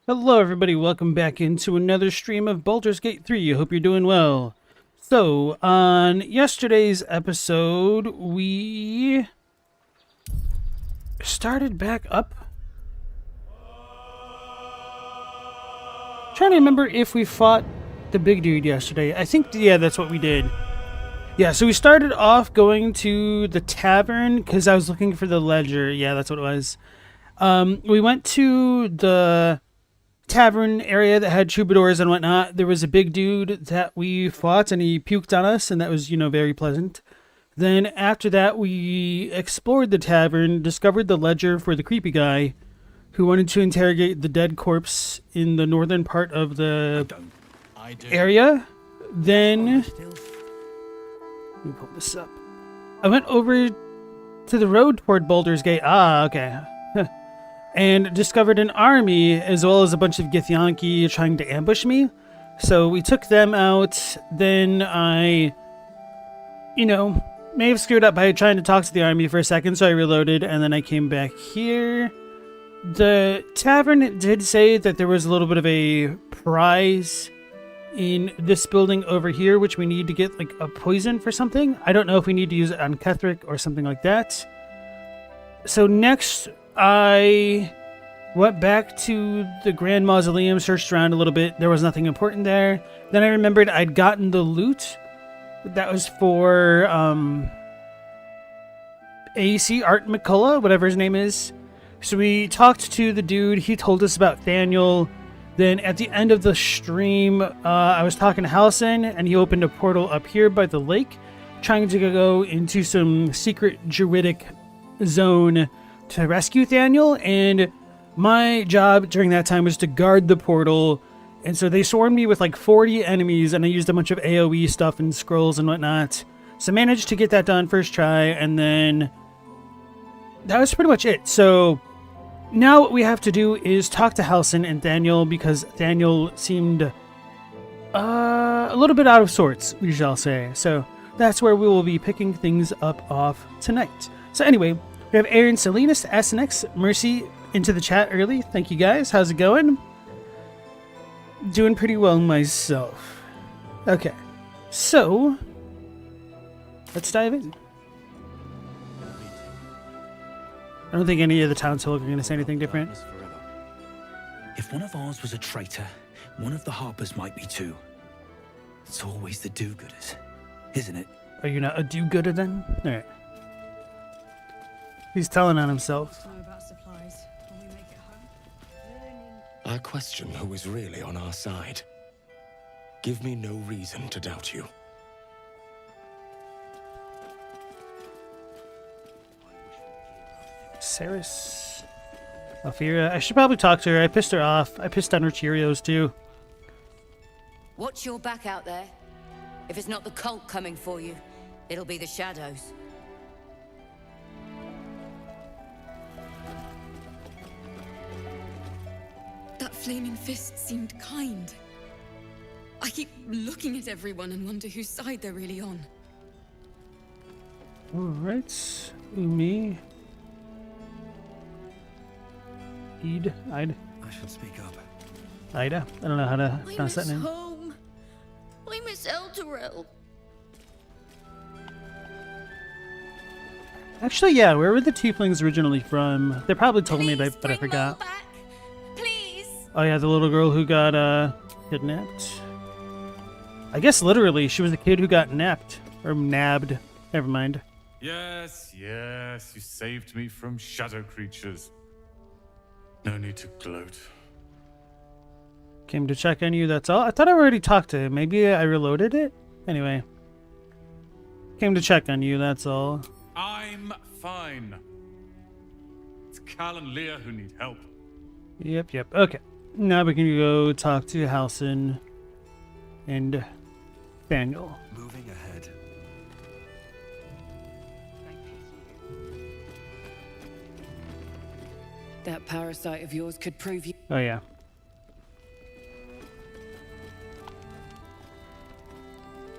Hello everybody, welcome back into another stream of Baldur's Gate 3. I hope you're doing well. So, on yesterday's episode, we started back up. Trying to remember if we fought the big dude yesterday. I think, yeah, that's what we did. Yeah, so we started off going to the tavern because I was looking for the ledger. Yeah, that's what it was. We went to the tavern area that had troubadours and whatnot. There was a big dude that we fought and he puked on us, and that was, very pleasant. Then after that, we explored the tavern, discovered the ledger for the creepy guy who wanted to interrogate the dead corpse in the northern part of the area. Then, let me pull this up. I went over to the road toward Baldur's Gate. Ah, okay. And discovered an army as well as a bunch of Githyanki trying to ambush me. So we took them out. Then I, may have screwed up by trying to talk to the army for a second, so I reloaded, and then I came back here. The tavern did say that there was a little bit of a prize in this building over here, which we need to get, like, a poison for something. I don't know if we need to use it on Ketheric or something like that. So next, I went back to the Grand Mausoleum, searched around a little bit. There was nothing important there. Then I remembered I'd gotten the loot. That was for AC Art McCullough, whatever his name is. So we talked to the dude. He told us about Daniel. Then at the end of the stream, I was talking to Halson, and he opened a portal up here by the lake, trying to go into some secret druidic zone to rescue Daniel, and my job during that time was to guard the portal. And so they swarmed me with like 40 enemies, and I used a bunch of AoE stuff and scrolls and whatnot. So I managed to get that done first try, and then that was pretty much it. So now what we have to do is talk to Halson and Daniel, because Daniel seemed a little bit out of sorts, we shall say. So that's where we will be picking things up off tonight. So anyway, we have Aaron, Salinas, SNX, Mercy into the chat early. Thank you guys. How's it going? Doing pretty well myself. Okay, so let's dive in. I don't think any of the townsfolk are going to say anything different. If one of ours was a traitor, one of the Harpers might be too. It's always the do-gooders, isn't it? Are you not a do-gooder then? All right. He's telling on himself. Know about supplies when we make it home. I question who is really on our side. Give me no reason to doubt you. Saris. Alfira. I should probably talk to her. I pissed her off. I pissed on her Cheerios too. Watch your back out there. If it's not the cult coming for you, it'll be the shadows. That flaming fist seemed kind. I keep looking at everyone and wonder whose side they're really on. Alright. Umi. Ida. I shall speak up. Ida. I don't know how to I pronounce miss that name. home. I miss Elturel. Actually, yeah, where were the tieflings originally from? They probably told me, Please but I bring them all forgot. back. Please. Oh yeah, the little girl who got kidnapped. I guess literally, she was the kid who got napped. Or nabbed. Never mind. Yes, you saved me from shadow creatures. No need to gloat. Came to check on you, that's all. I thought I already talked to him. Maybe I reloaded it? Anyway. Came to check on you, that's all. I'm fine. It's Cal and Leah who need help. Yep. Okay. Now we can go talk to Halson and Daniel. Moving ahead. That parasite of yours could prove you. Oh yeah.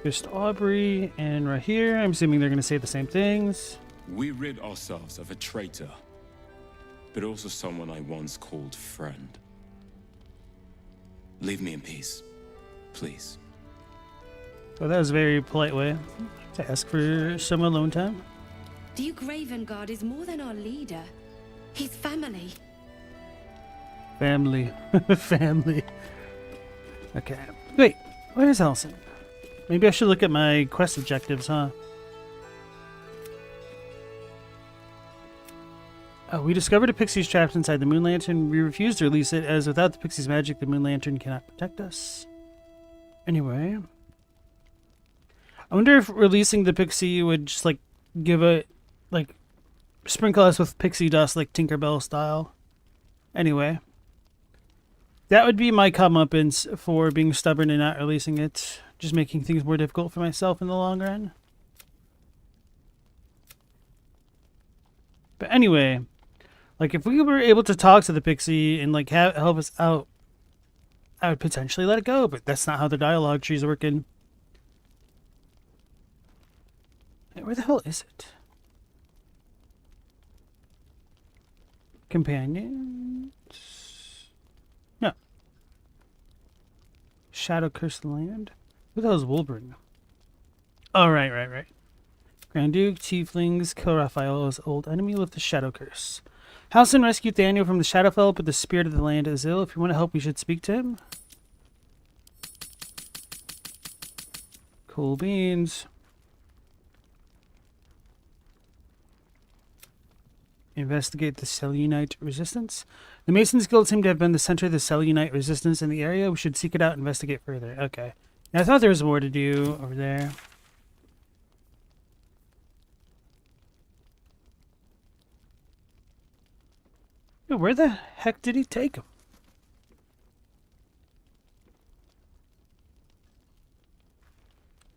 Just Aubrey and right here. I'm assuming they're going to say the same things. We rid ourselves of a traitor, but also someone I once called friend. Leave me in peace. Please. So that was a very polite way to ask for some alone time. Duke Ravengard is more than our leader. He's family. Family. Family. Okay. Wait, where's Halsin? Maybe I should look at my quest objectives, huh? We discovered a pixie's trapped inside the Moon Lantern. We refused to release it, as without the pixie's magic, the Moon Lantern cannot protect us. Anyway. I wonder if releasing the pixie would just, like, give it, like, sprinkle us with pixie dust, like Tinkerbell style. Anyway. That would be my comeuppance for being stubborn and not releasing it. Just making things more difficult for myself in the long run. But anyway, like if we were able to talk to the pixie and like help us out, I would potentially let it go, but that's not how the dialogue tree's working. Hey, where the hell is it? Companions? No. Shadow Cursed Land? Who the hell is Wolverine? Oh, right. Grand Duke, Tieflings, kill Raphael's old enemy with the Shadow Curse. Halsin rescued Daniel from the Shadowfell, but the spirit of the land is ill. If you want to help, we should speak to him. Cool beans. Investigate the Selûnite resistance. The Masons Guild seem to have been the center of the Selûnite resistance in the area. We should seek it out and investigate further. Okay. Now, I thought there was more to do over there. Yo, where the heck did he take him?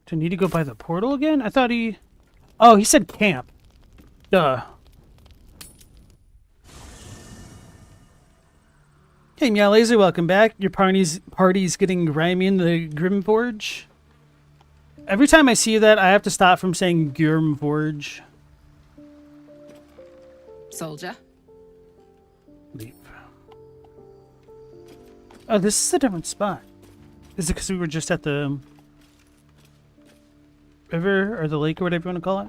Do I need to go by the portal again? I thought he... Oh, he said camp. Duh. Hey, Meow Laser, welcome back. Your party's getting grimy in the Grimforge. Every time I see that, I have to stop from saying Grimforge. Soldier. Leap. Oh, this is a different spot. Is it because we were just at the river or the lake or whatever you want to call it?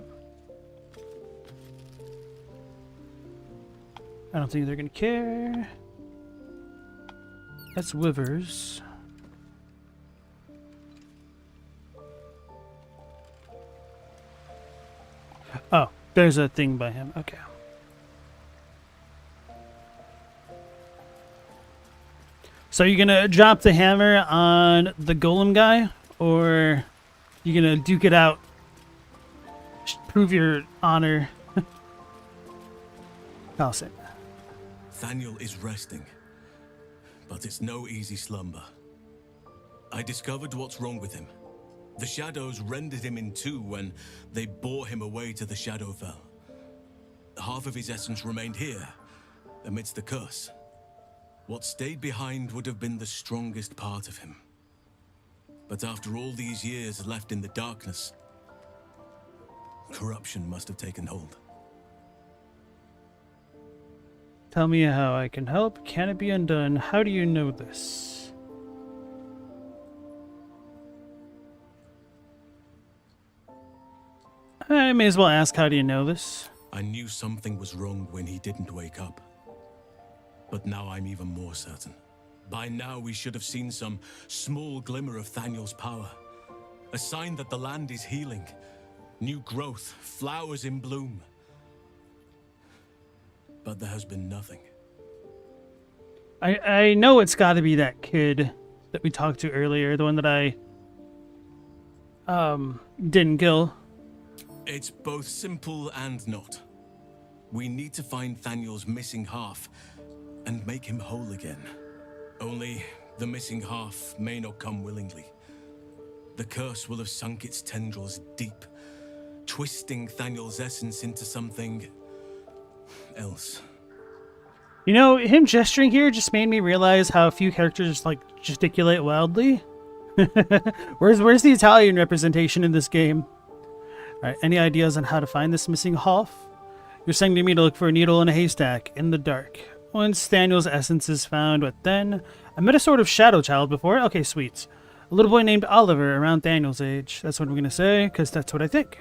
I don't think they're going to care. That's Wivers. Oh, there's a thing by him. Okay. So you're gonna drop the hammer on the golem guy, or you're gonna duke it out? Prove your honor. I'll say. Thaniel is resting, but it's no easy slumber. I discovered what's wrong with him. The shadows rendered him in two when they bore him away to the Shadowfell. Half of his essence remained here, amidst the curse. What stayed behind would have been the strongest part of him. But after all these years left in the darkness, corruption must have taken hold. Tell me how I can help. Can it be undone? How do you know this? I may as well ask, how do you know this? I knew something was wrong when he didn't wake up. But now I'm even more certain. By now we should have seen some small glimmer of Thaniel's power. A sign that the land is healing. New growth, flowers in bloom. But there has been nothing. I know it's got to be that kid that we talked to earlier, the one that I didn't kill. It's both simple and not. We need to find Thaniel's missing half and make him whole again. Only the missing half may not come willingly. The curse will have sunk its tendrils deep, twisting Thaniel's essence into something else. You know, him gesturing here just made me realize how a few characters like gesticulate wildly. Where's the Italian representation in this game? Alright, any ideas on how to find this missing half? You're saying to me to look for a needle in a haystack in the dark. Once Daniel's essence is found, what then? I met a sort of shadow child before. Okay, sweet. A little boy named Oliver around Daniel's age. That's what I'm going to say, because that's what I think.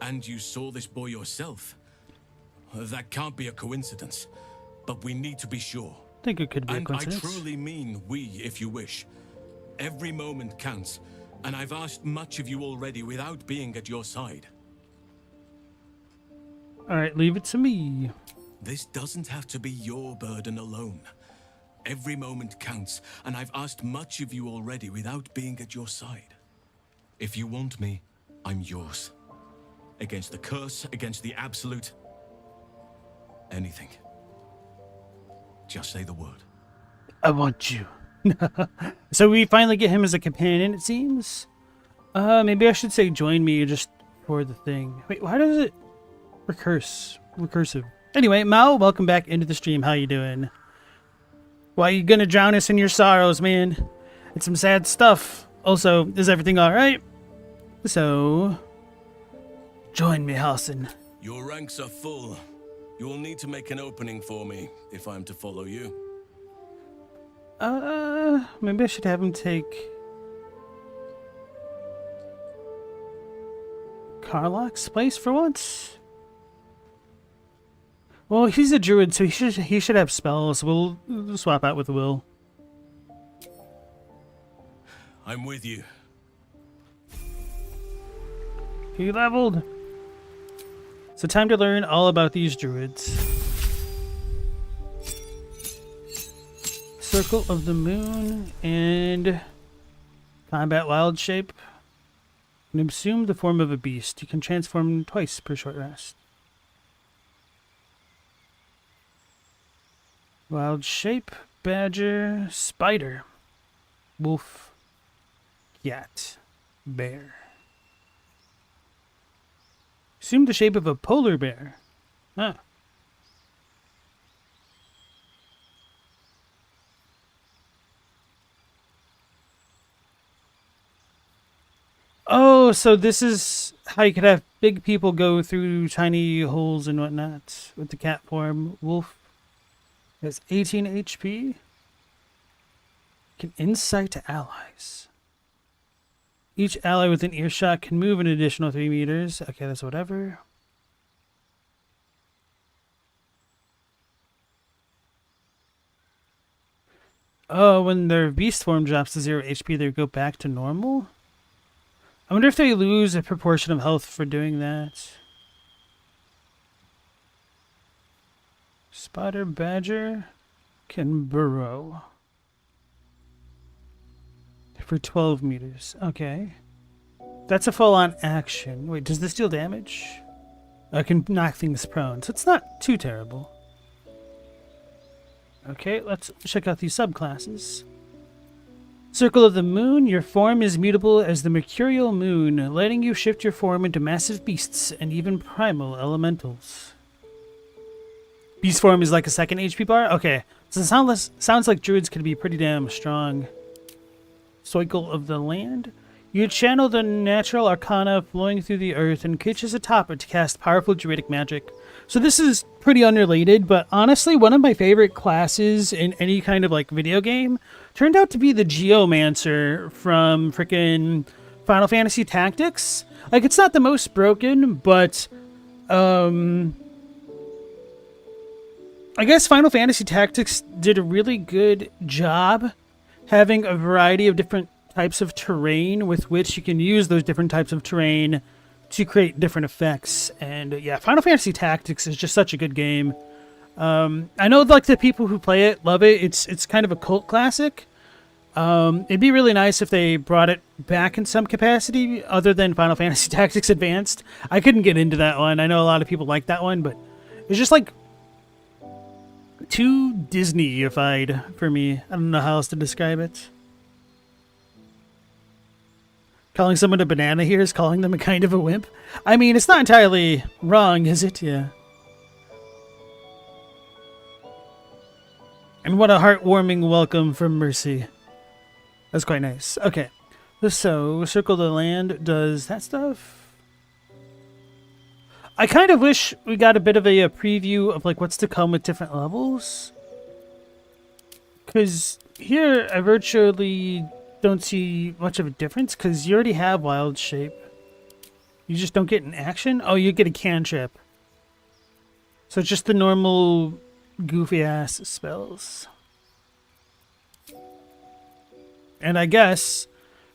And you saw this boy yourself? That can't be a coincidence. But we need to be sure. I think it could be a And I coincidence. truly mean we, if you wish. Every moment counts, and I've asked much of you already without being at your side. Alright, leave it to me. This doesn't have to be your burden alone. Every moment counts, and I've asked much of you already without being at your side. If you want me, I'm yours. Against the curse, against the absolute. Anything. Just say the word. I want you. So we finally get him as a companion, it seems. Maybe I should say join me just for the thing. Wait, why does it recursive? Anyway, Mao, welcome back into the stream. How you doing? Why are you gonna drown us in your sorrows, man? It's some sad stuff. Also, is everything alright? So, join me, Halsin. Your ranks are full. You'll need to make an opening for me if I'm to follow you. Maybe I should have him take Karlach's place for once. Well, he's a druid, so he should have spells. We'll swap out with Will. I'm with you. He leveled. So time to learn all about these druids. Circle of the Moon and Combat Wild Shape. And assume the form of a beast. You can transform twice per short rest. Wild Shape, Badger, Spider, Wolf, Cat, Bear. Assume the shape of a polar bear. Huh. Oh, so this is how you could have big people go through tiny holes and whatnot with the cat form. Wolf has 18 HP. Can insight allies. Each ally within earshot can move an additional 3 meters. Okay, that's whatever. Oh, when their beast form drops to 0 HP, they go back to normal? I wonder if they lose a proportion of health for doing that. Spider Badger can burrow. For 12 meters. Okay. That's a full-on action. Wait, does this deal damage? I can knock things prone, so it's not too terrible. Okay, let's check out these subclasses. Circle of the Moon. Your form is mutable as the mercurial moon, letting you shift your form into massive beasts and even primal elementals. Beast form is like a second HP bar? Okay, so it sounds like druids could be pretty damn strong. Cycle of the Land. You channel the natural arcana flowing through the earth and catches atop it to cast powerful druidic magic. So this is pretty unrelated, but honestly, one of my favorite classes in any kind of like video game turned out to be the Geomancer from frickin' Final Fantasy Tactics. Like, it's not the most broken, but I guess Final Fantasy Tactics did a really good job having a variety of different types of terrain with which you can use those different types of terrain to create different effects. And yeah, Final Fantasy Tactics is just such a good game. I know like the people who play it love it. It's kind of a cult classic. It'd be really nice if they brought it back in some capacity other than Final Fantasy Tactics Advanced. I couldn't get into that one. I know a lot of people like that one, but it's just like too Disney-ified for me. I don't know how else to describe it. Calling someone a banana here is calling them a kind of a wimp. I mean, it's not entirely wrong, is it? Yeah. And what a heartwarming welcome from Mercy. That's quite nice. Okay. So, Circle the Land does that stuff. I kind of wish we got a bit of a preview of like what's to come with different levels. Because here I virtually don't see much of a difference because you already have wild shape. You just don't get an action? Oh, you get a cantrip. So it's just the normal goofy ass spells. And I guess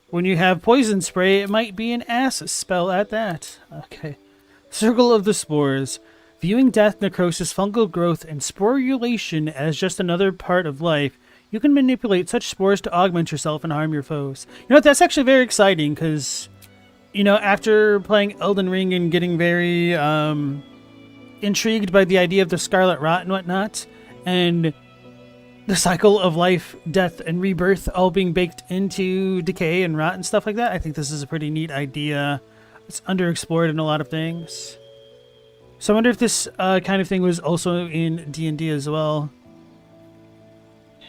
when you have poison spray, it might be an ass spell at that. Okay. Circle of the Spores. Viewing death, necrosis, fungal growth, and sporulation as just another part of life, you can manipulate such spores to augment yourself and harm your foes. You know what? That's actually very exciting because, you know, after playing Elden Ring and getting very intrigued by the idea of the Scarlet Rot and whatnot, and the cycle of life, death, and rebirth all being baked into decay and rot and stuff like that, I think this is a pretty neat idea. It's underexplored in a lot of things. So I wonder if this kind of thing was also in D&D as well.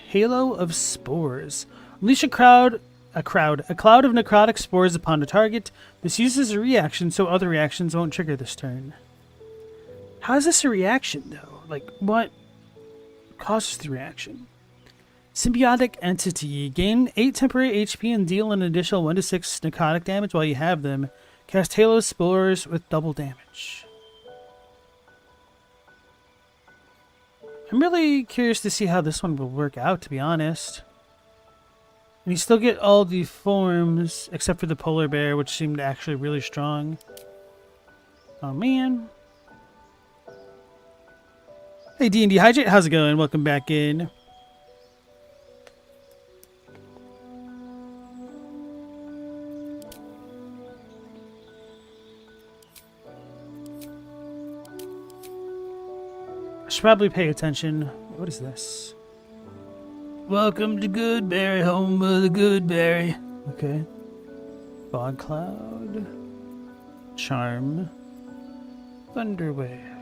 Halo of Spores. Unleash a cloud of necrotic spores upon a target. This uses a reaction, so other reactions won't trigger this turn. How is this a reaction, though? Like, what causes the reaction? Symbiotic Entity. Gain 8 temporary HP and deal an additional 1 to 6 necrotic damage while you have them. Cast Halo Spores with double damage. I'm really curious to see how this one will work out, to be honest. And you still get all the forms, except for the polar bear, which seemed actually really strong. Oh, man. Hey, D&D Hydrate, how's it going? Welcome back in. I should probably pay attention. What is this? Welcome to Goodberry, home of the Goodberry. Okay. Fog Cloud. Charm. Thunderwave.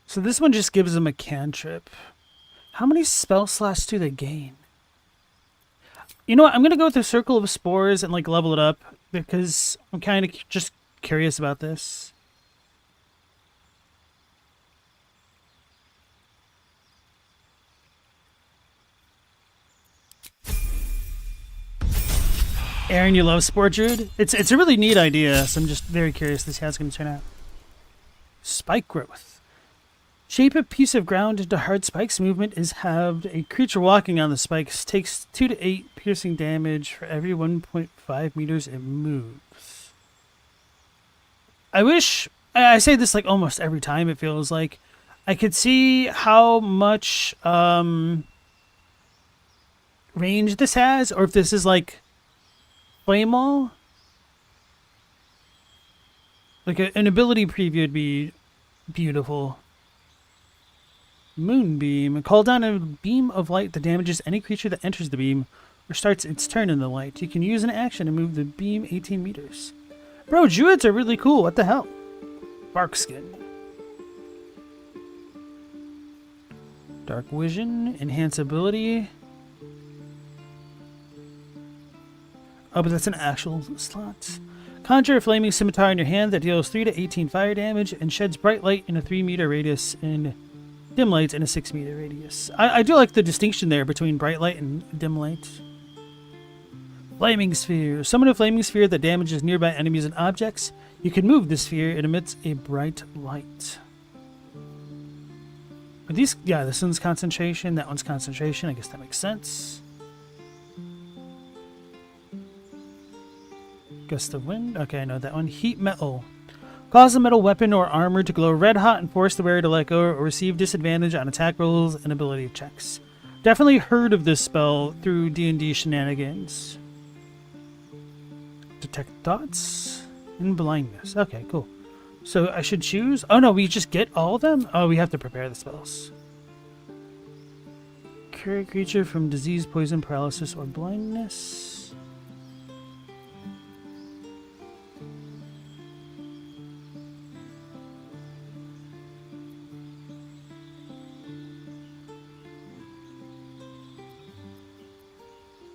So this one just gives them a cantrip. How many spell slots do they gain? You know what? I'm going to go with the Circle of Spores and like level it up because I'm kind of just curious about this. Aaron, you love Spore Druid? It's a really neat idea, so I'm just very curious to see how it's going to turn out. Spike Growth. Shape a piece of ground into hard spikes. Movement is halved. A creature walking on the spikes takes 2 to 8 piercing damage for every 1.5 meters it moves. I wish, I say this like almost every time, it feels like, I could see how much range this has, or if this is like Flame Wall. Like an ability preview would be beautiful. Moonbeam. Call down a beam of light that damages any creature that enters the beam or starts its turn in the light. You can use an action to move the beam 18 meters. Bro, druids are really cool. What the hell? Barkskin. Dark Vision. Enhance ability. Oh, but that's an actual slot. Conjure a flaming scimitar in your hand that deals 3 to 18 fire damage and sheds bright light in a 3-meter radius and dim light in a 6-meter radius. I do like the distinction there between bright light and dim light. Flaming Sphere. Summon a flaming sphere that damages nearby enemies and objects. You can move the sphere. It emits a bright light. Are these, yeah, this one's concentration. That one's concentration. I guess that makes sense. Gust of wind. Okay, I know that one. Heat metal. Cause a metal weapon or armor to glow red hot and force the wearer to let go or receive disadvantage on attack rolls and ability checks. Definitely heard of this spell through D&D shenanigans. Detect thoughts and blindness. Okay, cool. So I should choose. Oh no, we just get all of them? Oh, we have to prepare the spells. Cure a creature from disease, poison, paralysis, or blindness.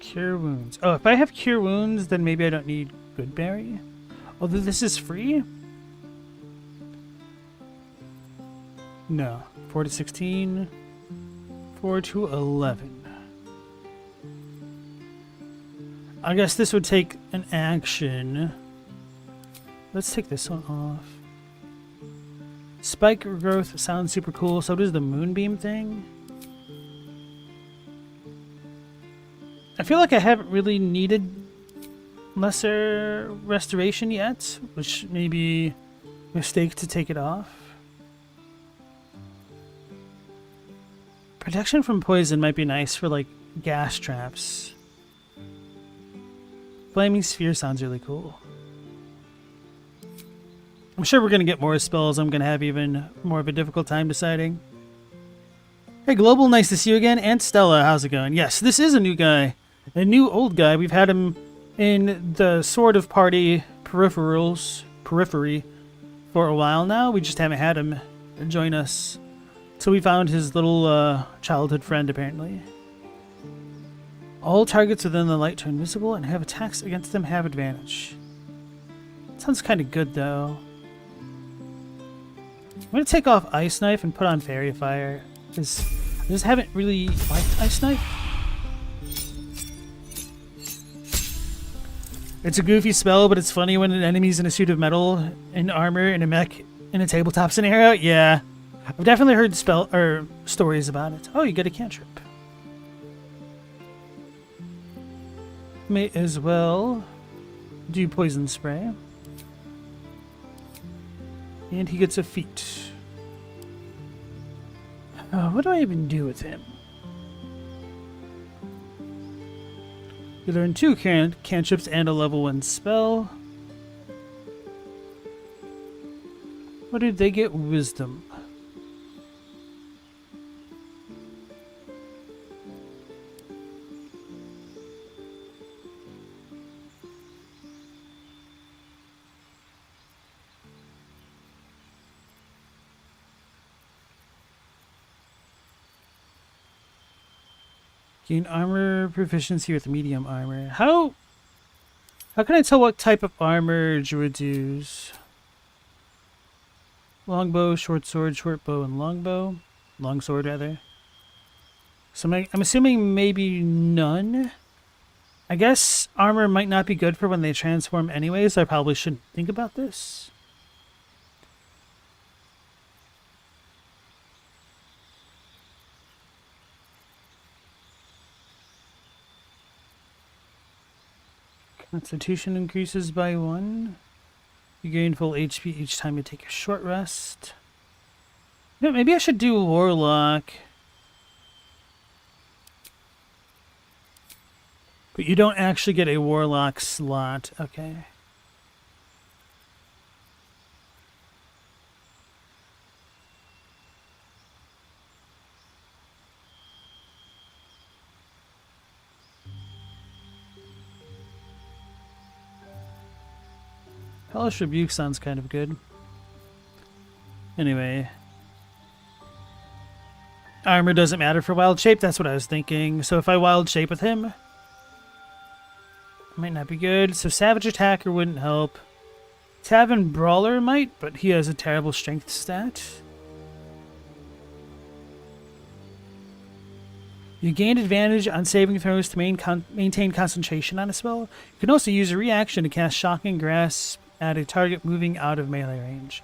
Cure wounds. Oh, if I have cure wounds, then maybe I don't need Goodberry. Although this is free? No. 4 to 16. 4 to 11. I guess this would take an action. Let's take this one off. Spike growth sounds super cool. So does the moonbeam thing. I feel like I haven't really needed lesser restoration yet, which may be a mistake to take it off. Protection from poison might be nice for like gas traps. Flaming sphere sounds really cool. I'm sure we're going to get more spells. I'm going to have even more of a difficult time deciding. Hey Global, nice to see you again. And Stella, how's it going? Yes, this is a new guy. A new old guy. We've had him in the sort of party periphery for a while now. We just haven't had him join us. So we found his little childhood friend, apparently. All targets within the light turn visible and have attacks against them have advantage. Sounds kind of good, though. I'm going to take off Ice Knife and put on Fairy Fire, because I just haven't really liked Ice Knife. It's a goofy spell, but it's funny when an enemy's in a suit of metal and armor and a mech in a tabletop scenario. Yeah, I've definitely heard stories about it. Oh, you get a cantrip. May as well do poison spray. And he gets a feat. What do I even do with him? You learn 2 cantrips and a level 1 spell. What did they get? Wisdom. Gain armor proficiency with medium armor. How can I tell what type of armor Druids use? Longbow, short sword, short bow, and longbow. Longsword, rather. So I'm assuming maybe none. I guess armor might not be good for when they transform anyway, so I probably shouldn't think about this. Constitution increases by 1. You gain full HP each time you take a short rest. Yeah, maybe I should do Warlock. But you don't actually get a Warlock slot. Okay. Hellish Rebuke sounds kind of good. Anyway. Armor doesn't matter for Wild Shape, that's what I was thinking. So if I Wild Shape with him, it might not be good. So Savage Attacker wouldn't help. Tavern Brawler might, but he has a terrible strength stat. You gain advantage on saving throws to maintain concentration on a spell. You can also use a reaction to cast Shocking Grasp at a target moving out of melee range.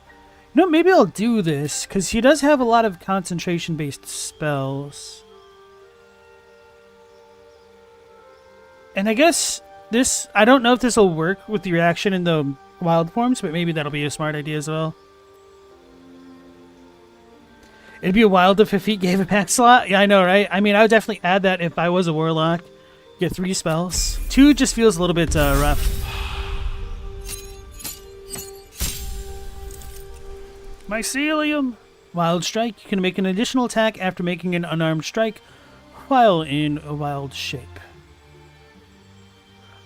You know, maybe I'll do this, because he does have a lot of concentration-based spells. And I guess this... I don't know if this will work with the reaction in the wild forms, but maybe that'll be a smart idea as well. It'd be wild if he gave a pack slot. Yeah, I know, right? I mean, I would definitely add that if I was a warlock. Get 3 spells. 2 just feels a little bit rough. Mycelium! Wild Strike. You can make an additional attack after making an unarmed strike while in a wild shape.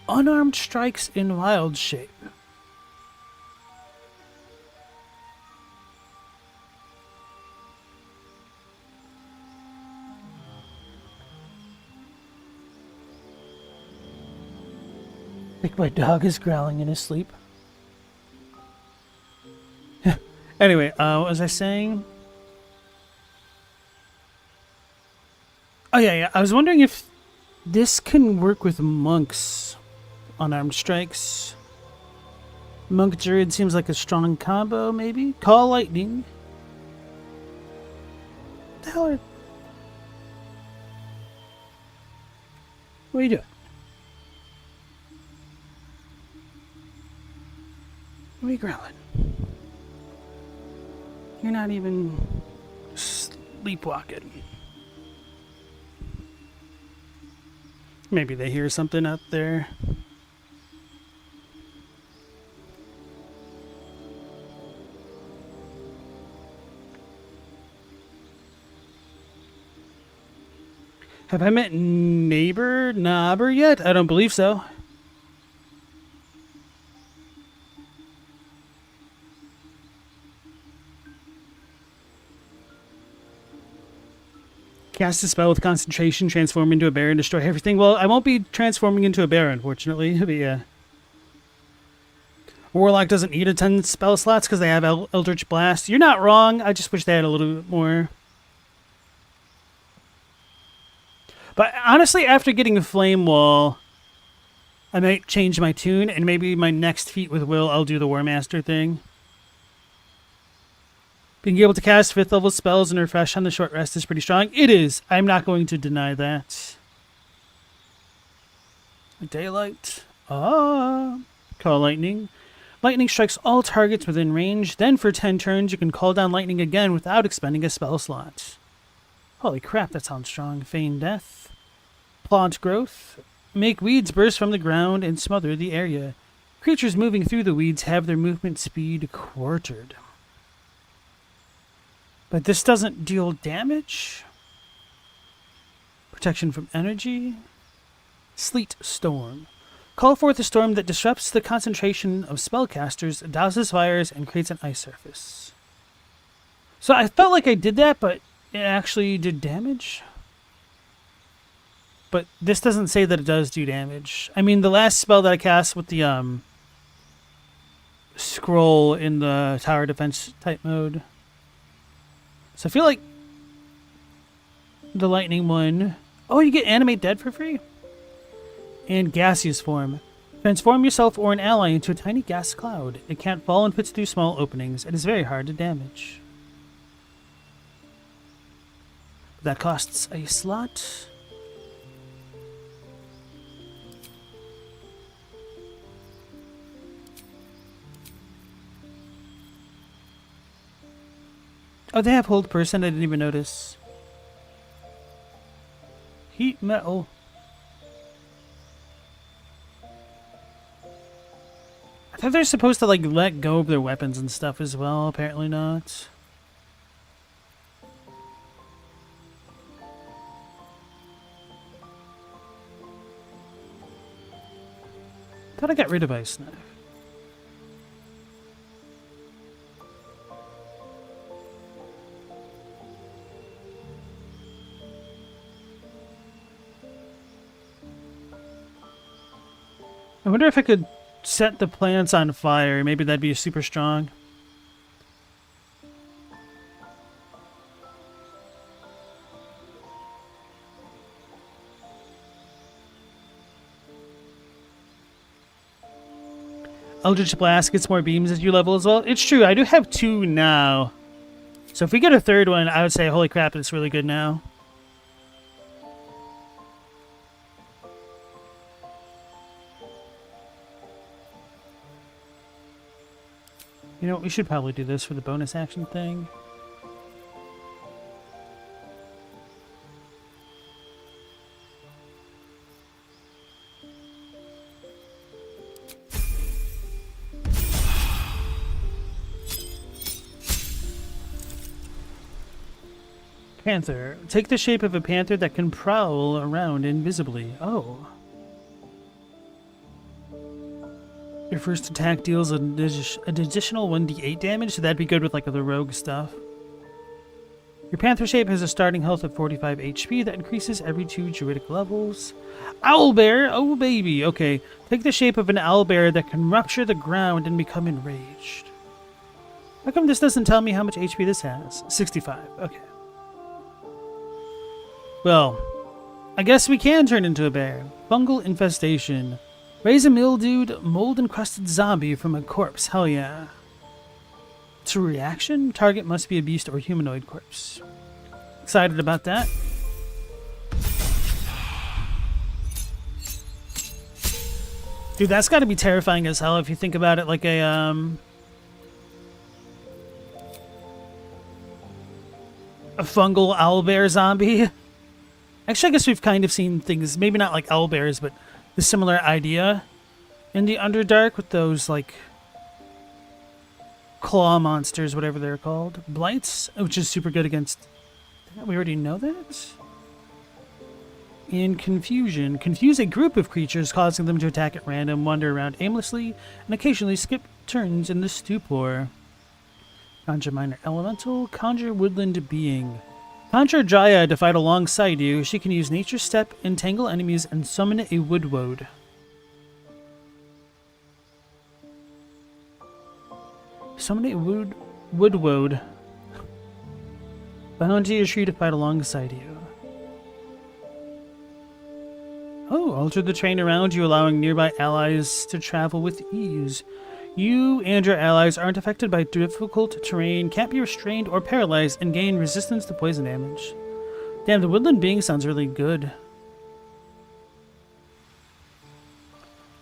Unarmed strikes in wild shape. I think my dog is growling in his sleep. Anyway, what was I saying? Oh, yeah. I was wondering if this can work with monks. Unarmed strikes. Monk Druid seems like a strong combo, maybe? Call lightning. What the hell are... What are you doing? What are you growling? You're not even sleepwalking. Maybe they hear something out there. Have I met Nobber yet? I don't believe so. Cast a spell with concentration, transform into a bear, and destroy everything. Well, I won't be transforming into a bear, unfortunately. But yeah. Warlock doesn't need a ton of spell slots because they have Eldritch Blast. You're not wrong. I just wish they had a little bit more. But honestly, after getting a Flame Wall, I might change my tune, and maybe my next feat with Will, I'll do the War Master thing. Being able to cast 5th level spells and refresh on the short rest is pretty strong. It is. I'm not going to deny that. Daylight. Call lightning. Lightning strikes all targets within range. Then for 10 turns, you can call down lightning again without expending a spell slot. Holy crap, that sounds strong. Feign death. Plant growth. Make weeds burst from the ground and smother the area. Creatures moving through the weeds have their movement speed quartered. But this doesn't deal damage. Protection from energy. Sleet storm. Call forth a storm that disrupts the concentration of spellcasters, douses fires, and creates an ice surface. So I felt like I did that, but it actually did damage. But this doesn't say that it does do damage. I mean, the last spell that I cast with the scroll in the tower defense type mode. So I feel like the lightning one... Oh, you get Animate Dead for free? And Gaseous Form. Transform yourself or an ally into a tiny gas cloud. It can't fall and fits through small openings. It is very hard to damage. That costs a slot. Oh, they have hold person. I didn't even notice. Heat metal. I thought they're supposed to like let go of their weapons and stuff as well. Apparently not. Thought I got rid of Ice Knife. I wonder if I could set the plants on fire. Maybe that'd be super strong. Eldritch Blast gets more beams as you level as well. It's true, I do have 2 now. So if we get a 3rd one, I would say, holy crap, it's really good now. You know what, we should probably do this for the bonus action thing. Panther. Take the shape of a panther that can prowl around invisibly. Oh. Your first attack deals an additional 1d8 damage, so that'd be good with like the rogue stuff. Your panther shape has a starting health of 45 HP that increases every 2 druidic levels. Owlbear! Oh baby! Okay, take the shape of an owlbear that can rupture the ground and become enraged. How come this doesn't tell me how much HP this has? 65. Okay. Well, I guess we can turn into a bear. Fungal infestation. Raise a mildewed, mold-encrusted zombie from a corpse. Hell yeah. It's a reaction? Target must be a beast or humanoid corpse. Excited about that. Dude, that's got to be terrifying as hell if you think about it like a fungal owlbear zombie. Actually, I guess we've kind of seen things, maybe not like owlbears, but the similar idea in the Underdark with those, like, claw monsters, whatever they're called. Blights, which is super good against... We already know that? In confusion. Confuse a group of creatures, causing them to attack at random, wander around aimlessly, and occasionally skip turns in the stupor. Conjure minor elemental. Conjure woodland being. Conjure a dryad to fight alongside you. She can use Nature's Step, entangle enemies, and summon a woodwode. Summon a woodwode. Bound to your tree to fight alongside you. Oh, alter the terrain around you, allowing nearby allies to travel with ease. You and your allies aren't affected by difficult terrain, can't be restrained or paralyzed, and gain resistance to poison damage. Damn, the woodland being sounds really good.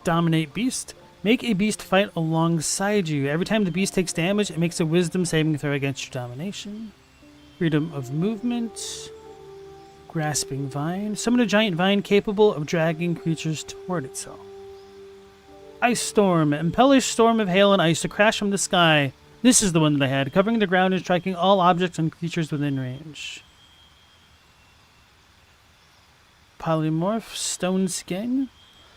Dominate beast. Make a beast fight alongside you. Every time the beast takes damage, it makes a wisdom saving throw against your domination. Freedom of movement. Grasping vine. Summon a giant vine capable of dragging creatures toward itself. Ice storm. Impel a storm of hail and ice to crash from the sky. This is the one that I had. Covering the ground and striking all objects and creatures within range. Polymorph. Stone skin.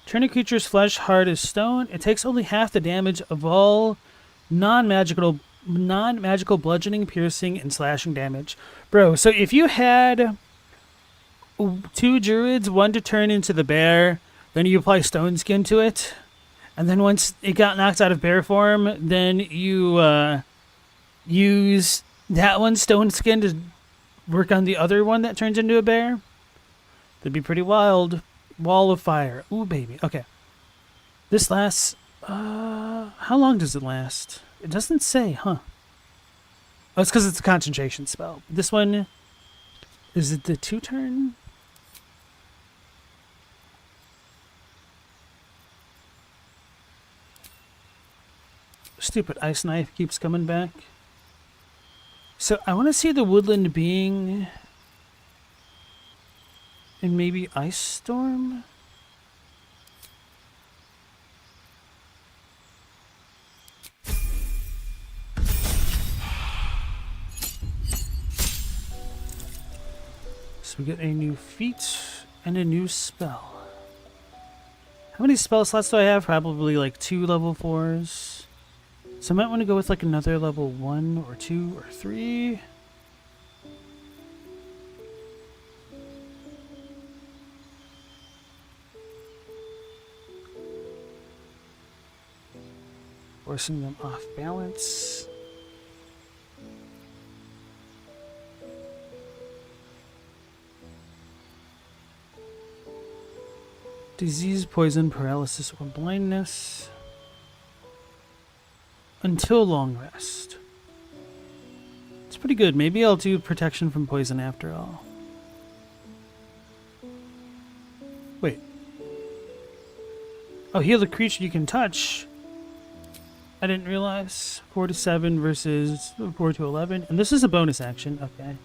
Turn a creature's flesh hard as stone. It takes only half the damage of all non-magical bludgeoning, piercing, and slashing damage. Bro, so if you had 2 druids, one to turn into the bear, then you apply stone skin to it, and then once it got knocked out of bear form, then you use that one stone skin to work on the other one that turns into a bear. That'd be pretty wild. Wall of fire. Ooh, baby. Okay. This lasts... how long does it last? It doesn't say, huh? Oh, it's because it's a concentration spell. This one... Is it the 2-turn? Stupid ice knife keeps coming back. So I want to see the woodland being... And maybe Ice Storm? So we get a new feat and a new spell. How many spell slots do I have? Probably like 2 level 4s. So I might want to go with like another level 1 or 2 or 3. Forcing them off balance. Disease, poison, paralysis, or blindness. Until long rest. It's pretty good. Maybe I'll do protection from poison after all. Wait. Oh, heal the creature you can touch. I didn't realize. 4 to 7 versus 4 to 11. And this is a bonus action. Okay.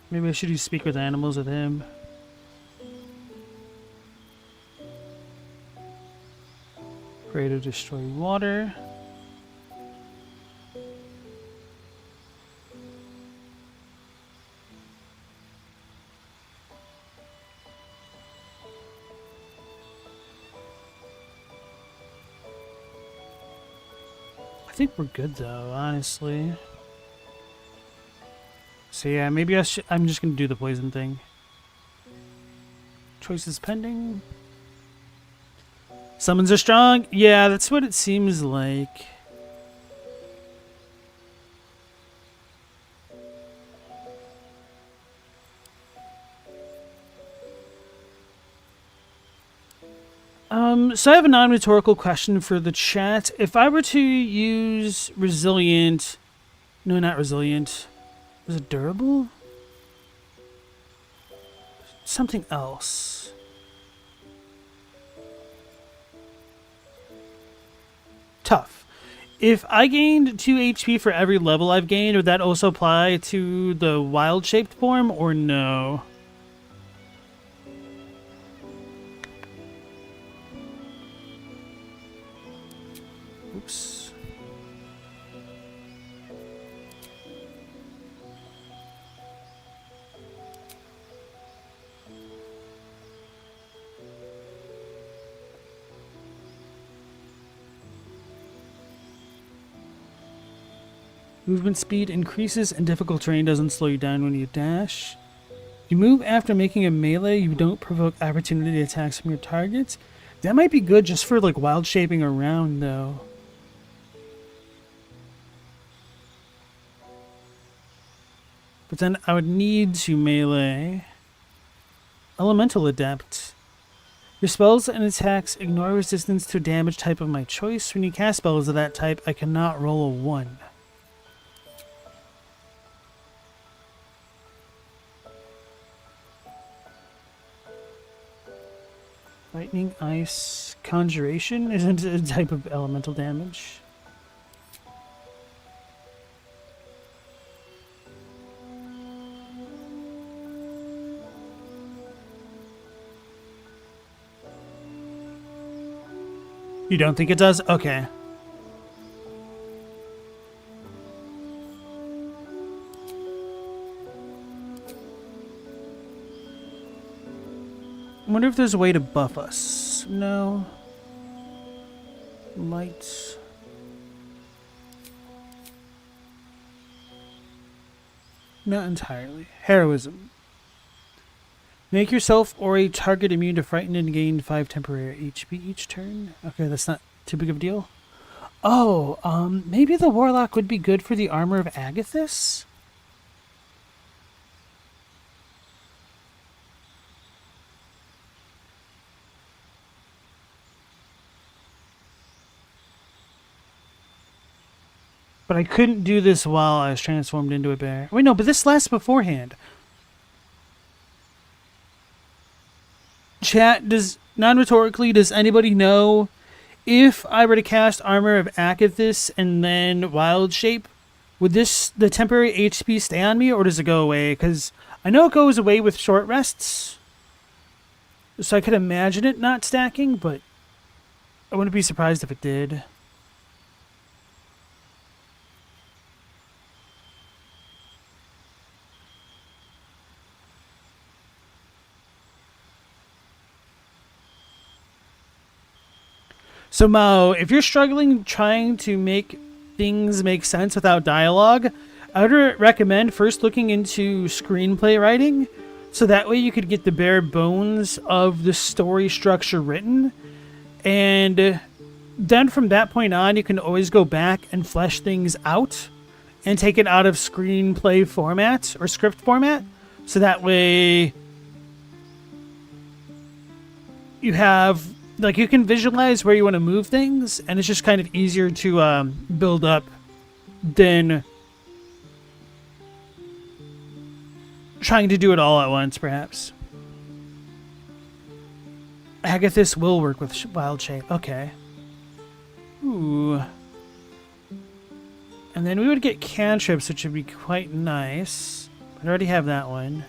Maybe I should use Speak with Animals with him. Pray to destroy water. I think we're good though, honestly. So yeah, maybe I'm just gonna do the poison thing. Choices pending. Summons are strong. Yeah, that's what it seems like. So I have a non-rhetorical question for the chat. If I were to use resilient, no, not resilient. Was it durable? Something else. Tough. If I gained 2 HP for every level I've gained, would that also apply to the wild-shaped form, or no? Oops. Movement speed increases and difficult terrain doesn't slow you down when you dash. You move after making a melee, you don't provoke opportunity attacks from your targets. That might be good just for like wild shaping around though. But then I would need to melee. Elemental Adept. Your spells and attacks ignore resistance to a damage type of my choice. When you cast spells of that type, I cannot roll a 1. Lightning, Ice, Conjuration isn't a type of elemental damage. You don't think it does? Okay. I wonder if there's a way to buff us. No. Lights. Not entirely. Heroism. Make yourself or a target immune to frighten and gain 5 temporary HP each turn. Okay, that's not too big of a deal. Oh, maybe the Warlock would be good for the Armor of Agathis? But I couldn't do this while I was transformed into a bear. Wait, no, but this lasts beforehand. Chat, non-rhetorically, does anybody know if I were to cast Armor of Akathis and then Wild Shape, would the temporary HP stay on me, or does it go away? Because I know it goes away with short rests, so I could imagine it not stacking, but I wouldn't be surprised if it did. So Mao, if you're struggling trying to make things make sense without dialogue, I would recommend first looking into screenplay writing, so that way you could get the bare bones of the story structure written, and then from that point on you can always go back and flesh things out and take it out of screenplay format or script format, so that way you have, like, you can visualize where you want to move things, and it's just kind of easier to build up than trying to do it all at once, perhaps. Agathis will work with Wild Shape. Okay. Ooh. And then we would get cantrips, which would be quite nice. I already have that one.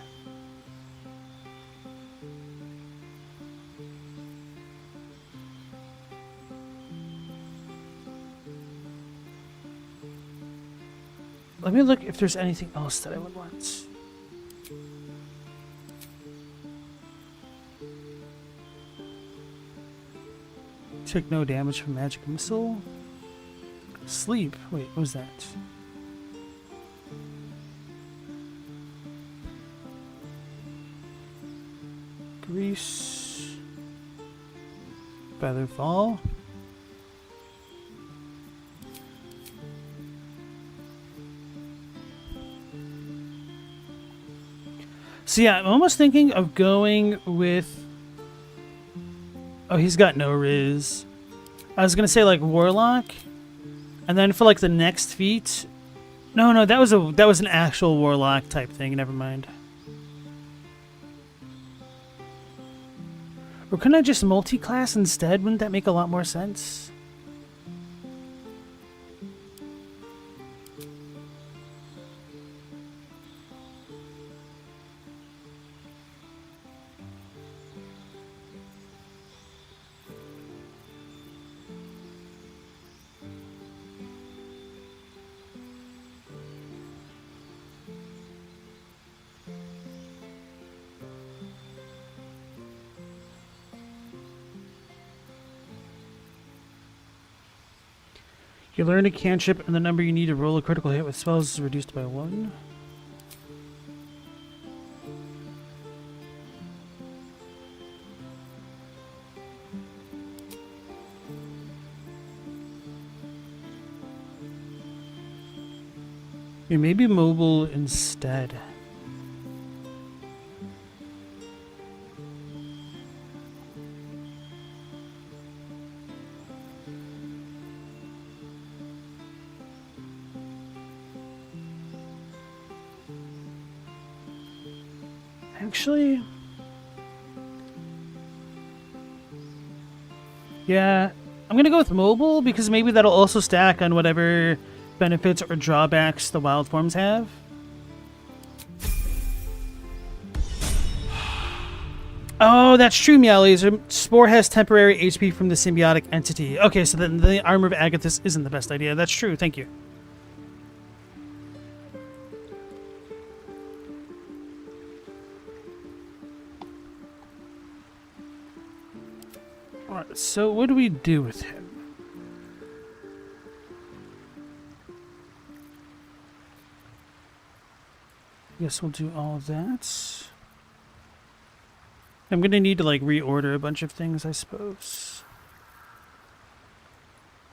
Let me look if there's anything else that I would want. Took no damage from magic missile. Sleep. Wait, what was that? Grease. Feather fall. So yeah, I'm almost thinking of going with... Oh, he's got no riz. I was gonna say like Warlock. And then for like the next feat... No, that was an actual Warlock type thing, never mind. Or couldn't I just multi-class instead? Wouldn't that make a lot more sense? You learn a cantrip and the number you need to roll a critical hit with spells is reduced by 1. You may be mobile instead. Actually, yeah, I'm gonna go with mobile because maybe that'll also stack on whatever benefits or drawbacks the wild forms have. Oh, that's true, lae'zel. Spore has temporary HP from the symbiotic entity. Okay, so then the armor of Agathis isn't the best idea. That's true. Thank you. Alright, so what do we do with him? Guess we'll do all that. I'm gonna need to like reorder a bunch of things, I suppose.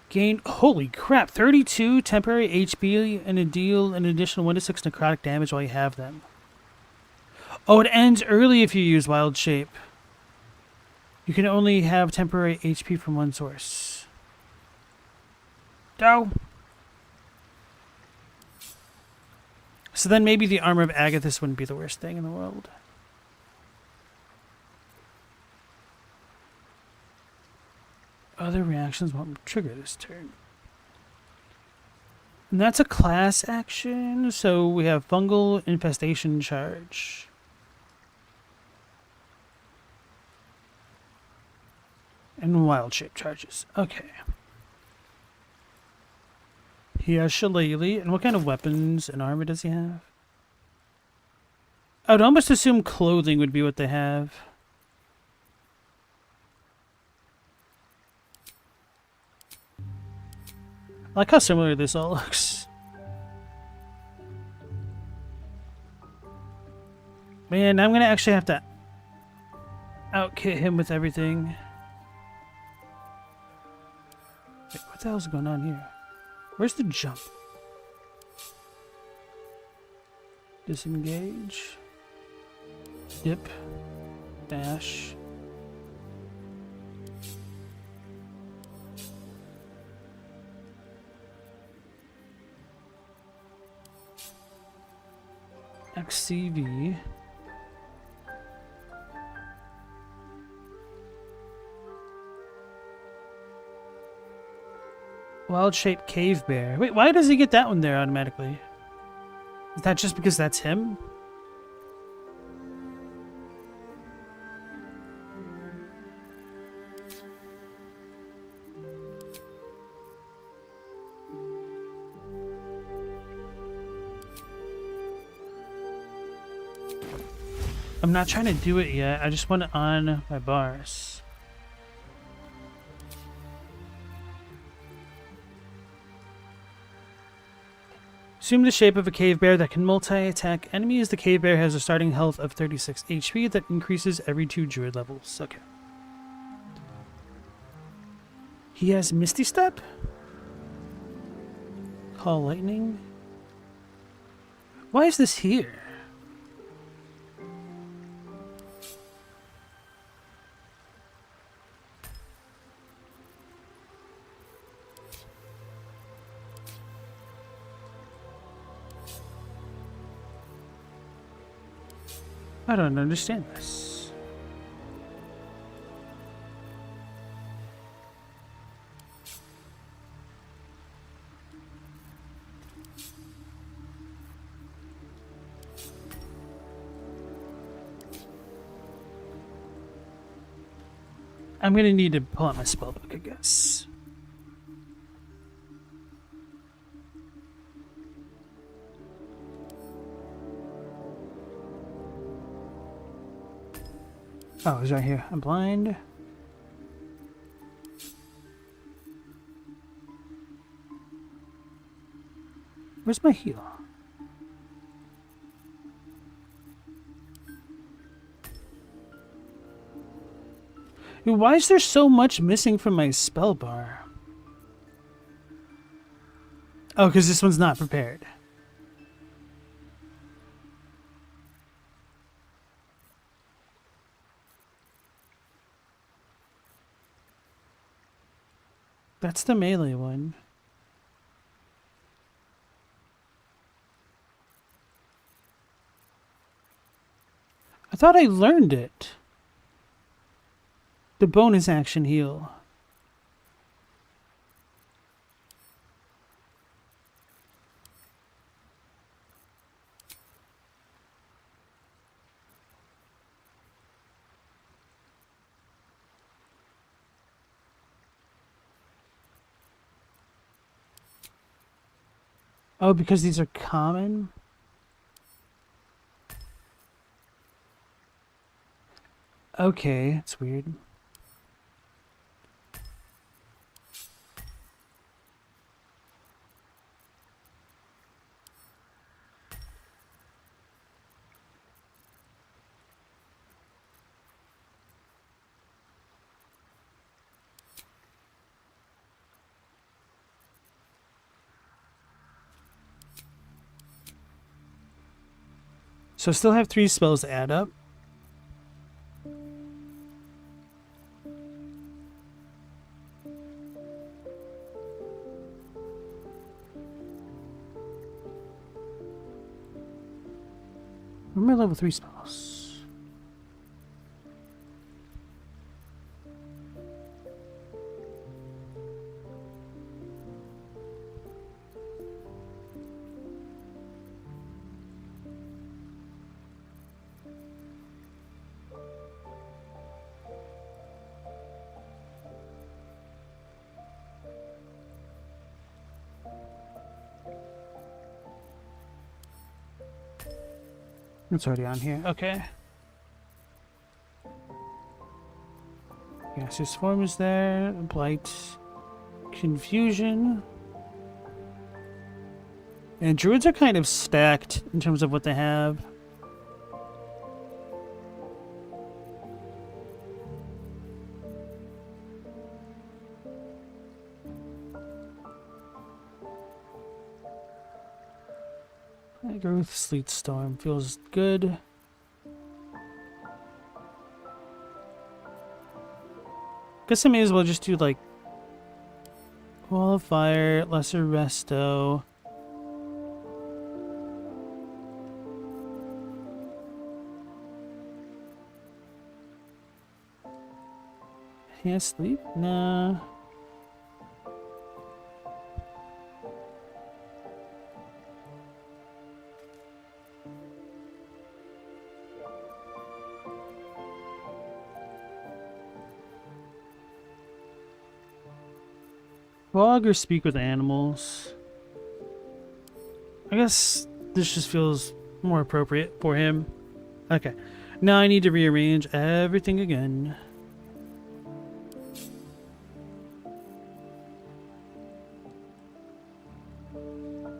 Gain, holy crap, 32 temporary HP and deal an additional 1 to 6 necrotic damage while you have them. Oh, it ends early if you use Wild Shape. You can only have temporary HP from one source. Go. So then maybe the armor of Agathis wouldn't be the worst thing in the world. Other reactions won't trigger this turn. And that's a class action, so we have fungal infestation charge. And wild shape charges. Okay. He has Shillelagh. And what kind of weapons and armor does he have? I would almost assume clothing would be what they have. I like how similar this all looks. Man, I'm gonna actually have to outkit him with everything. Wait, what the hell's going on here? Where's the jump? Disengage. Dip. Dash. XCV. Wild shaped cave bear. Wait, why does he get that one there automatically? Is that just because that's him? I'm not trying to do it yet. I just want it on my bars. Assume the shape of a cave bear that can multi-attack enemies. The cave bear has a starting health of 36 HP that increases every 2 druid levels. Okay. He has Misty Step? Call Lightning? Why is this here? I don't understand this. I'm gonna need to pull out my spellbook, I guess. Oh, it's right here. I'm blind. Where's my heal? Dude, why is there so much missing from my spell bar? Oh, because this one's not prepared. That's the melee one. I thought I learned it. The bonus action heal. Oh, because these are common? Okay, it's weird. So I still have 3 spells to add up. Where are my level 3 spells? It's already on here. Okay. Yes, his form is there. Blight. Confusion. And druids are kind of stacked in terms of what they have. I go with Sleet Storm. Feels good. Guess I may as well just do like Wall of Fire, Lesser Resto. Can't sleep? Nah. Log or speak with animals. I guess this just feels more appropriate for him. Okay. Now I need to rearrange everything again.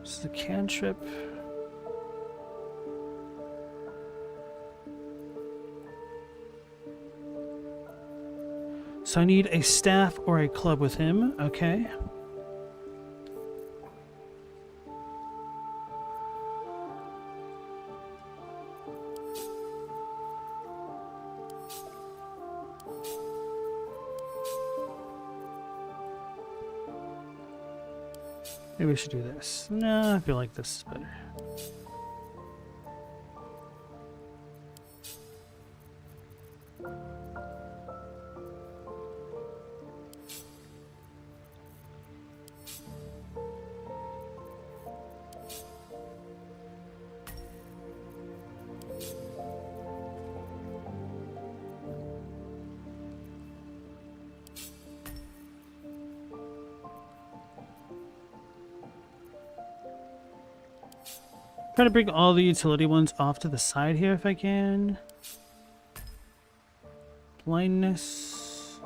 This is a cantrip. So I need a staff or a club with him. Okay. Maybe we should do this. No, I feel like this is better. Try to bring all the utility ones off to the side here if I can. Blindness.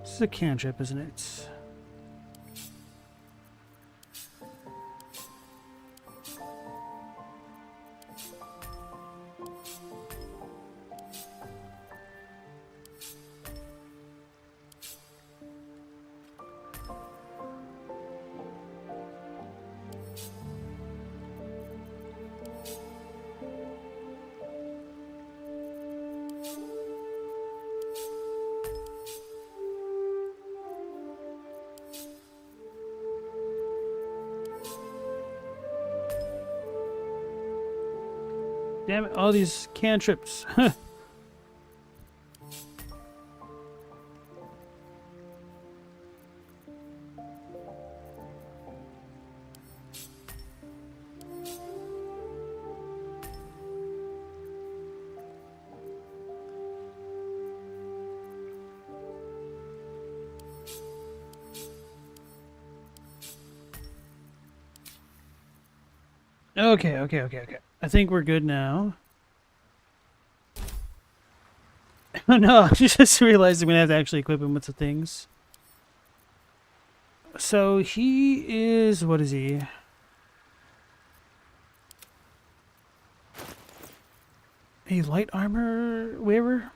This is a cantrip, isn't it? Damn it, all these cantrips. Okay. I think we're good now. Oh no, I just realized I'm gonna have to actually equip him with the things. So he is, what is he? A light armor wearer?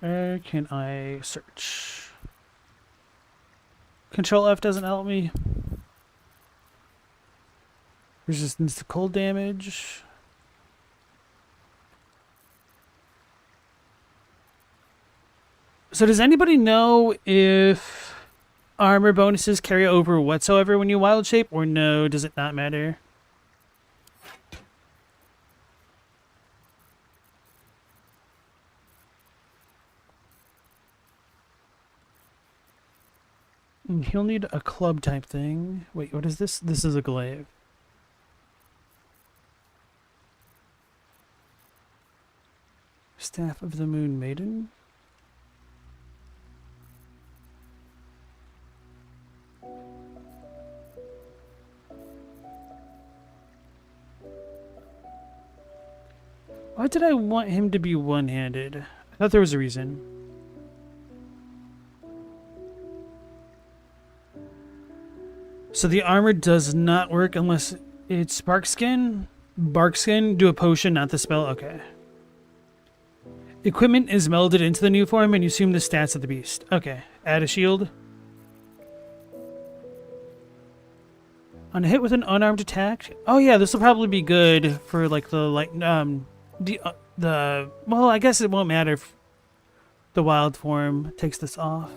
Where can I search? Control F doesn't help me. Resistance to cold damage. So does anybody know if armor bonuses carry over whatsoever when you wild shape, or no, does it not matter? He'll need a club type thing. Wait, what is this? This is a glaive. Staff of the Moon Maiden. Why did I want him to be one-handed? I thought there was a reason. So the armor does not work unless it's Barkskin? Barkskin? Do a potion, not the spell? Okay. Equipment is melded into the new form and you assume the stats of the beast. Okay. Add a shield. On a hit with an unarmed attack. Oh yeah, this will probably be good for like the well, I guess it won't matter if the wild form takes this off.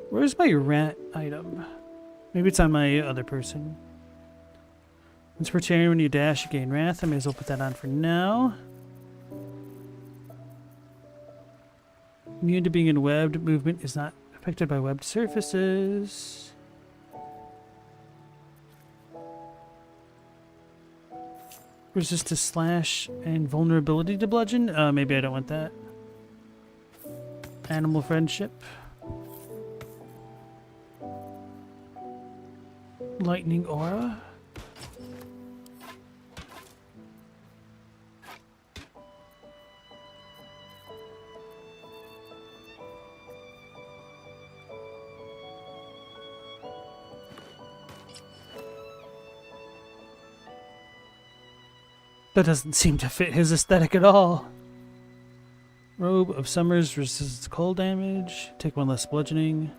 Where's my rat item? Maybe it's on my other person. It's pertaining when you dash, you gain wrath. I may as well put that on for now. Immune to being in webbed. Movement is not affected by webbed surfaces. Resist to slash and vulnerability to bludgeon. Maybe I don't want that. Animal friendship. Lightning aura. That doesn't seem to fit his aesthetic at all. Robe of Summers resists cold damage. Take one less bludgeoning.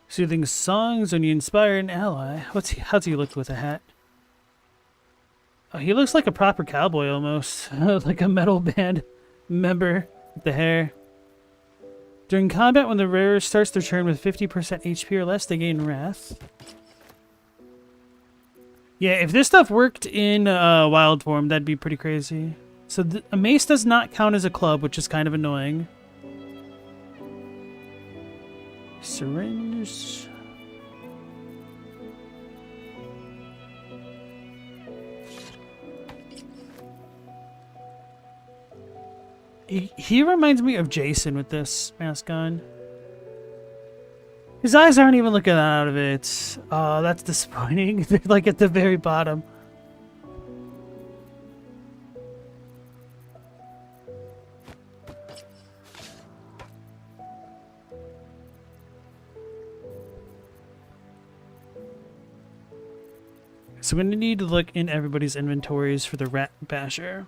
Soothing songs when you inspire an ally. How's he look with a hat? Oh, he looks like a proper cowboy almost. Like a metal band member with the hair. During combat, when the wearer starts their turn with 50% HP or less, they gain Wrath. Yeah, if this stuff worked in wild form, that'd be pretty crazy. So a mace does not count as a club, which is kind of annoying. Syringe. He reminds me of Jason with this mask on. His eyes aren't even looking out of it. Oh, that's disappointing. They're like at the very bottom. So we're going to need to look in everybody's inventories for the Rat Basher.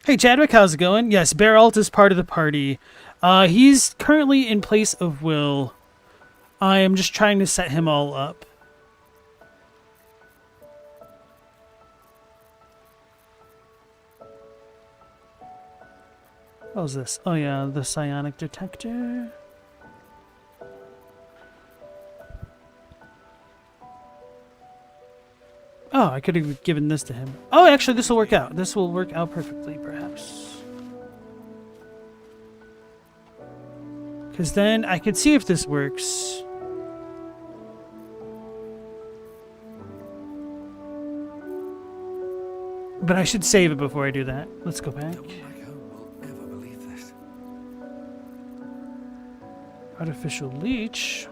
Hey Chadwick, how's it going? Yes, Baralt is part of the party. He's currently in place of Will. I am just trying to set him all up. What was this? Oh yeah, the psionic detector. Oh, I could have given this to him. Oh, actually, this will work out. This will work out perfectly, perhaps. Because then I could see if this works. But I should save it before I do that. Let's go back. No one back home will ever believe this. Artificial leech.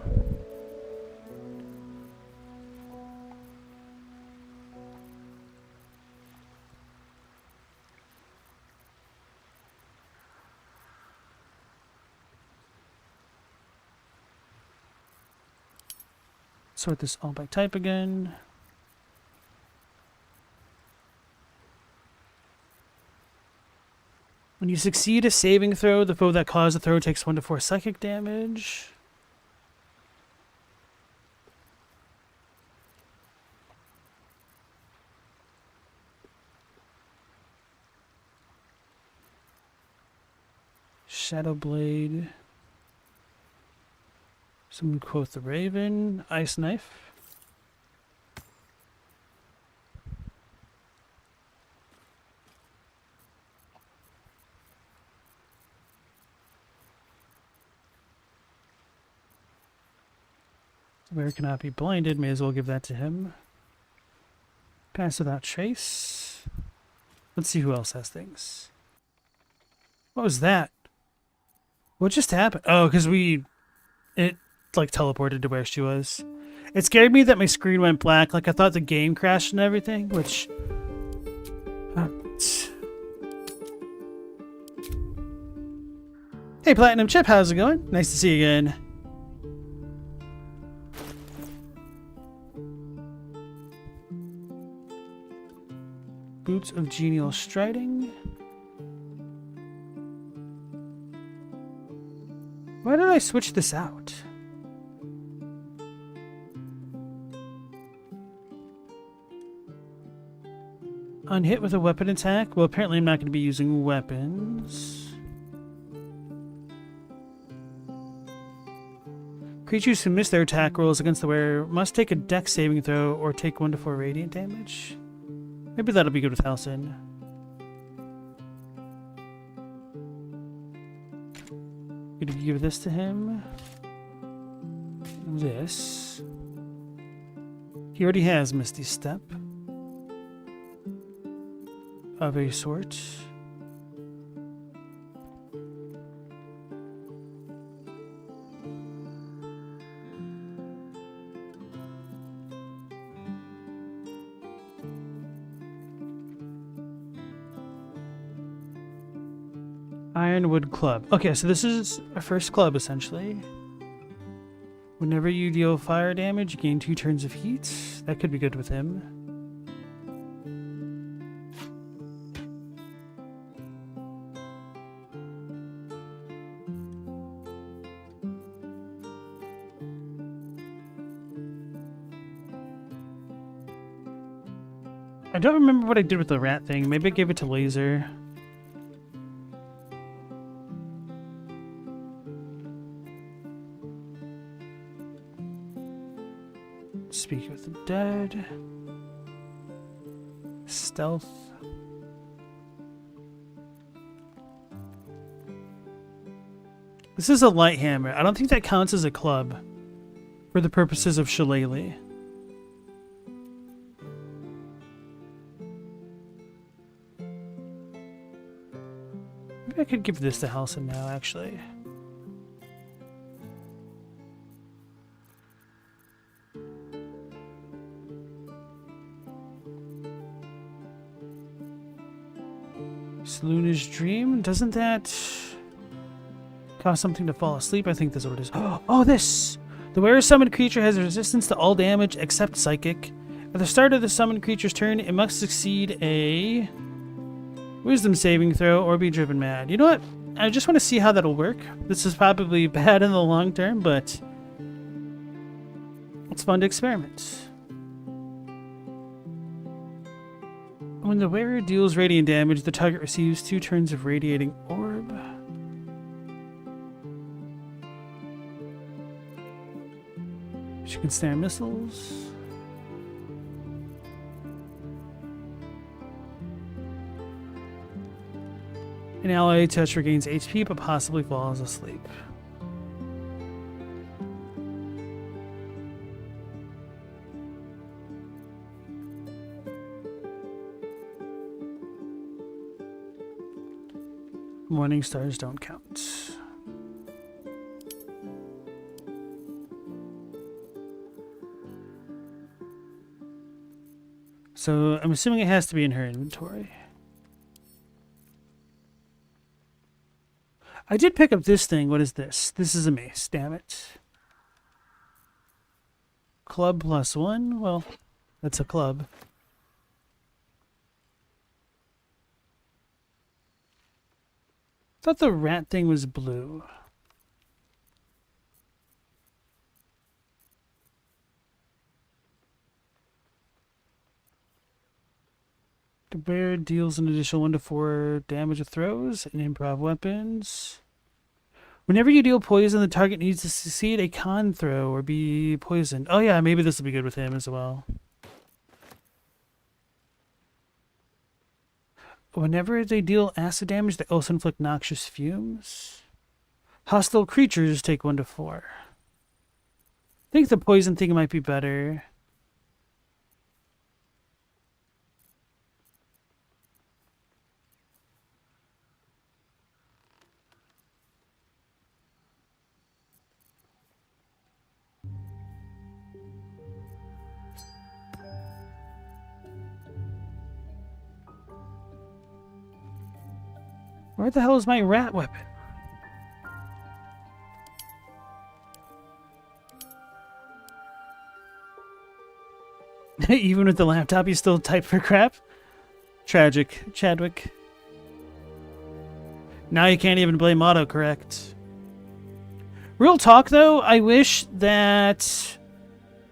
Sort this all by type again. When you succeed a saving throw, the foe that caused the throw takes 1 to 4 psychic damage. Shadow Blade. Someone quote the Raven. Ice Knife. Where cannot be blinded, may as well give that to him. Pass without trace. Let's see who else has things. What was that? What just happened? Oh, because it like teleported to where she was. It scared me that my screen went black. Like I thought the game crashed and everything, which... Hey Platinum Chip, how's it going? Nice to see you again. Boots of Genial Striding. Why did I switch this out? Unhit with a weapon attack? Well, apparently I'm not going to be using weapons. Creatures who miss their attack rolls against the wearer must take a dex saving throw or take 1 to 4 radiant damage. Maybe that'll be good with Halcyon. Gonna give this to him. This. He already has Misty Step of a sort. Ironwood Club. Okay, so this is our first club, essentially. Whenever you deal fire damage, you gain 2 turns of heat. That could be good with him. I don't remember what I did with the rat thing. Maybe I gave it to lae'zel. Speak with the dead. Stealth. This is a light hammer. I don't think that counts as a club for the purposes of shillelagh. Maybe I could give this to Halsin now, actually. Luna's Dream. Doesn't that cost something to fall asleep? I think that's what it is. Oh, this! The wearer summoned creature has resistance to all damage except psychic. At the start of the summoned creature's turn, it must succeed a wisdom saving throw or be driven mad. You know what? I just want to see how that'll work. This is probably bad in the long term, but it's fun to experiment. When the wearer deals radiant damage, the target receives 2 turns of radiating orb. She can snare missiles. An ally touch regains HP but possibly falls asleep. Morning stars don't count. So I'm assuming it has to be in her inventory. I did pick up this thing. What is this? This is a mace. Damn it. Club +1. Well, that's a club. I thought the rat thing was blue. The bear deals an additional 1 to 4 damage with throws and improv weapons. Whenever you deal poison, the target needs to succeed a con throw or be poisoned. Oh yeah, maybe this will be good with him as well. Whenever they deal acid damage, they also inflict noxious fumes. Hostile creatures take 1 to 4. I think the poison thing might be better. Where the hell is my rat weapon? Even with the laptop, you still type for crap? Tragic, Chadwick. Now you can't even blame autocorrect. Real talk, though, I wish that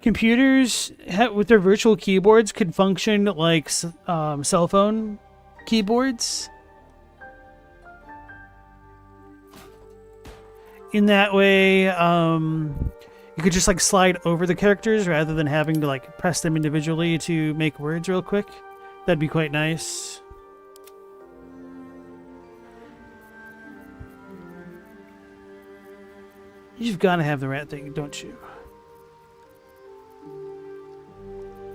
computers with their virtual keyboards could function like cell phone keyboards. In that way, you could just like slide over the characters rather than having to like press them individually to make words real quick. That'd be quite nice. You've got to have the rat thing, don't you?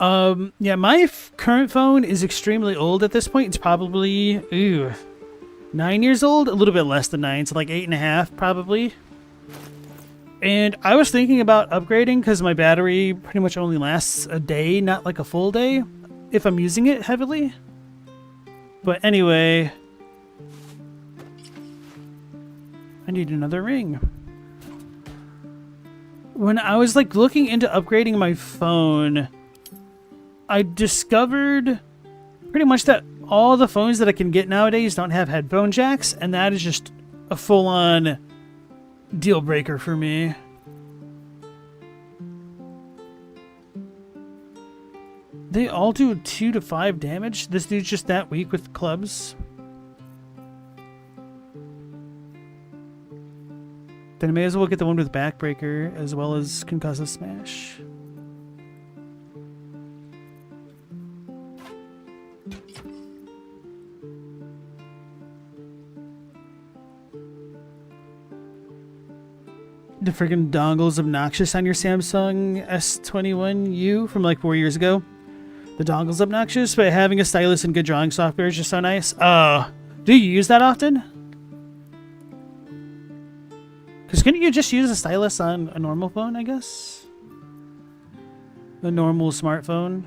Yeah, my current phone is extremely old at this point. It's probably 9 years old, a little bit less than 9, so like 8.5 probably. And I was thinking about upgrading because my battery pretty much only lasts a day, not like a full day, if I'm using it heavily. But anyway, I need another ring. When I was like looking into upgrading my phone, I discovered pretty much that all the phones that I can get nowadays don't have headphone jacks, and that is just a full-on deal breaker for me. They all do 2 to 5 damage. This dude's just that weak with clubs. Then I may as well get the one with backbreaker as well as concussive smash. The friggin' dongle's obnoxious on your Samsung S21U from like 4 years ago. The dongle's obnoxious, but having a stylus and good drawing software is just so nice. Do you use that often? Because couldn't you just use a stylus on a normal phone, I guess? A normal smartphone?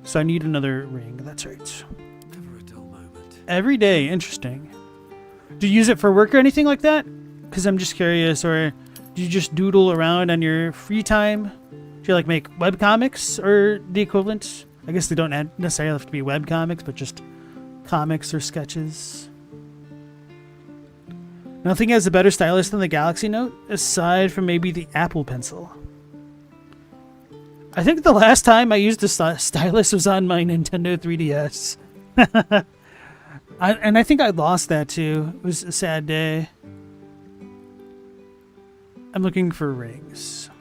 So I need another ring, that's right. Never a dull moment. Every day, interesting. Do you use it for work or anything like that? Because I'm just curious, or do you just doodle around on your free time? Do you like make webcomics or the equivalent? I guess they don't necessarily have to be webcomics, but just comics or sketches. Nothing has a better stylus than the Galaxy Note, aside from maybe the Apple Pencil. I think the last time I used a stylus was on my Nintendo 3DS. And I think I lost that too. It was a sad day. I'm looking for rings.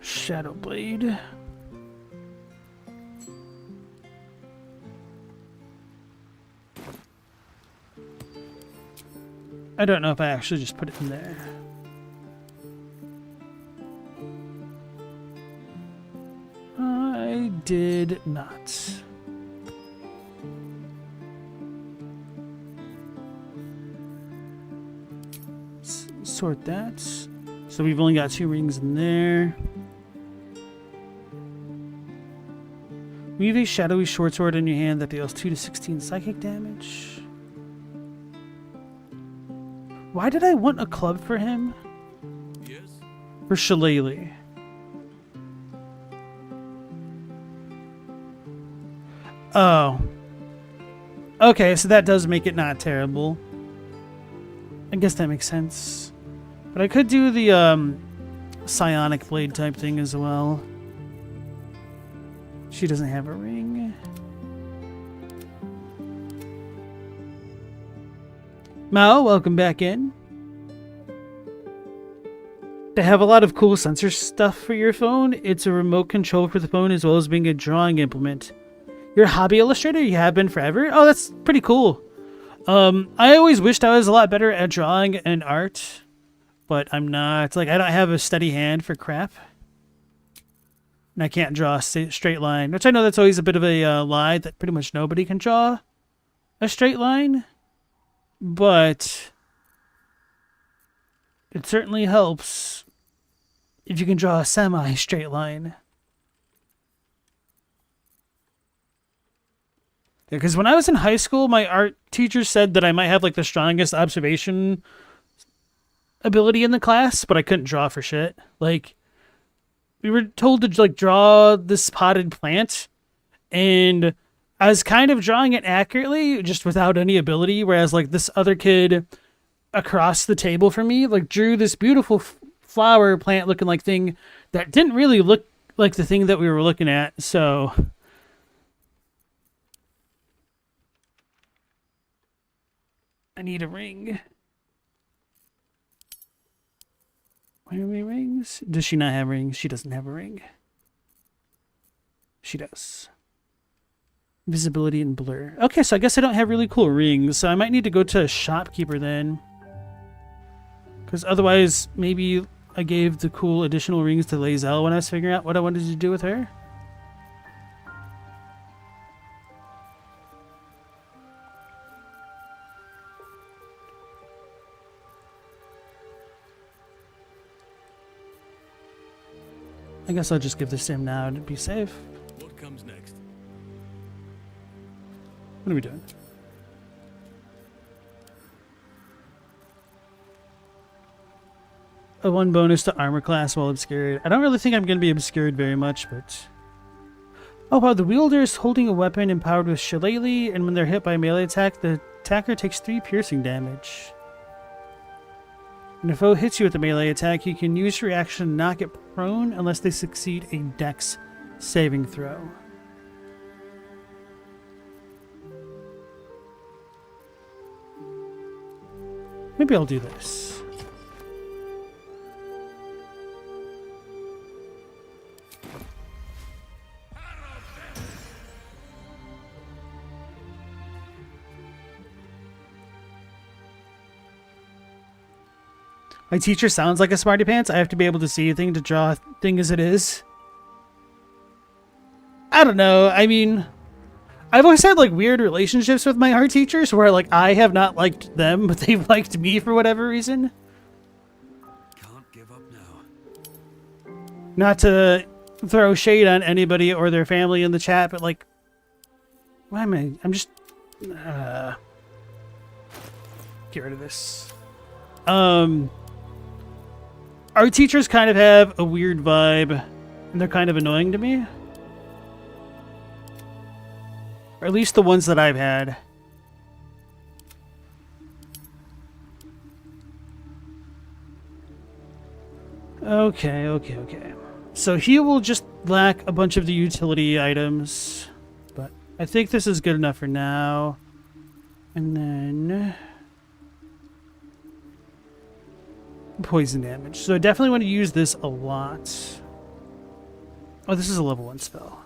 Shadow Blade. I don't know if I actually just put it in there. I did not. Let's sort that. So we've only got 2 rings in there. Weave a shadowy short sword in your hand that deals 2 to 16 psychic damage. Why did I want a club for him? Yes? For Shillelagh. Oh. Okay, so that does make it not terrible. I guess that makes sense. But I could do the psionic blade type thing as well. She doesn't have a ring. Mao, welcome back in. They have a lot of cool sensor stuff for your phone. It's a remote control for the phone as well as being a drawing implement. You're a hobby illustrator? You have been forever? Oh, that's pretty cool. I always wished I was a lot better at drawing and art, but I'm not. Like, I don't have a steady hand for crap. And I can't draw a straight line, which I know that's always a bit of a lie, that pretty much nobody can draw a straight line. But it certainly helps if you can draw a semi-straight line. Yeah, because when I was in high school, my art teacher said that I might have like the strongest observation ability in the class, but I couldn't draw for shit. Like, we were told to like draw this potted plant, and I was kind of drawing it accurately, just without any ability, whereas like this other kid across the table from me like drew this beautiful flower plant looking like thing that didn't really look like the thing that we were looking at. So I need a ring. Where are my rings? Does she not have rings? She doesn't have a ring. She does. Visibility and blur. Okay, so I guess I don't have really cool rings, so I might need to go to a shopkeeper then. Because otherwise, maybe I gave the cool additional rings to lae'zel when I was figuring out what I wanted to do with her. I guess I'll just give this to him now to be safe. What comes next? What are we doing? A 1 bonus to armor class while obscured. I don't really think I'm going to be obscured very much, but... Oh wow, the wielder is holding a weapon empowered with shillelagh, and when they're hit by a melee attack, the attacker takes 3 piercing damage. When a foe hits you with a melee attack, you can use your reaction to knock it prone unless they succeed a dex saving throw. Maybe I'll do this. My teacher sounds like a smarty pants. I have to be able to see a thing to draw a thing as it is. I don't know. I mean, I've always had like weird relationships with my art teachers where like I have not liked them, but they've liked me for whatever reason. Can't give up now. Not to throw shade on anybody or their family in the chat, but like, why am I? I'm just get rid of this. Our teachers kind of have a weird vibe, and they're kind of annoying to me. Or at least the ones that I've had. Okay. So he will just lack a bunch of the utility items, but I think this is good enough for now. And then... poison damage. So I definitely want to use this a lot. Oh, this is a level 1 spell.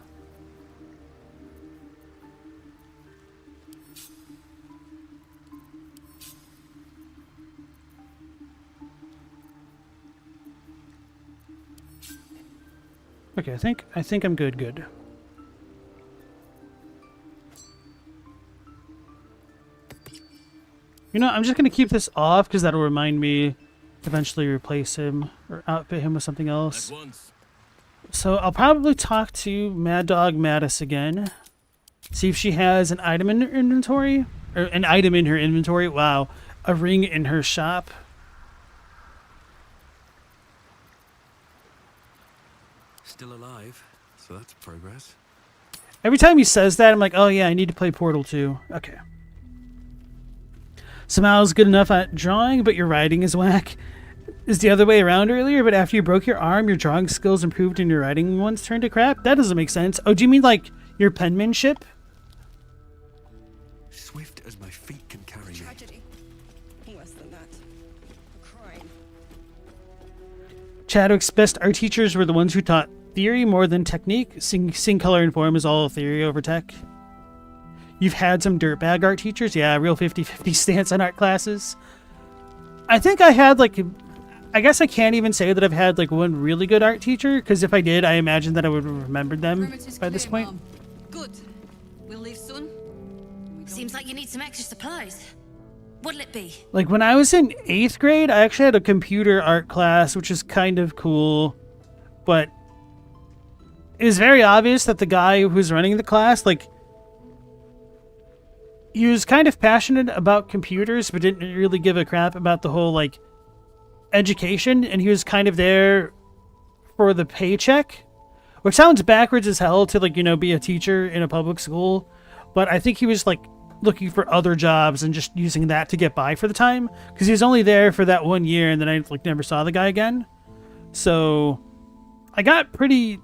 Okay, I think I'm good. You know, I'm just gonna keep this off because that'll remind me eventually replace him or outfit him with something else. So I'll probably talk to Mad Dog Mattis again. See if she has an item in her inventory. Or an item in her inventory. Wow. A ring in her shop. Still alive, so that's progress. Every time he says that, I'm like, oh yeah, I need to play Portal 2. Okay. Somehow is good enough at drawing, but your writing is whack. Is the other way around earlier, but after you broke your arm, your drawing skills improved and your writing ones turned to crap? That doesn't make sense. Oh, do you mean like your penmanship? Swift as my feet can carry me. Tragedy. Worse than that. A crime. Chadwick's best art teachers were the ones who taught theory more than technique. Seeing color and form is all theory over tech. You've had some dirtbag art teachers? Yeah, real 50-50 stance on art classes. I think I had like... I guess I can't even say that I've had like one really good art teacher, because if I did, I imagine that I would have remembered them by this point. Mom. Good. We'll leave soon. Seems like you need some extra supplies. What'll it be? Like when I was in 8th grade, I actually had a computer art class, which is kind of cool, but it was very obvious that the guy who was running the class, like, he was kind of passionate about computers, but didn't really give a crap about the whole, like, education, and he was kind of there for the paycheck, which sounds backwards as hell to, like, you know, be a teacher in a public school, but I think he was, like, looking for other jobs and just using that to get by for the time, because he was only there for that 1 year, and then I, like, never saw the guy again. So I got pretty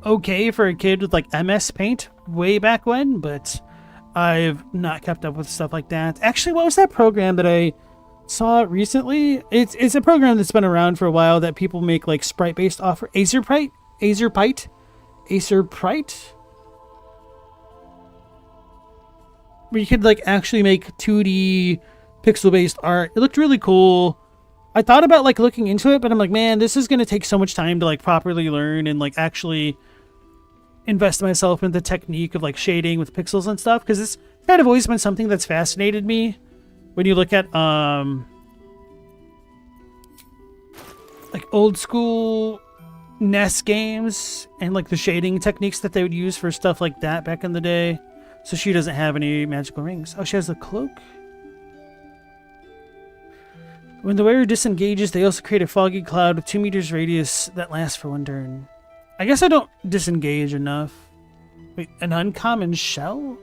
okay for a kid with, like, MS Paint way back when, but I've not kept up with stuff like that. Actually, what was that program that I saw recently? It's a program that's been around for a while that people make like sprite-based offer. Acerprite? Where you could like actually make 2D pixel-based art. It looked really cool. I thought about like looking into it, but I'm like, man, this is gonna take so much time to like properly learn and like actually invest myself in the technique of like shading with pixels and stuff, because it's kind of always been something that's fascinated me. When you look at like old school NES games and like the shading techniques that they would use for stuff like that back in the day. So she doesn't have any magical rings. Oh, she has a cloak. When the wearer disengages, they also create a foggy cloud with 2 meters radius that lasts for 1 turn. I guess I don't disengage enough. Wait, an uncommon shell?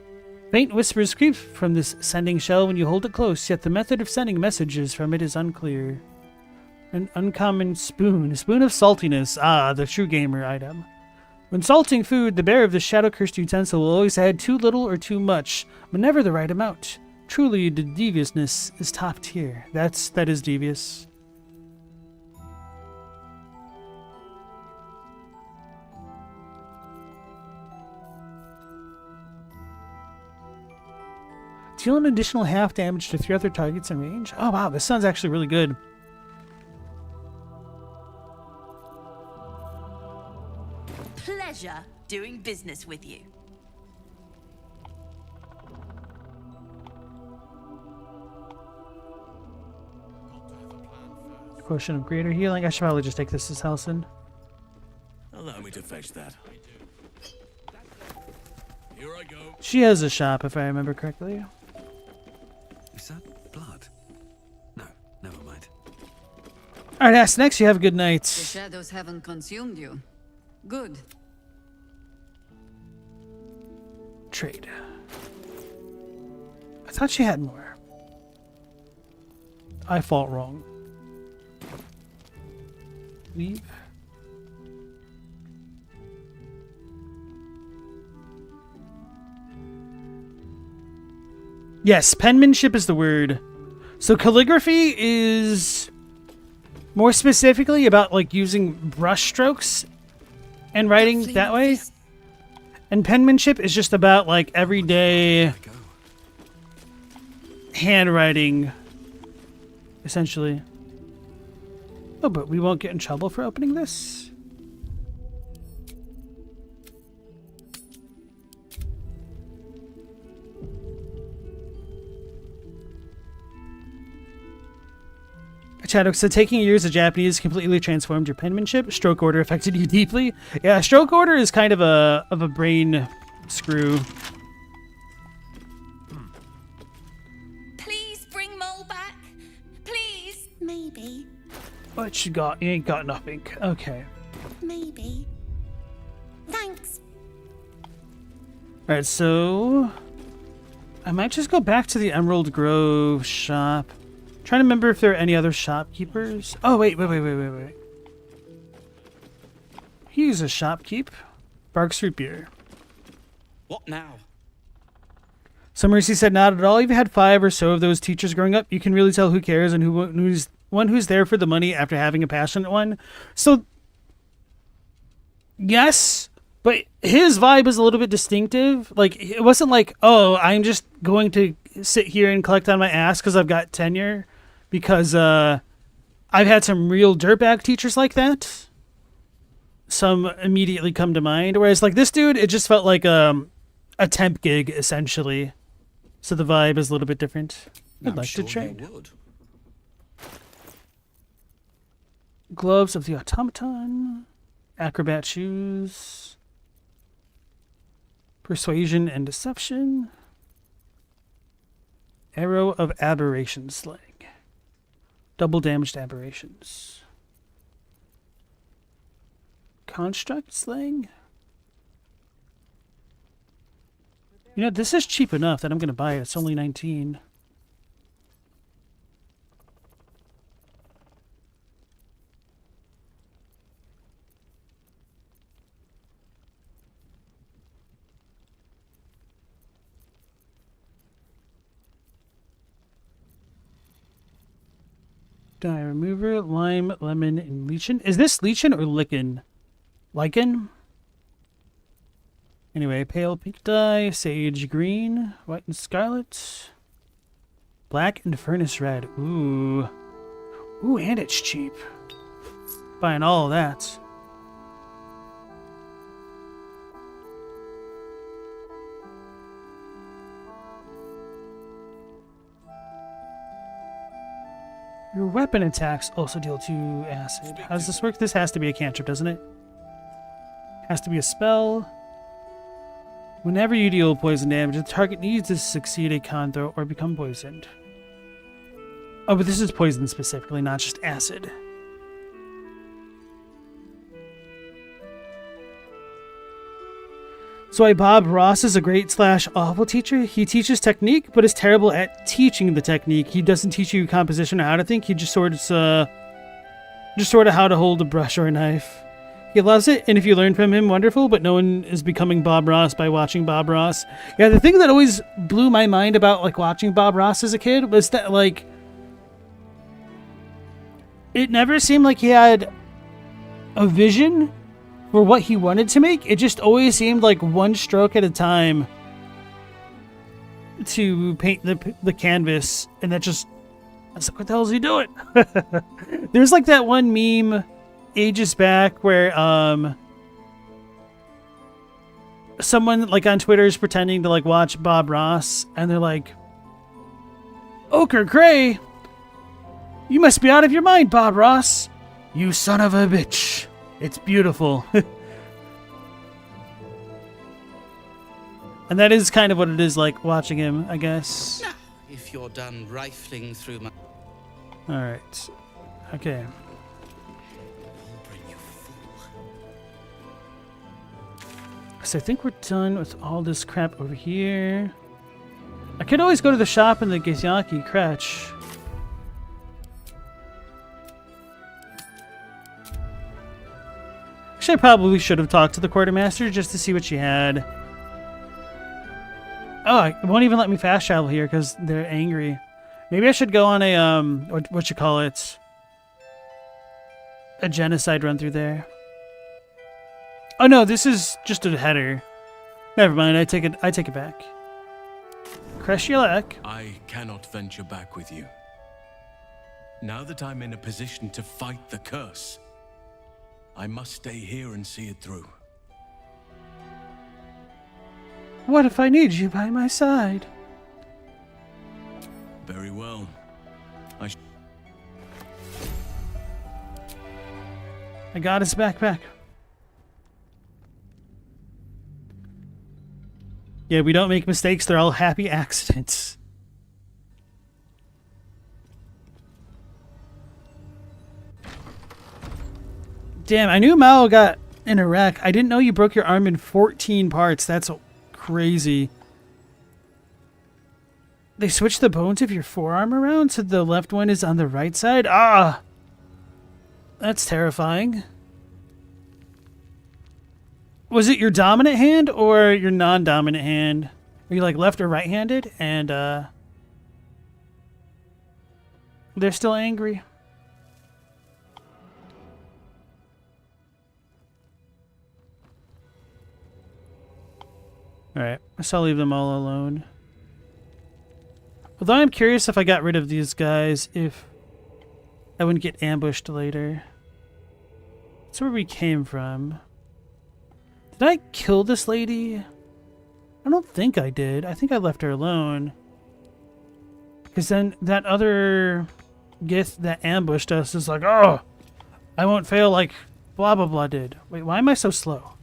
Faint whispers creep from this sending shell when you hold it close, yet the method of sending messages from it is unclear. An uncommon spoon. A spoon of saltiness. Ah, the true gamer item. When salting food, the bearer of the shadow-cursed utensil will always add too little or too much, but never the right amount. Truly, the deviousness is top tier. That is devious. Deal an additional half damage to 3 other targets in range. Oh wow, this sounds actually really good. Pleasure doing business with you. Quotient of greater healing. I should probably just take this as Halcyon. Allow me to fetch that. Here I go. She has a shop, if I remember correctly. Is that blood? No, never mind. Alright, Ass, next you have a good night. The shadows haven't consumed you. Good. Trade. I thought she had more. I fought wrong. Leave. Yes, penmanship is the word. So calligraphy is more specifically about like using brush strokes and writing that way. And penmanship is just about like everyday handwriting, essentially. Oh, but we won't get in trouble for opening this. Chadwick said, taking years of Japanese completely transformed your penmanship. Stroke order affected you deeply. Yeah, stroke order is kind of a brain screw. Please bring Mole back. Please. Maybe. What you got? You ain't got nothing. Okay. Maybe. Thanks. Alright, so I might just go back to the Emerald Grove shop. Trying to remember if there are any other shopkeepers. Oh, wait. He's a shopkeep. Barks root beer. What now? So Mercy said, not at all. You've had 5 or so of those teachers growing up. You can really tell who cares and who's there for the money after having a passionate one. So, yes, but his vibe is a little bit distinctive. Like, it wasn't like, oh, I'm just going to sit here and collect on my ass because I've got tenure. Because I've had some real dirtbag teachers like that. Some immediately come to mind. Whereas, like, this dude, it just felt like a temp gig, essentially. So the vibe is a little bit different. I'd like to trade. Gloves of the Automaton. Acrobat shoes. Persuasion and Deception. Arrow of Aberration Sling. Double damaged aberrations. Construct Sling? You know, this is cheap enough that I'm going to buy it. It's only 19. Dye remover, lime, lemon, and lichen. Is this lichen or lichen? Lichen? Anyway, pale pink dye, sage green, white and scarlet, black and furnace red. Ooh. Ooh, and it's cheap. Buying all of that. Your weapon attacks also deal 2 acid. How does this work? This has to be a cantrip, doesn't it? Has to be a spell. Whenever you deal poison damage, the target needs to succeed a con throw or become poisoned. Oh, but this is poison specifically, not just acid. So why Bob Ross is a great / awful teacher? He teaches technique, but is terrible at teaching the technique. He doesn't teach you composition or how to think. He just sort of how to hold a brush or a knife. He loves it, and if you learn from him, wonderful, but no one is becoming Bob Ross by watching Bob Ross. Yeah, the thing that always blew my mind about, like, watching Bob Ross as a kid was that, like, it never seemed like he had a vision for what he wanted to make. It just always seemed like one stroke at a time to paint the canvas, and that just... I was like, what the hell is he doing? There's, like, that one meme ages back where someone like on Twitter is pretending to like watch Bob Ross, and they're like, "Ochre Gray, you must be out of your mind, Bob Ross. You son of a bitch. It's beautiful." And that is kind of what it is like watching him, I guess. Now, if you're done rifling through my... Alright. Okay. So I think we're done with all this crap over here. I could always go to the shop in the Githyanki Crutch. Actually, I probably should have talked to the quartermaster just to see what she had. Oh, it won't even let me fast travel here because they're angry. Maybe I should go on a, what you call it? A genocide run through there. Oh no, this is just a header. Never mind, I take it back. Kreshielek. I cannot venture back with you. Now that I'm in a position to fight the curse, I must stay here and see it through. What if I need you by my side? Very well. I got his backpack. Yeah, we don't make mistakes. They're all happy accidents. Damn, I knew Mao got in a wreck. I didn't know you broke your arm in 14 parts. That's crazy. They switched the bones of your forearm around so the left one is on the right side? Ah! That's terrifying. Was it your dominant hand or your non-dominant hand? Are you like left or right-handed? And they're still angry. Alright, so I'll leave them all alone. Although I'm curious if I got rid of these guys, if I wouldn't get ambushed later. That's where we came from. Did I kill this lady? I don't think I did. I think I left her alone. Because then that other Gith that ambushed us is like, oh, I won't fail like blah blah blah did. Wait, why am I so slow?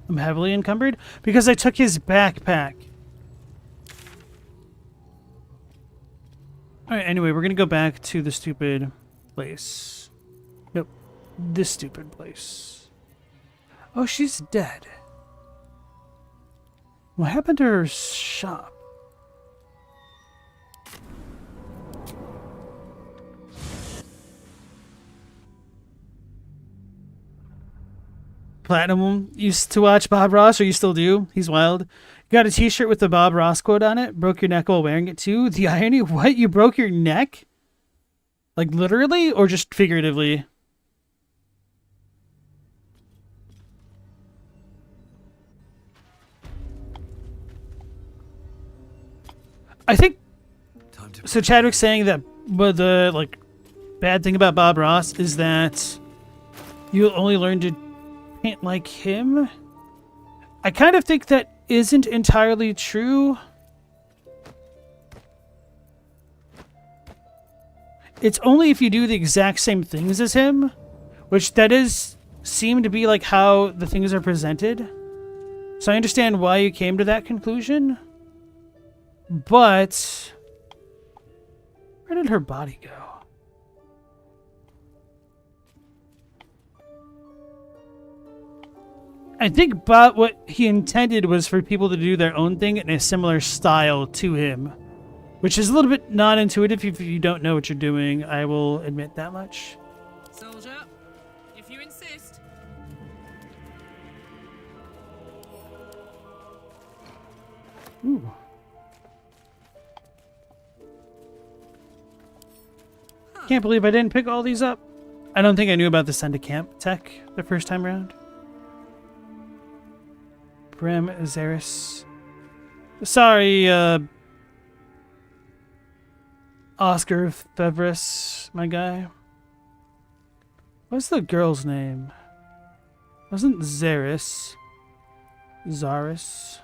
I'm heavily encumbered? Because I took his backpack. Alright, anyway, we're gonna go back to the stupid place. Nope. This stupid place. Oh, she's dead. What happened to her shop? Platinum used to watch Bob Ross, or you still do? He's wild. You got a t-shirt with the Bob Ross quote on it. Broke your neck while wearing it too. The irony, what? You broke your neck? Like literally or just figuratively? I think so. Chadwick's saying that the like bad thing about Bob Ross is that you'll only learn to paint like him. I kind of think that isn't entirely true. It's only if you do the exact same things as him, which that is seem to be like how the things are presented. So I understand why you came to that conclusion. But where did her body go? I think Bob, what he intended was for people to do their own thing in a similar style to him, which is a little bit non-intuitive if you don't know what you're doing. I will admit that much. Soldier, if you insist. Ooh. Can't believe I didn't pick all these up. I don't think I knew about the send to camp tech the first time around. Brem Azaris. Sorry, Oscar Fevris, my guy. What's the girl's name? Wasn't Zaris? Zaris?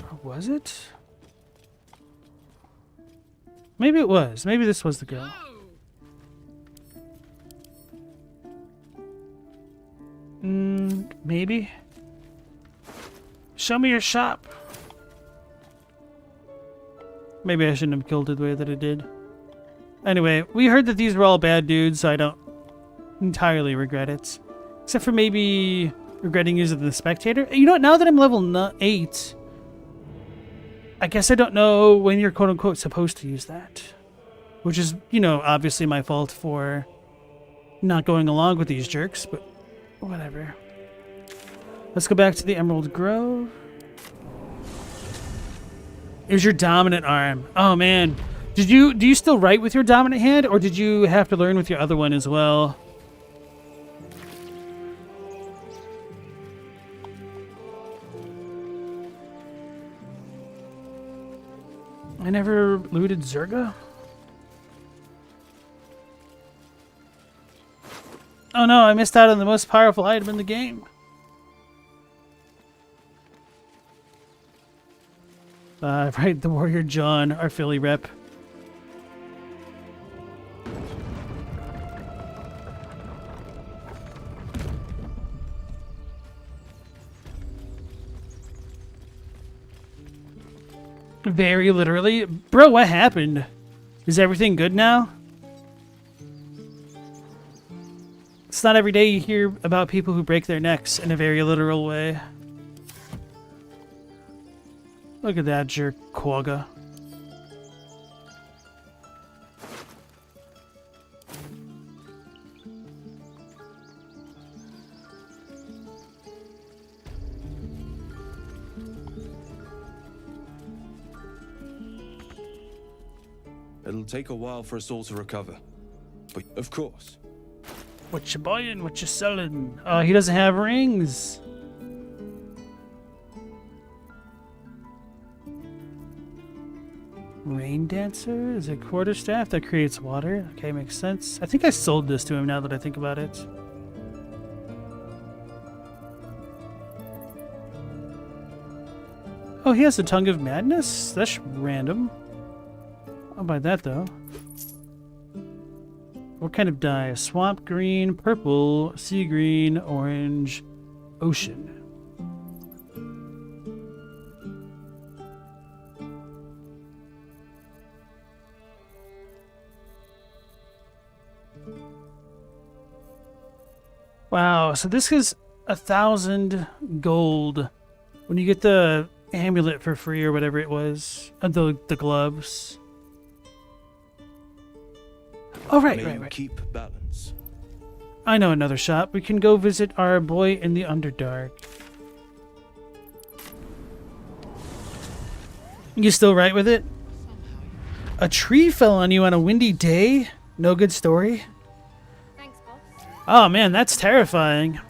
Or was it? Maybe it was. Maybe this was the girl. Maybe. Show me your shop. Maybe I shouldn't have killed it the way that I did. Anyway, we heard that these were all bad dudes, so I don't entirely regret it. Except for maybe regretting using the spectator. You know what? Now that I'm level 8, I guess I don't know when you're quote-unquote supposed to use that. Which is, you know, obviously my fault for not going along with these jerks, but whatever. Let's go back to the Emerald Grove. Here's your dominant arm. Oh man. Do you still write with your dominant hand, or did you have to learn with your other one as well? I never looted Zerga. Oh no, I missed out on the most powerful item in the game. Right, the Warrior John, our Philly rep. Very literally. Bro, what happened? Is everything good now? It's not every day you hear about people who break their necks in a very literal way. Look at that jerk, Quagga. It'll take a while for us all to recover. But of course. What you buying? What you selling? Oh, he doesn't have rings. Rain Dancer is a quarterstaff that creates water. Okay, makes sense. I think I sold this to him now that I think about it. Oh, he has the Tongue of Madness? That's random. I'll buy that though. What kind of dye? Swamp green, purple, sea green, orange, ocean. Wow, so this is 1,000 gold when you get the amulet for free or whatever it was. The gloves. Oh, right. Keep balance. I know another shop. We can go visit our boy in the Underdark. You still right with it? A tree fell on you on a windy day? No good story? Thanks, boss. Oh man, that's terrifying.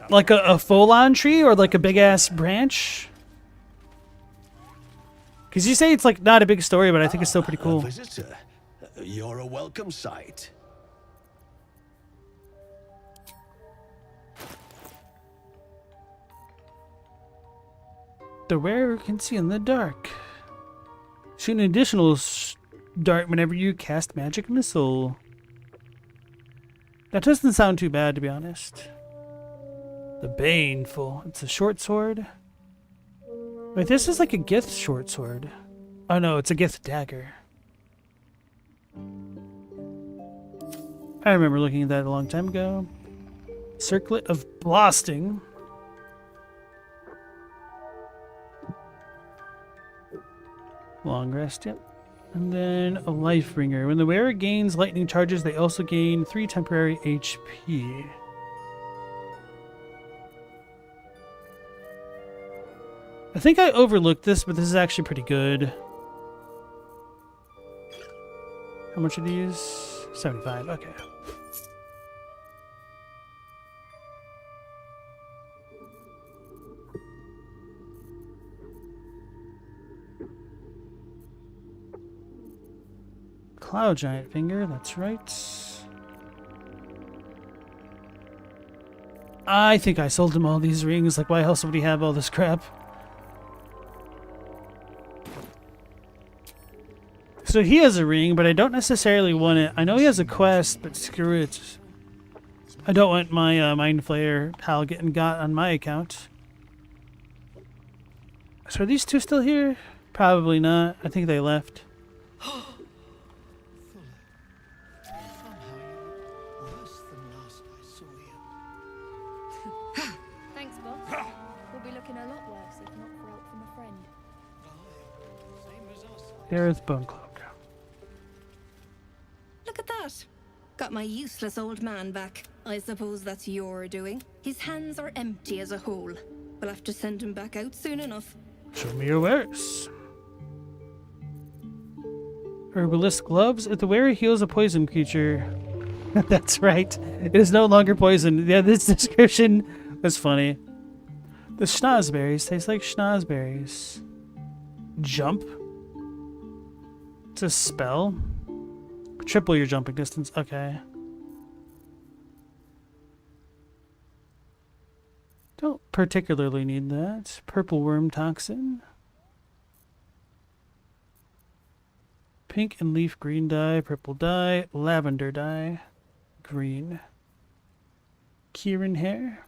Like a full-on tree or like a big-ass branch? Because you say it's like not a big story, but I think it's still pretty cool. Visitor, you're a welcome sight. The wearer can see in the dark. Shoot an additional dart whenever you cast magic missile. That doesn't sound too bad, to be honest. The Baneful. It's a short sword. Wait, this is like a Gith short sword. Oh no, it's a Gith dagger. I remember looking at that a long time ago. Circlet of Blasting. Long rest, yep. And then a life bringer. When the wearer gains lightning charges, they also gain 3 temporary HP. I think I overlooked this, but this is actually pretty good. How much are these? 75, okay. Cloud Giant Finger, that's right. I think I sold him all these rings. Like, why else would he have all this crap? So he has a ring, but I don't necessarily want it. I know he has a quest, but screw it. I don't want my Mind Flayer pal getting got on my account. So are these two still here? Probably not. I think they left. Thanks, boss. We'll be looking a lot worse if not for help from a friend. Gareth Bonecloak. Look at that. Got my useless old man back. I suppose that's your doing. His hands are empty as a whole. We'll have to send him back out soon enough. Show me your wares. Herbalist gloves. If the wearer heals a poison creature. That's right. It is no longer poison. Yeah, this description was funny. The schnozberries taste like schnozberries. Jump. It's a spell. Triple your jumping distance. Okay. Don't particularly need that. Purple worm toxin. Pink and leaf green dye. Purple dye. Lavender dye. Green. Kieran hair.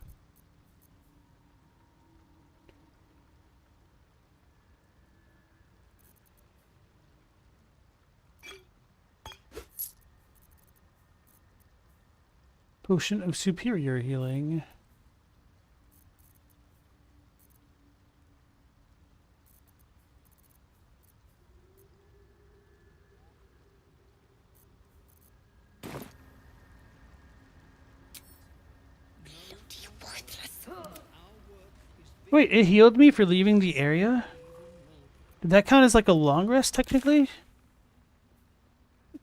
Potion of superior healing. Wait, it healed me for leaving the area? Did that count as like a long rest, technically?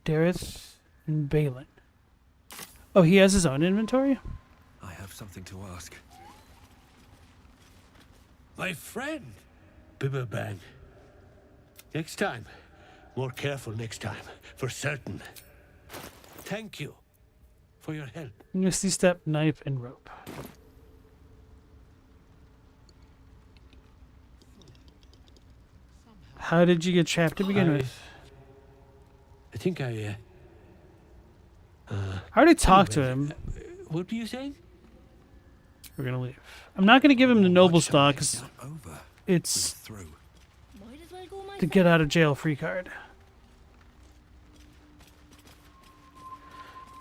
Dareth and Balin. Oh, he has his own inventory? I have something to ask. My friend, Bibberbang. Next time. More careful next time, for certain. Thank you for your help. Misty Step, knife, and rope. How did you get trapped to begin with? I think I already talked to him. What were you saying? We're gonna leave. I'm not gonna give him the noble stock because it's the get out of jail free card.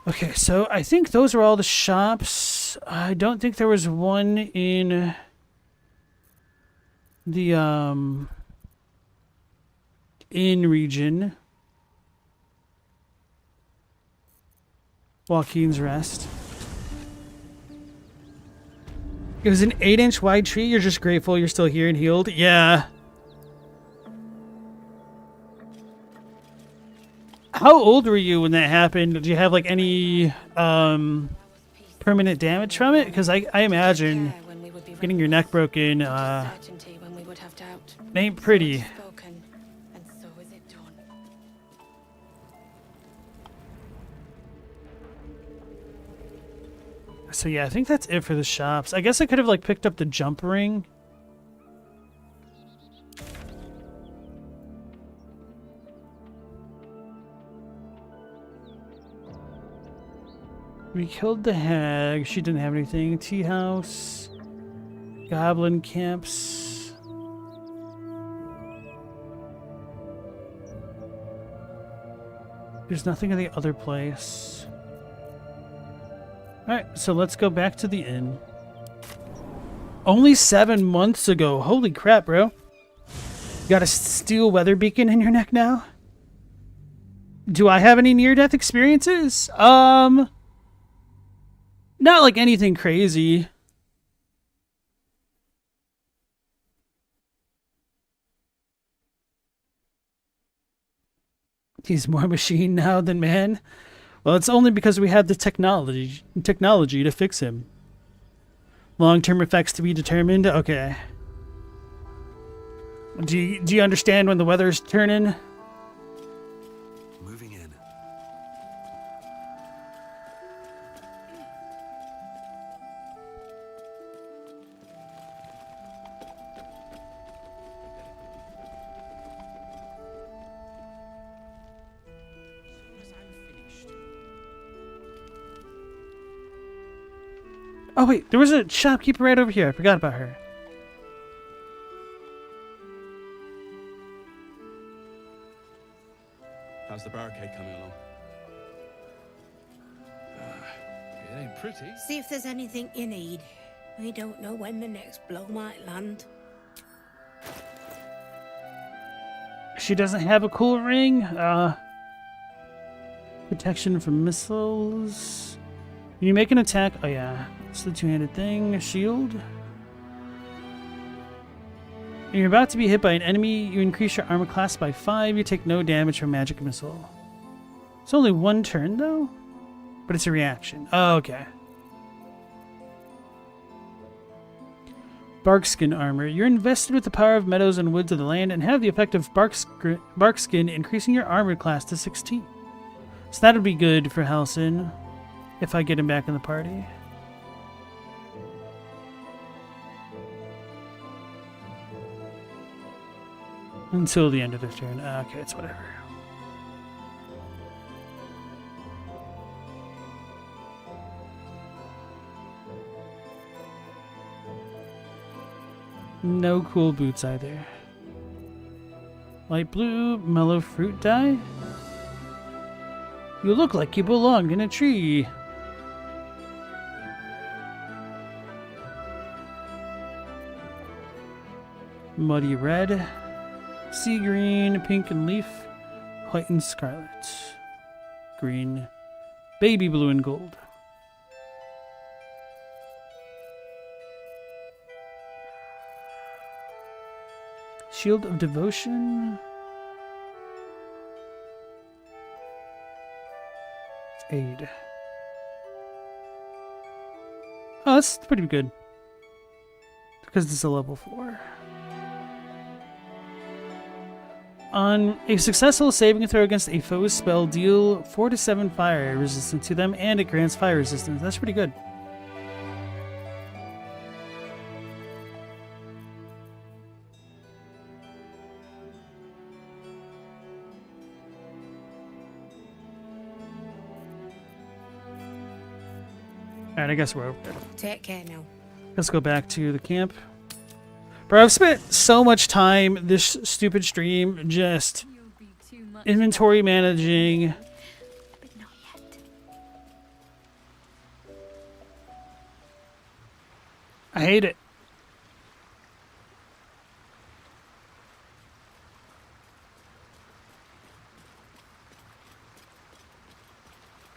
Okay, so I think those are all the shops. I don't think there was one in the inn region. Joaquin's Rest. It was an 8-inch wide tree. You're just grateful you're still here and healed. Yeah. How old were you when that happened? Did you have like any permanent damage from it? Because I imagine getting your neck broken ain't pretty. So yeah, I think that's it for the shops. I guess I could have like picked up the jump ring. We killed the hag. She didn't have anything. Tea house. Goblin camps. There's nothing in the other place. Alright, so let's go back to the inn. Only 7 months ago. Holy crap, bro. You got a steel weather beacon in your neck now? Do I have any near-death experiences? Not like anything crazy. He's more machine now than man. Well, it's only because we have the technology to fix him. Long-term effects to be determined. Okay. Do you understand when the weather's turning? Moving in. Oh wait, there was a shopkeeper right over here. I forgot about her. How's the barricade coming along? It ain't pretty. See if there's anything you need. We don't know when the next blow might land. She doesn't have a cool ring. Protection from missiles. When you make an attack, oh yeah, it's the two-handed thing. A shield. When you're about to be hit by an enemy, you increase your armor class by 5. You take no damage from magic missile. It's only one turn though, but it's a reaction. Oh, okay. Barkskin armor. You're invested with the power of meadows and woods of the land and have the effect of barkskin, increasing your armor class to 16. So that would be good for Halsin if I get him back in the party. Until the end of the turn. Okay, it's whatever. No cool boots either. Light blue, mellow fruit dye. You look like you belong in a tree. Muddy red. Sea green, pink and leaf. White and scarlet. Green. Baby blue and gold. Shield of devotion. Aid. Oh, that's pretty good. Because it's a level 4. On a successful saving throw against a foe's spell, deal 4 to 7 fire resistance to them, and it grants fire resistance. That's pretty good. Alright, I guess we're over there. Take care now. Let's go back to the camp. Bro, I've spent so much time this stupid stream just inventory managing. I hate it.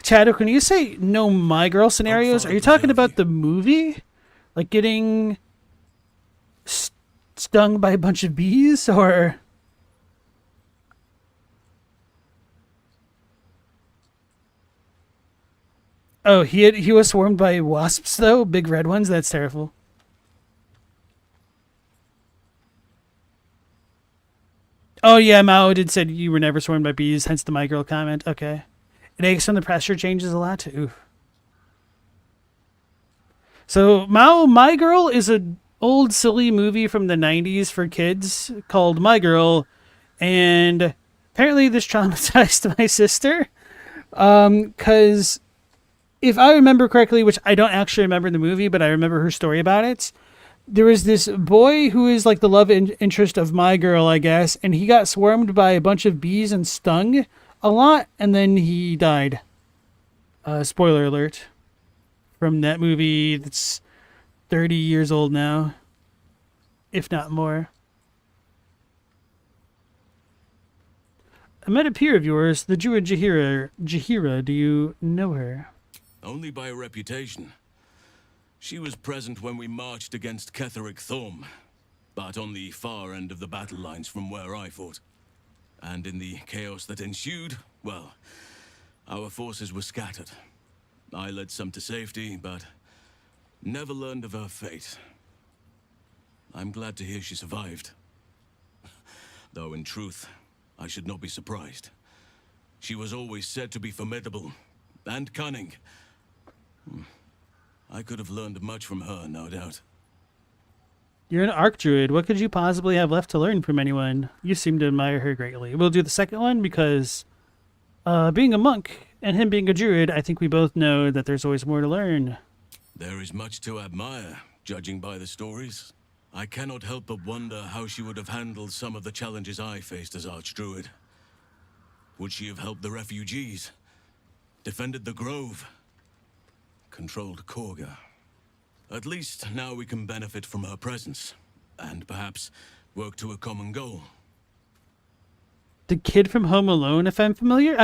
Chad, can you say no my girl scenarios? Are you talking about the movie? Like getting stung by a bunch of bees, or? Oh, he was swarmed by wasps though, big red ones. That's terrible. Oh yeah, Mao did said you were never swarmed by bees, hence the my girl comment. Okay, it aches when the pressure changes a lot. Ooh. So Mao, My Girl is an old silly movie from the 90s for kids called My Girl, and apparently this traumatized my sister. Because if I remember correctly, which I don't actually remember the movie, but I remember her story about it, there was this boy who is like the love interest of My Girl, I guess, and he got swarmed by a bunch of bees and stung a lot, and then he died. Spoiler alert. From that movie that's 30 years old now, if not more. I met a peer of yours, the Druid Jahira. Jahira, do you know her? Only by reputation. She was present when we marched against Ketheric Thorm, but on the far end of the battle lines from where I fought. And in the chaos that ensued, well, our forces were scattered. I led some to safety, but never learned of her fate. I'm glad to hear she survived. Though in truth, I should not be surprised. She was always said to be formidable and cunning. I could have learned much from her, no doubt. You're an Archdruid. What could you possibly have left to learn from anyone? You seem to admire her greatly. We'll do the second one because being a monk and him being a druid, I think we both know that there's always more to learn. There is much to admire, judging by the stories. I cannot help but wonder how she would have handled some of the challenges I faced as Archdruid. Would she have helped the refugees? Defended the Grove? Controlled Korga? At least now we can benefit from her presence, and perhaps work to a common goal. The kid from Home Alone, if I'm familiar.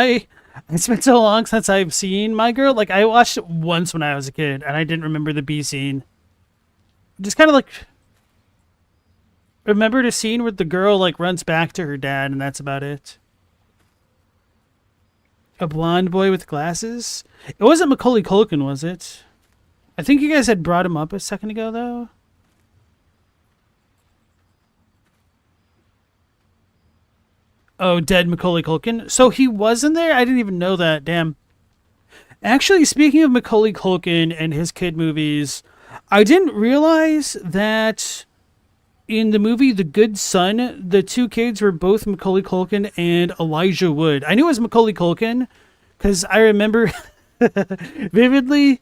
It's been so long since I've seen My Girl. Like, I watched it once when I was a kid, and I didn't remember the bee scene. Just kind of like remembered a scene where the girl like runs back to her dad, and that's about it. A blonde boy with glasses. It wasn't Macaulay Culkin, was it? I think you guys had brought him up a second ago, though. Oh, dead Macaulay Culkin. So he was in there? I didn't even know that. Damn. Actually, speaking of Macaulay Culkin and his kid movies, I didn't realize that in the movie The Good Son, the two kids were both Macaulay Culkin and Elijah Wood. I knew it was Macaulay Culkin because I remember vividly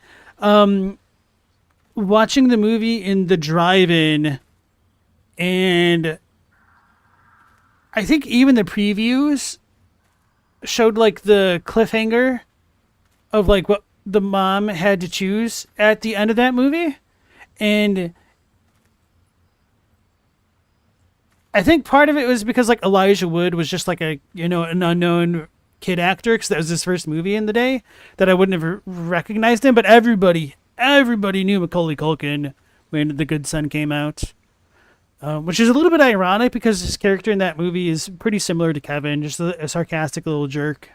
watching the movie in the drive-in, and I think even the previews showed like the cliffhanger of like what the mom had to choose at the end of that movie. And I think part of it was because like Elijah Wood was just like an unknown kid actor, because that was his first movie in the day, that I wouldn't have recognized him. But everybody knew Macaulay Culkin when The Good Son came out. Which is a little bit ironic because his character in that movie is pretty similar to Kevin, just a sarcastic little jerk.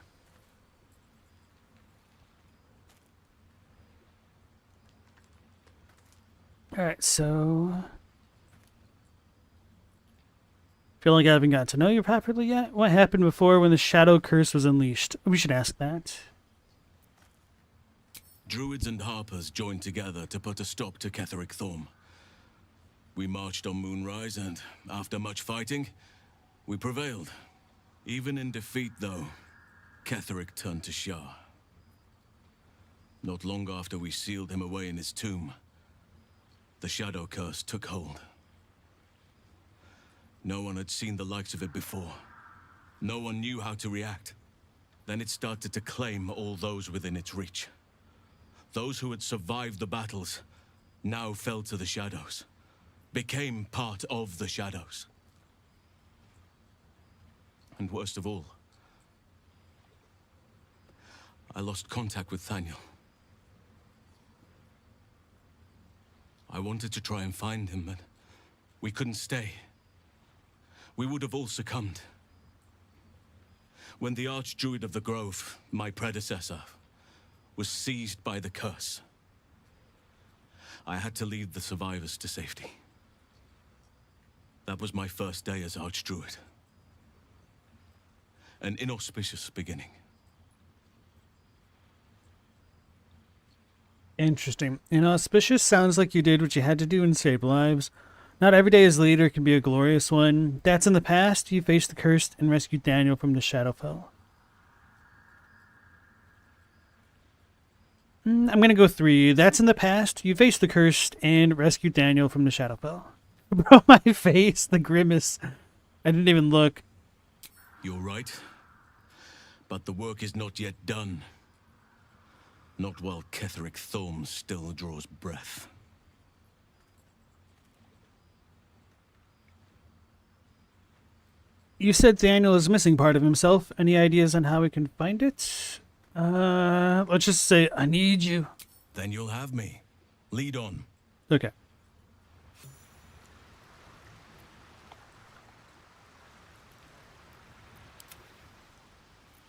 Alright, so feel like I haven't got to know you properly yet. What happened before when the Shadow Curse was unleashed? We should ask that. Druids and Harpers joined together to put a stop to Ketheric Thorm. We marched on Moonrise, and after much fighting, we prevailed. Even in defeat, though, Ketheric turned to Shah. Not long after we sealed him away in his tomb, the Shadow Curse took hold. No one had seen the likes of it before. No one knew how to react. Then it started to claim all those within its reach. Those who had survived the battles now fell to the shadows, became part of the shadows. And worst of all, I lost contact with Thaniel. I wanted to try and find him, but we couldn't stay. We would have all succumbed. When the Archdruid of the Grove, my predecessor, was seized by the curse. I had to lead the survivors to safety. That was my first day as Archdruid. An inauspicious beginning. Interesting. Inauspicious sounds like you did what you had to do and save lives. Not every day as leader can be a glorious one. That's in the past. You faced the cursed and rescued Daniel from the Shadowfell. I'm going to go 3. That's in the past. You faced the cursed and rescued Daniel from the Shadowfell. Bro, my face, the grimace. I didn't even look. You're right. But the work is not yet done. Not while Ketheric Thorm still draws breath. You said Daniel is missing part of himself. Any ideas on how we can find it? Let's just say, I need you. Then you'll have me. Lead on. Okay.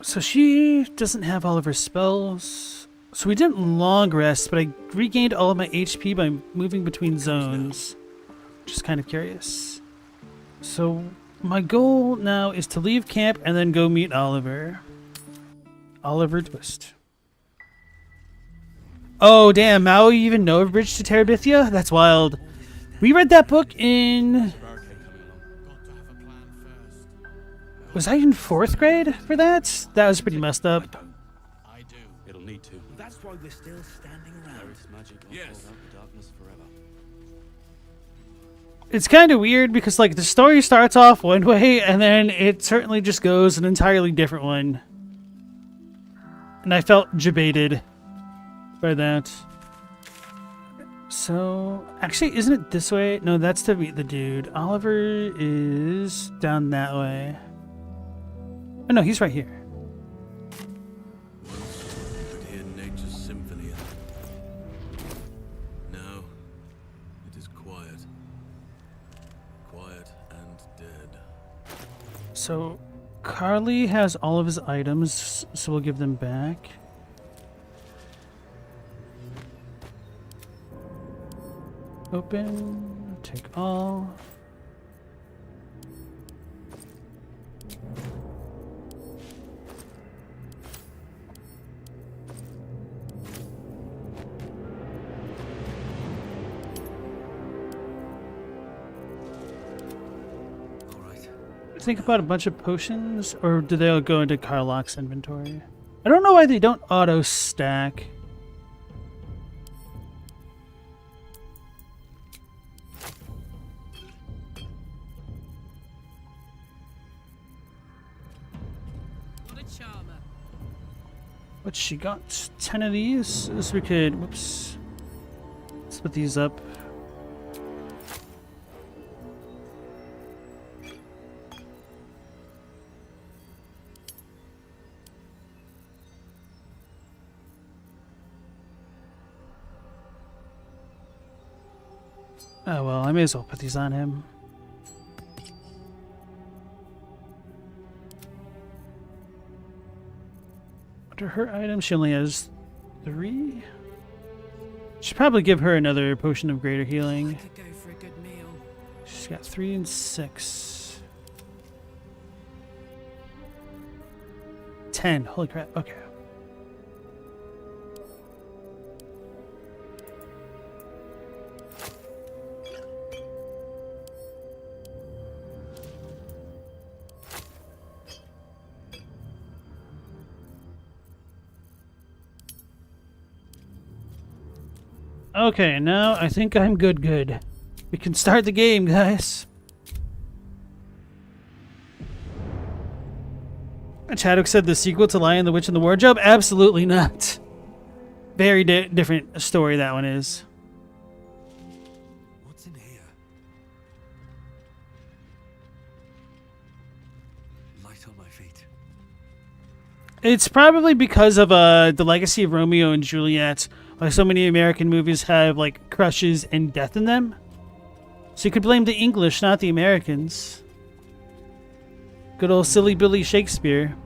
So she doesn't have all of her spells. So we didn't long rest, but I regained all of my HP by moving between zones. Just kind of curious. So my goal now is to leave camp and then go meet Oliver. Oliver Twist. Oh, damn. Maui even know of Bridge to Terabithia? That's wild. We read that book in... Was I in 4th grade for that? That was pretty messed up. I do. It'll need to. That's why we're still standing around. Eric's magic won't hold out the darkness forever. It's kind of weird because, like, the story starts off one way and then it certainly just goes an entirely different one. And I felt jebaited by that. So, actually, isn't it this way? No, that's to meet the dude. Oliver is down that way. Oh, no, he's right here. Once you could hear nature's symphony. Now, it is quiet. Quiet and dead. So, Carly has all of his items, so we'll give them back. Open, take all. Think about a bunch of potions, or do they all go into Carlock's inventory? I don't know why they don't auto stack. What a charmer. What's she got? 10 of these? So we could, whoops. Split these up. Oh well, I may as well put these on him. What are her items? She only has 3? Should probably give her another potion of greater healing. I could go for a good meal. She's got 3 and 6. 10. Holy crap. Okay. Okay, now I think I'm good. We can start the game, guys. Chadwick said the sequel to Lion, the Witch, and the Wardrobe? Absolutely not. Very different story that one is. What's in here? Light on my feet. It's probably because of the legacy of Romeo and Juliet. Like so many American movies have like crushes and death in them. So you could blame the English, not the Americans. Good old silly Billy Shakespeare.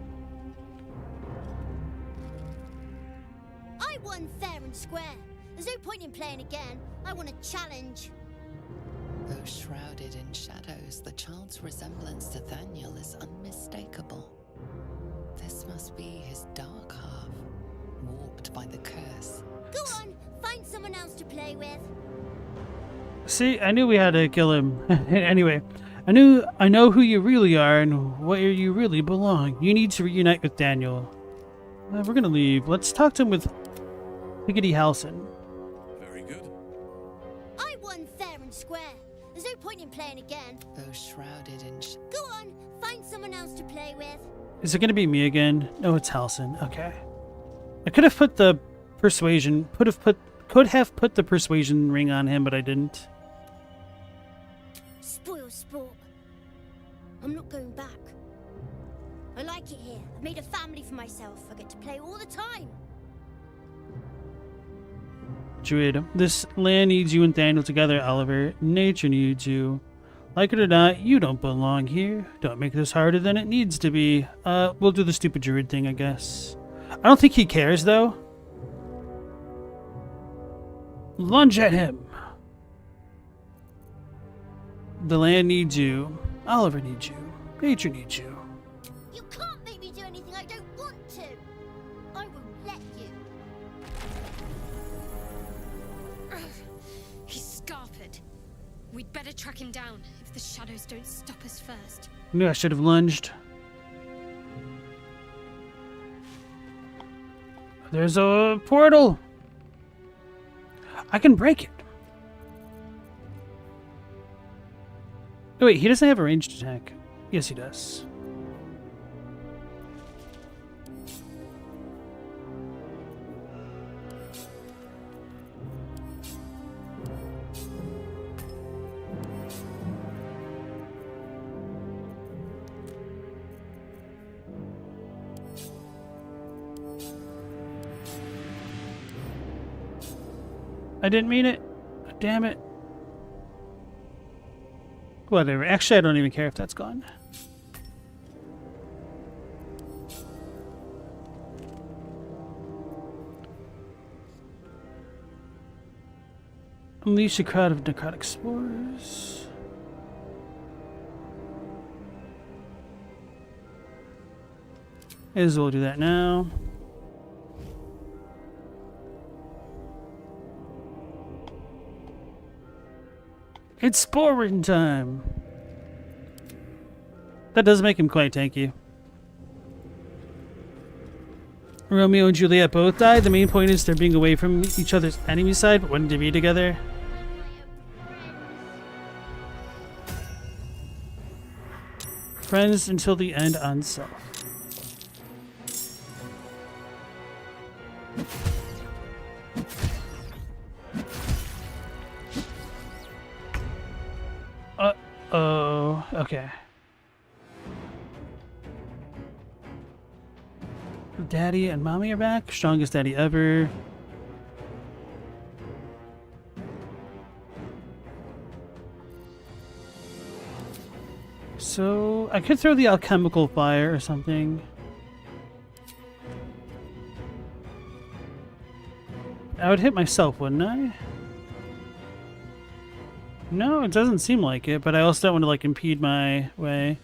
I fair and square. There's no point in playing again. I want a challenge. Though shrouded in shadows, the child's resemblance to Thaniel is unmistakable. This must be his dark half, warped by the curse. Go on, find someone else to play with. See, I knew we had to kill him. Anyway, I know who you really are and where you really belong. You need to reunite with Daniel. We're gonna leave. Let's talk to him with Higgity Halson. Very good. I won fair and square. There's no point in playing again. Though shrouded in Go on, find someone else to play with. Is it gonna be me again? No, it's Halson. Okay. I could have put the persuasion. Could have put the persuasion ring on him, but I didn't. Spoil sport. I'm not going back. I like it here. I've made a family for myself. I get to play all the time. Druid, this land needs you and Daniel together, Oliver. Nature needs you. Like it or not, you don't belong here. Don't make this harder than it needs to be. We'll do the stupid Druid thing, I guess. I don't think he cares, though. Lunge at him. The land needs you. Oliver needs you. Nature needs you. You can't make me do anything I don't want to. I won't let you. He's scarpered. We'd better track him down if the shadows don't stop us first. I knew I should have lunged. There's a portal. I can break it. Oh, wait, he doesn't have a ranged attack. Yes, he does. I didn't mean it. Damn it. Whatever. Actually, I don't even care if that's gone. Unleash a crowd of necrotic spores. May as well do that now. It's sporing time. That does make him quite tanky. Romeo and Juliet both died. The main point is they're being away from each other's enemy side, but wanting to be together. Friends until the end on self. Uh-oh. Okay. Daddy and Mommy are back. Strongest daddy ever. So, I could throw the alchemical fire or something. I would hit myself, wouldn't I? No, it doesn't seem like it, but I also don't want to, like, impede my way.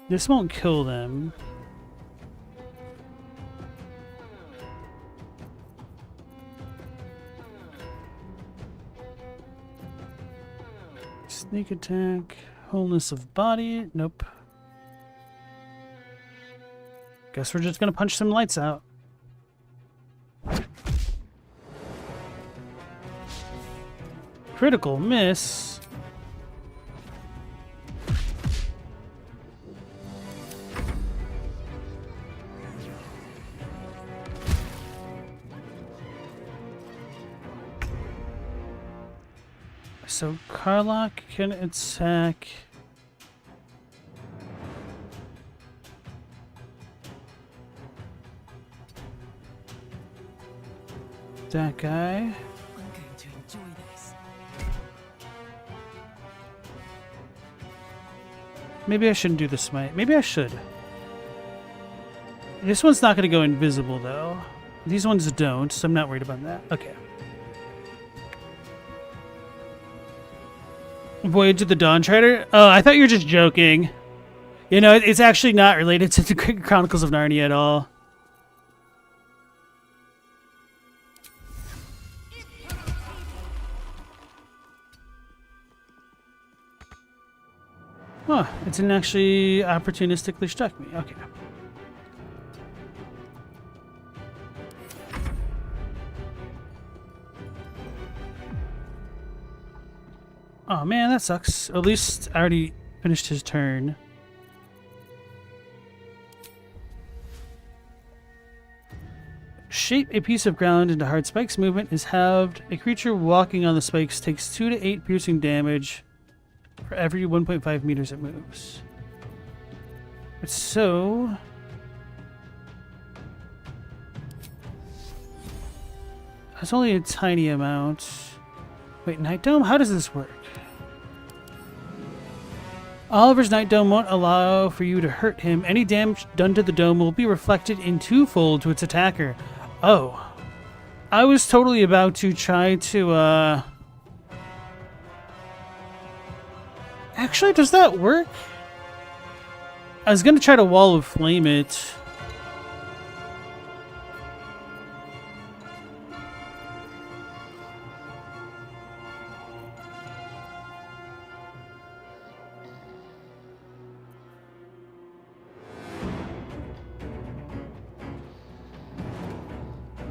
This won't kill them. Sneak attack. Wholeness of body. Nope. Guess we're just gonna punch some lights out. Critical miss. So Karlach can attack that guy. I'm going to enjoy this. Maybe I shouldn't do the smite. Maybe I should. This one's not going to go invisible, though. These ones don't, so I'm not worried about that. Okay. Voyage of the Dawn Treader? Oh, I thought you were just joking. You know, it's actually not related to the Chronicles of Narnia at all. Huh, it didn't actually opportunistically struck me. Okay. Oh man, that sucks. At least I already finished his turn. Shape a piece of ground into hard spikes. Movement is halved. A creature walking on the spikes takes 2 to 8 piercing damage for every 1.5 meters it moves. So... that's only a tiny amount. Wait, Night Dome? How does this work? Oliver's Night Dome won't allow for you to hurt him. Any damage done to the dome will be reflected in twofold to its attacker. Oh. I was totally about to try to, actually, does that work? I was gonna try to Wall of Flame it.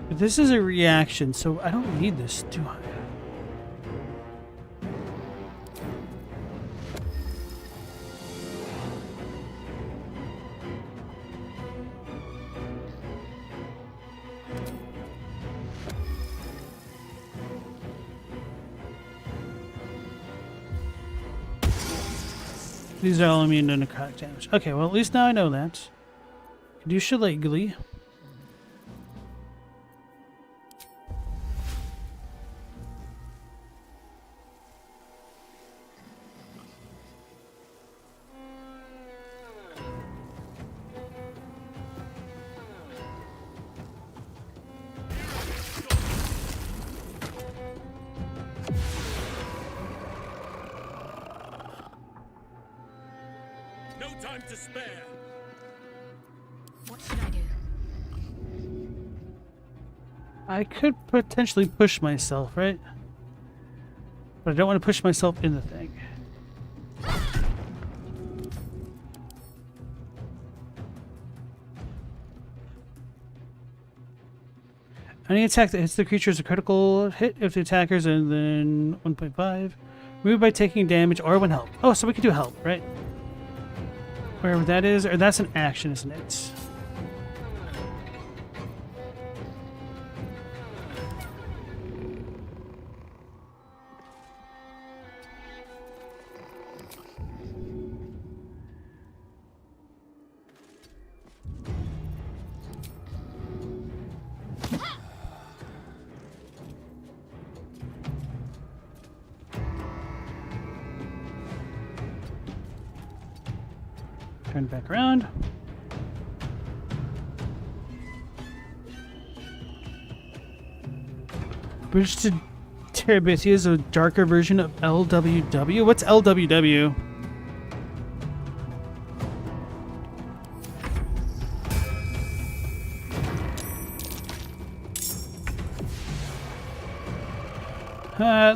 But this is a reaction, so I don't need this, do I? These are all immune to necrotic damage. Okay, well at least now I know that. Can do shillelagh. No time to spare. What should I do? I could potentially push myself, right? But I don't want to push myself in the thing. Any attack that hits the creature is a critical hit if the attacker's and then 1.5. Move by taking damage or when help. Oh, so we can do help, right? Wherever that is, or that's an action, isn't it? Turn back around. Bridge to Terabithia is a darker version of LWW. What's LWW?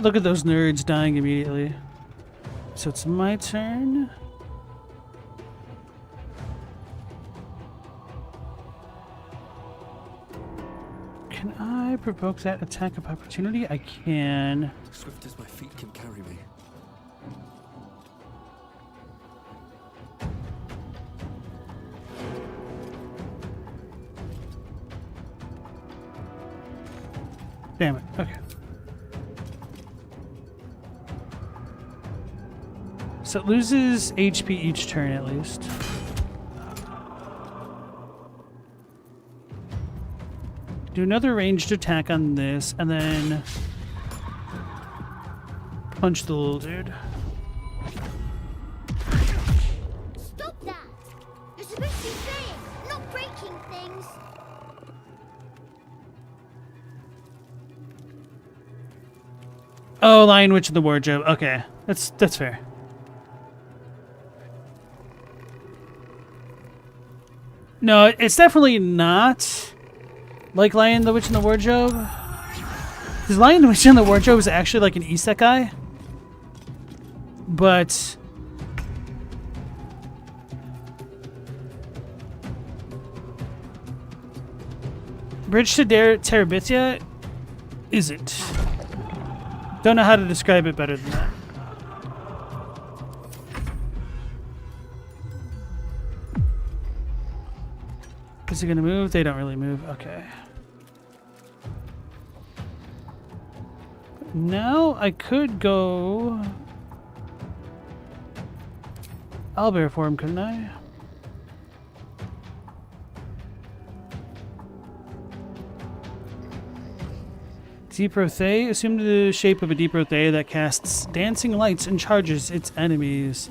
Look at those nerds dying immediately. So it's my turn. Can I provoke that attack of opportunity? I can. Swift as my feet can carry me. Damn it. Okay. So it loses HP each turn at least. Do another ranged attack on this, and then punch the little dude. Oh, Lion Witch of the Wardrobe. Okay, that's fair. No, it's definitely not like Lion the Witch in the Wardrobe. Because Lion the Witch in the Wardrobe is actually like an isekai. But Bridge to Terabithia isn't. Don't know how to describe it better than that. Is it gonna move? They don't really move. Okay. Now I could go owlbear form, couldn't I? Deep Rothay. Assume the shape of a Deep Rothay that casts dancing lights and charges its enemies.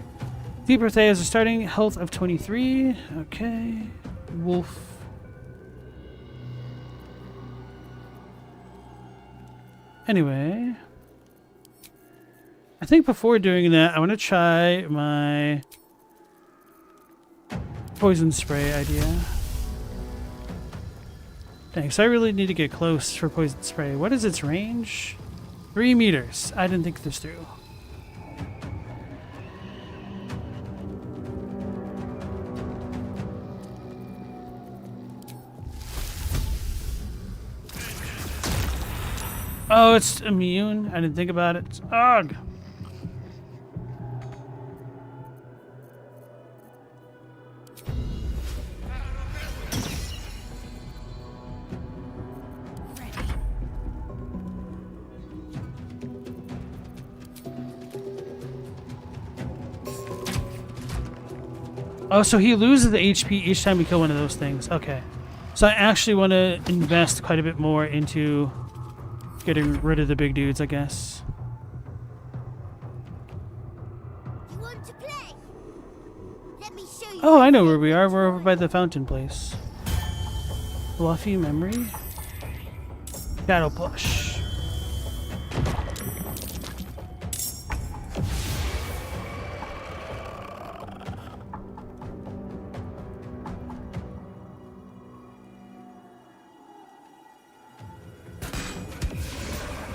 Deep Rothay has a starting health of 23. Okay. Wolf. Anyway. I think before doing that, I want to try my poison spray idea. Thanks. I really need to get close for poison spray. What is its range? 3 meters. I didn't think this through. Oh, it's immune. I didn't think about it. Ugh. Oh, so he loses the HP each time we kill one of those things. Okay. So I actually want to invest quite a bit more into getting rid of the big dudes, I guess. You want to play? Let me show you. Oh, I know where we are. We're over by the fountain place. Fluffy memory. Shadow plush.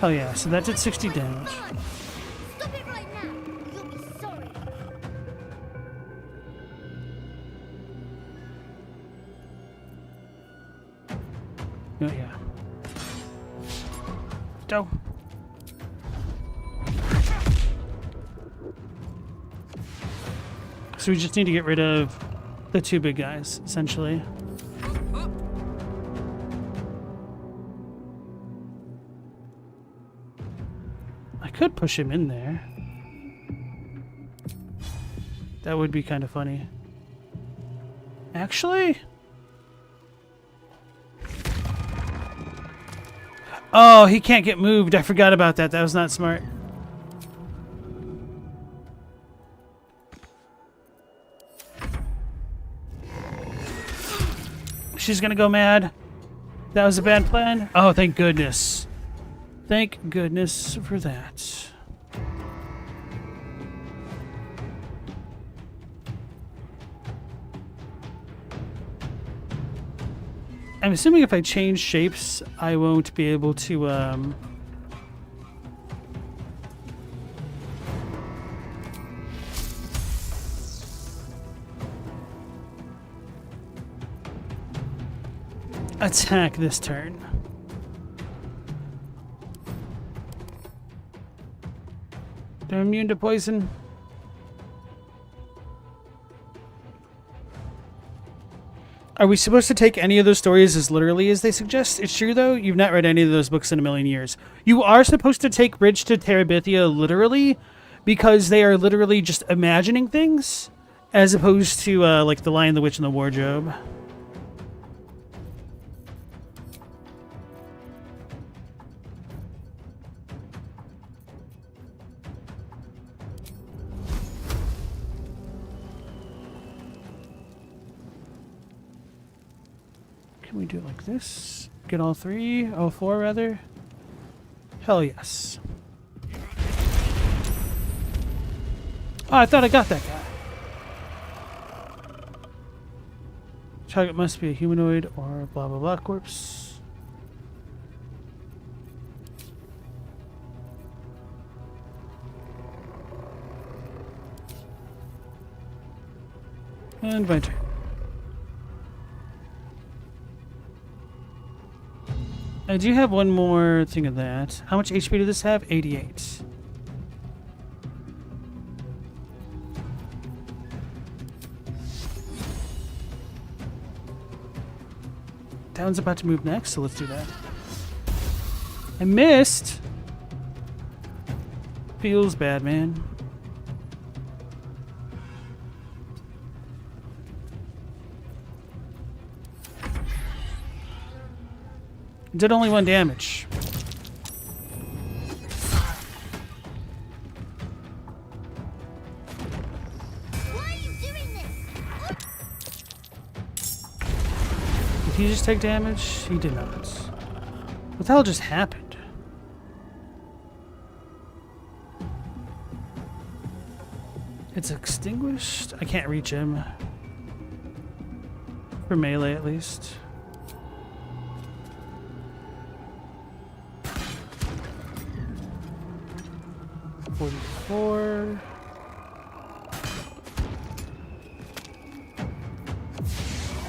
Oh yeah, so that did 60 damage. Stop it right now. You'll be sorry. Oh yeah. Go. So we just need to get rid of the 2 big guys, essentially. Could push him in there. That would be kind of funny. Actually? Oh, he can't get moved. I forgot about that. That was not smart. She's gonna go mad. That was a bad plan. Oh, thank goodness. Thank goodness for that. I'm assuming if I change shapes, I won't be able to, attack this turn. They're immune to poison. Are we supposed to take any of those stories as literally as they suggest? It's true, though. You've not read any of those books in a million years. You are supposed to take Bridge to Terabithia literally, because they are literally just imagining things, as opposed to, like, The Lion, the Witch, and the Wardrobe. Can we do it like this? Get all 3? All 4, rather? Hell yes. Oh, I thought I got that guy. Target must be a humanoid or blah blah blah corpse. And my turn. I do have one more thing of that. How much HP does this have? 88. That one's about to move next, so let's do that. I missed! Feels bad, man. Did only 1 damage. Why are you doing this? Did he just take damage? He did not. What the hell just happened? It's extinguished? I can't reach him. For melee, at least. $44.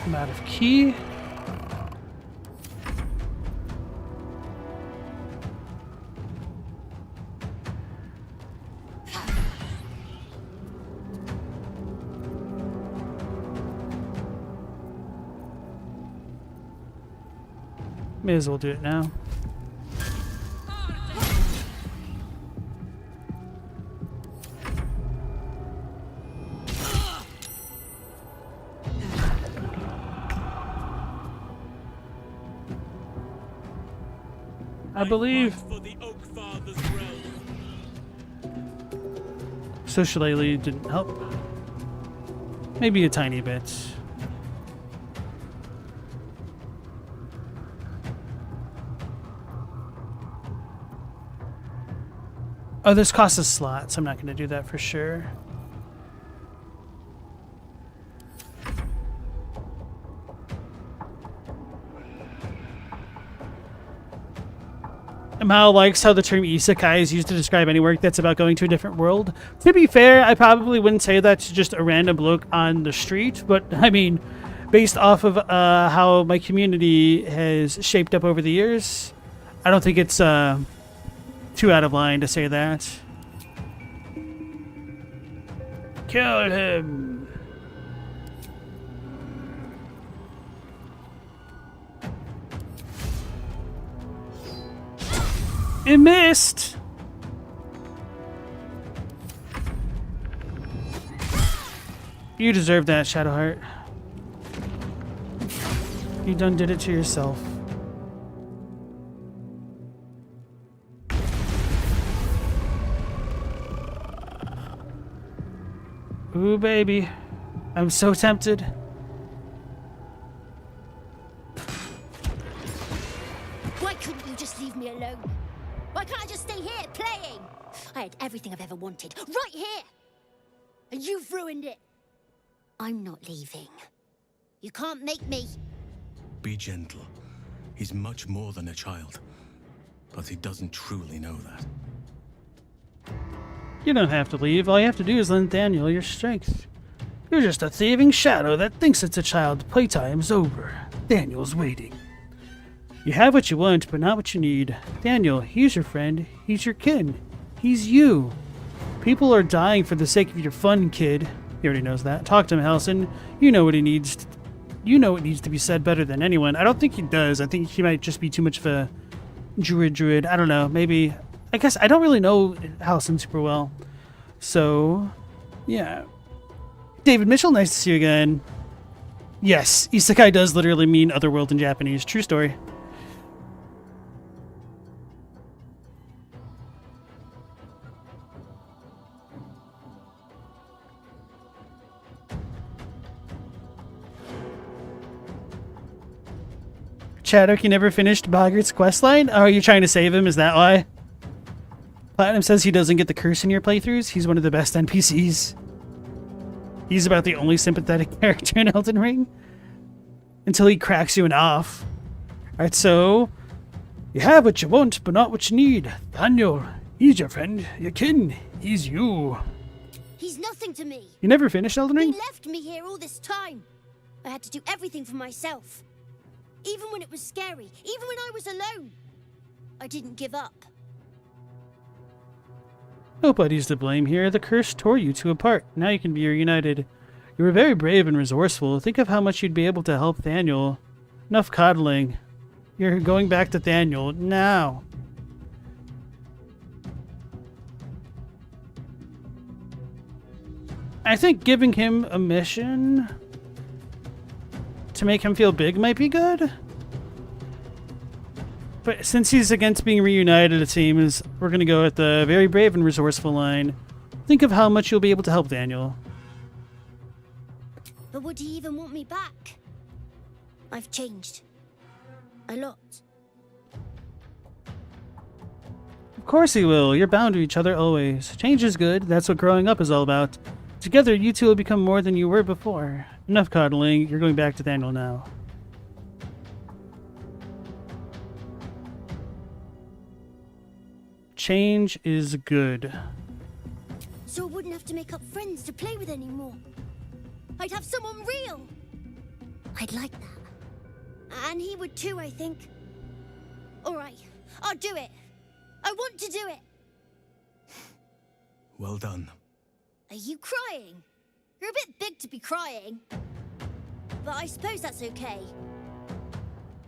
I'm out of key. May as well do it now. I believe. So Shillelagh didn't help. Maybe a tiny bit. Oh, this costs us slots. I'm not going to do that for sure. Mal likes how the term isekai is used to describe any work that's about going to a different world. To be fair, I probably wouldn't say that to just a random bloke on the street, but I mean, based off of how my community has shaped up over the years, I don't think it's too out of line to say that. Kill him! It missed! You deserve that, Shadowheart. You done did it to yourself. Ooh, baby. I'm so tempted. Why couldn't you just leave me alone? Why can't I just stay here, playing? I had everything I've ever wanted, right here! And you've ruined it. I'm not leaving. You can't make me. Be gentle. He's much more than a child. But he doesn't truly know that. You don't have to leave. All you have to do is lend Daniel your strength. You're just a thieving shadow that thinks it's a child. Playtime's over. Daniel's waiting. You have what you want, but not what you need. Daniel, he's your friend. He's your kin. He's you. People are dying for the sake of your fun, kid. He already knows that. Talk to him, Halcyon. You know what he needs. You know what needs to be said better than anyone. I don't think he does. I think he might just be too much of a druid. I don't know. Maybe. I guess I don't really know Halcyon super well. So, yeah. David Mitchell, nice to see you again. Yes, isekai does literally mean otherworld in Japanese. True story. Chaddock, you never finished Boggart's questline? Oh, are you trying to save him? Is that why? Platinum says he doesn't get the curse in your playthroughs. He's one of the best NPCs. He's about the only sympathetic character in Elden Ring. Until he cracks you in off. Alright, so... You have what you want, but not what you need. Daniel, he's your friend, your kin. He's you. He's nothing to me. You never finished Elden Ring? He left me here all this time. I had to do everything for myself. Even when it was scary, even when I was alone. I didn't give up. Nobody's to blame here. The curse tore you two apart. Now you can be reunited. You were very brave and resourceful. Think of how much you'd be able to help Daniel. Enough coddling. You're going back to Daniel now. I think giving him a mission to make him feel big might be good. But since he's against being reunited, it seems we're going to go with the very brave and resourceful line. Think of how much you'll be able to help Daniel. But would he even want me back? I've changed. A lot. Of course he will. You're bound to each other always. Change is good. That's what growing up is all about. Together, you two will become more than you were before. Enough coddling. You're going back to Daniel now. Change is good. So I wouldn't have to make up friends to play with anymore. I'd have someone real. I'd like that. And he would too, I think. Alright, I'll do it. I want to do it. Well done. Are you crying? You're a bit big to be crying. But I suppose that's okay.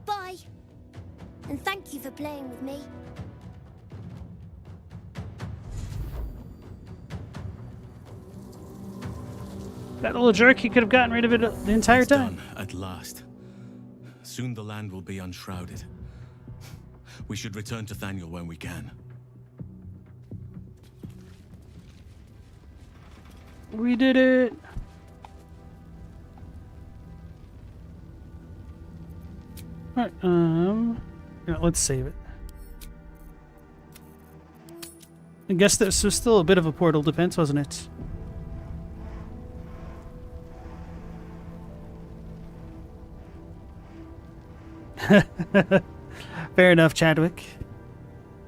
Bye. And thank you for playing with me. That little jerk, he could have gotten rid of it the entire time. Done, at last. Soon the land will be unshrouded. We should return to Thaniel when we can. We did it. Alright, yeah, let's save it. I guess this was still a bit of a portal defense, wasn't it? Fair enough, Chadwick.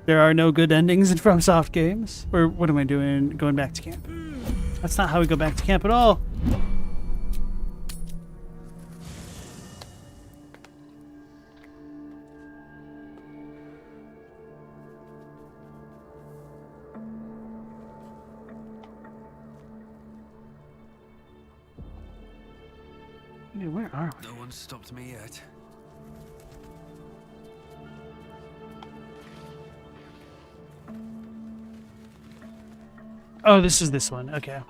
There are no good endings in FromSoft games. Or what am I doing? Going back to camp. That's not how we go back to camp at all. Yeah, where are we? No one's stopped me yet. Oh, this is this one. Okay.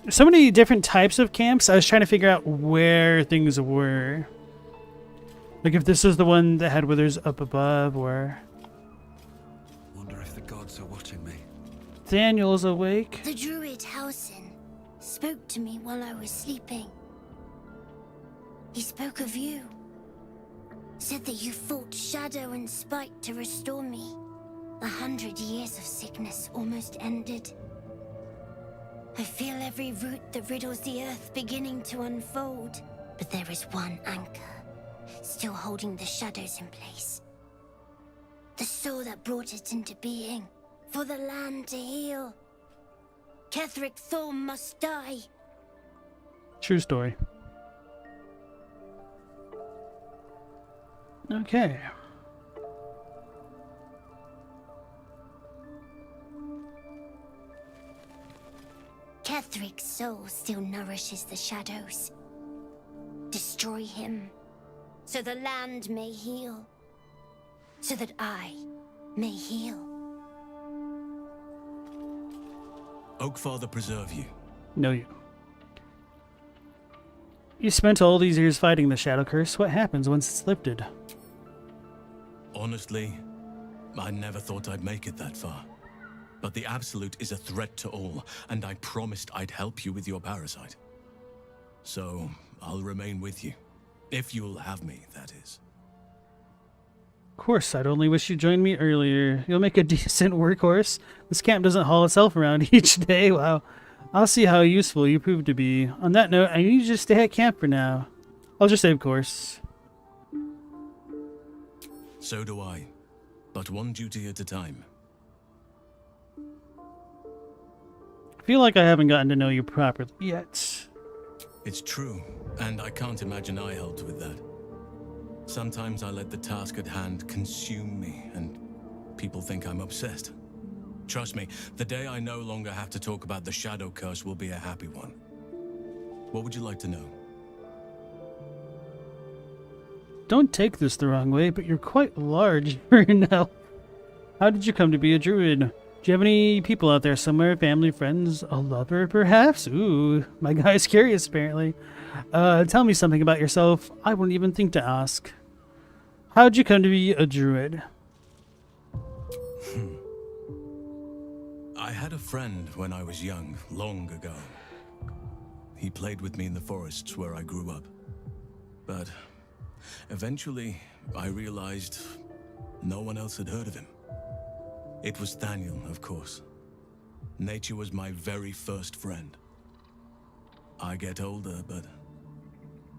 So many different types of camps. I was trying to figure out where things were. Like if this is the one that had withers up above, or... Wonder if the gods are watching me. Daniel's awake. The druid Halsin spoke to me while I was sleeping. He spoke of you. Said that you fought shadow and spite to restore me. 100 years of sickness almost ended. I feel every root that riddles the earth beginning to unfold. But there is one anchor, still holding the shadows in place. The soul that brought it into being, for the land to heal. Ketheric Thorm must die. True story. Okay. Ketheric's soul still nourishes the shadows. Destroy him, so the land may heal. So that I may heal. Oakfather preserve you. No, you. You spent all these years fighting the Shadow Curse. What happens once it's lifted? Honestly, I never thought I'd make it that far. But the Absolute is a threat to all, and I promised I'd help you with your parasite. So, I'll remain with you. If you'll have me, that is. course, I'd only wish you joined me earlier. You'll make a decent workhorse. This camp doesn't haul itself around each day. Wow. I'll see how useful you prove to be. On that note, I need you to stay at camp for now. I'll just save course. So do I. But one duty at a time. I feel like I haven't gotten to know you properly yet. It's true, and I can't imagine I helped with that. Sometimes I let the task at hand consume me, and people think I'm obsessed. Trust me, the day I no longer have to talk about the shadow curse will be a happy one. What would you like to know? Don't take this the wrong way, but you're quite large for an elf. How did you come to be a druid? Do you have any people out there somewhere? Family, friends, a lover, perhaps? Ooh, my guy's curious, apparently. Tell me something about yourself. I wouldn't even think to ask. How'd you come to be a druid? I had a friend when I was young, long ago. He played with me in the forests where I grew up. But eventually, I realized no one else had heard of him. It was Thaniel, of course. Nature was my very first friend. I get older, but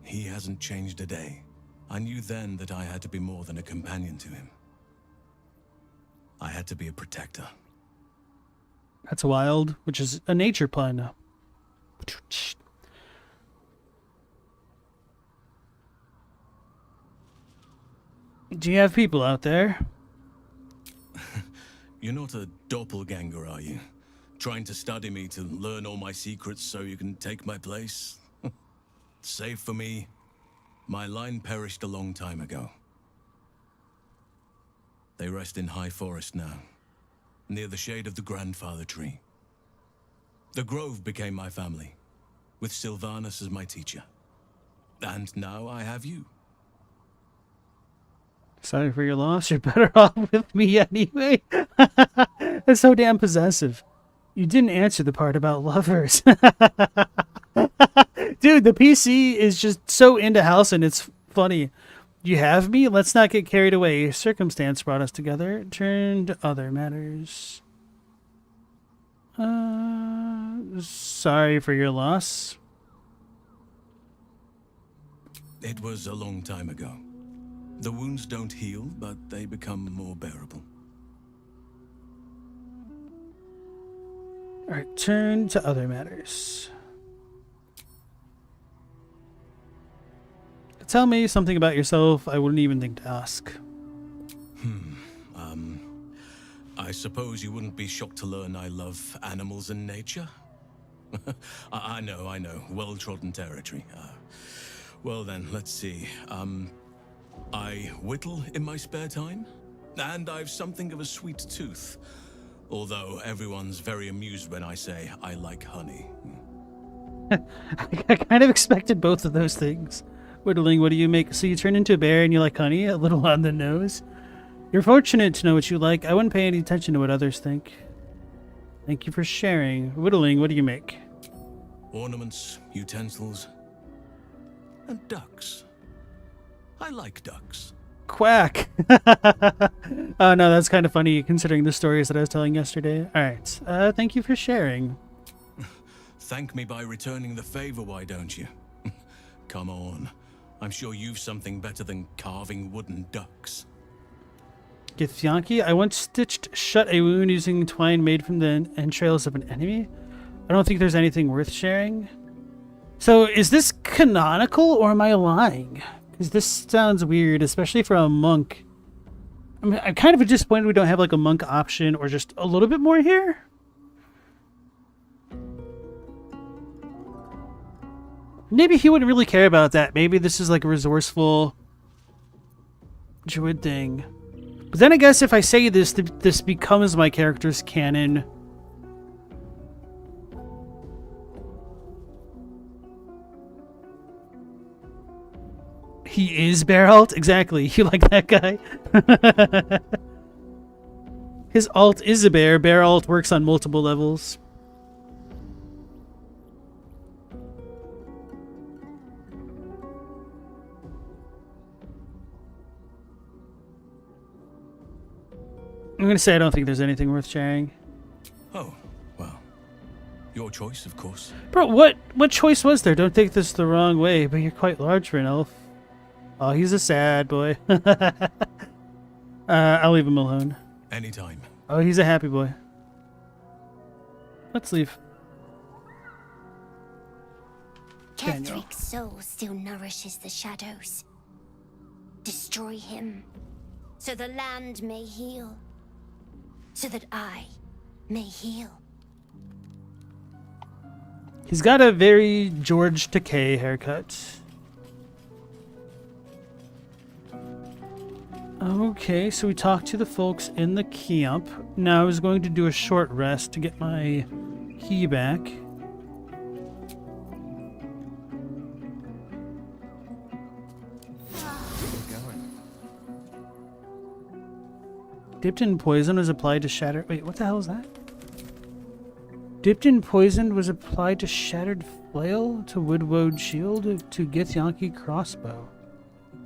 he hasn't changed a day. I knew then that I had to be more than a companion to him. I had to be a protector. That's wild, which is a nature pun. Do you have people out there? You're not a doppelganger, are you? Trying to study me to learn all my secrets so you can take my place? Save for me, my line perished a long time ago. They rest in high forest now, near the shade of the grandfather tree. The grove became my family, with Sylvanus as my teacher. And now I have you. Sorry for your loss. You're better off with me anyway. That's so damn possessive. You didn't answer the part about lovers. Dude, the PC is just so into house and it's funny. You have me? Let's not get carried away. Circumstance brought us together. Turn to other matters. Sorry for your loss. It was a long time ago. The wounds don't heal, but they become more bearable. Alright, turn to other matters. Tell me something about yourself I wouldn't even think to ask. I suppose you wouldn't be shocked to learn I love animals and nature? I know. Well-trodden territory. Well then, let's see. I whittle in my spare time, and I've something of a sweet tooth. Although everyone's very amused when I say I like honey. I kind of expected both of those things. Whittling, what do you make? So you turn into a bear and you like honey? A little on the nose. You're fortunate to know what you like. I wouldn't pay any attention to what others think. Thank you for sharing. Whittling, what do you make? Ornaments, utensils, and ducks. I like ducks. Quack! Oh no, that's kind of funny considering the stories that I was telling yesterday. Alright, thank you for sharing. Thank me by returning the favor, why don't you? Come on. I'm sure you've something better than carving wooden ducks. Githyanki, I once stitched shut a wound using twine made from the entrails of an enemy. I don't think there's anything worth sharing. So, is this canonical or am I lying? Because this sounds weird, especially for a monk. I mean, I'm kind of disappointed we don't have like a monk option or just a little bit more here. Maybe he wouldn't really care about that. Maybe this is like a resourceful druid thing. But then I guess if I say this, this becomes my character's canon. He is bear alt? Exactly. You like that guy? His alt is a bear. Bear alt works on multiple levels. gonna say I don't think there's anything worth sharing. Oh, well. Your choice, of course. Bro, what choice was there? Don't take this the wrong way, but you're quite large for an elf. Oh, he's a sad boy. I'll leave him alone. Anytime. Oh, he's a happy boy. Let's leave. Kethric's soul still nourishes the shadows. Destroy him, so the land may heal, so that I may heal. He's got a very George Takei haircut. Okay, so we talked to the folks in the camp. Now I was going to do a short rest to get my key back. Dipped in poison was applied to shatter. Wait, what the hell is that? Dipped in poison was applied to shattered flail, to wood-woad shield, to Githyanki crossbow.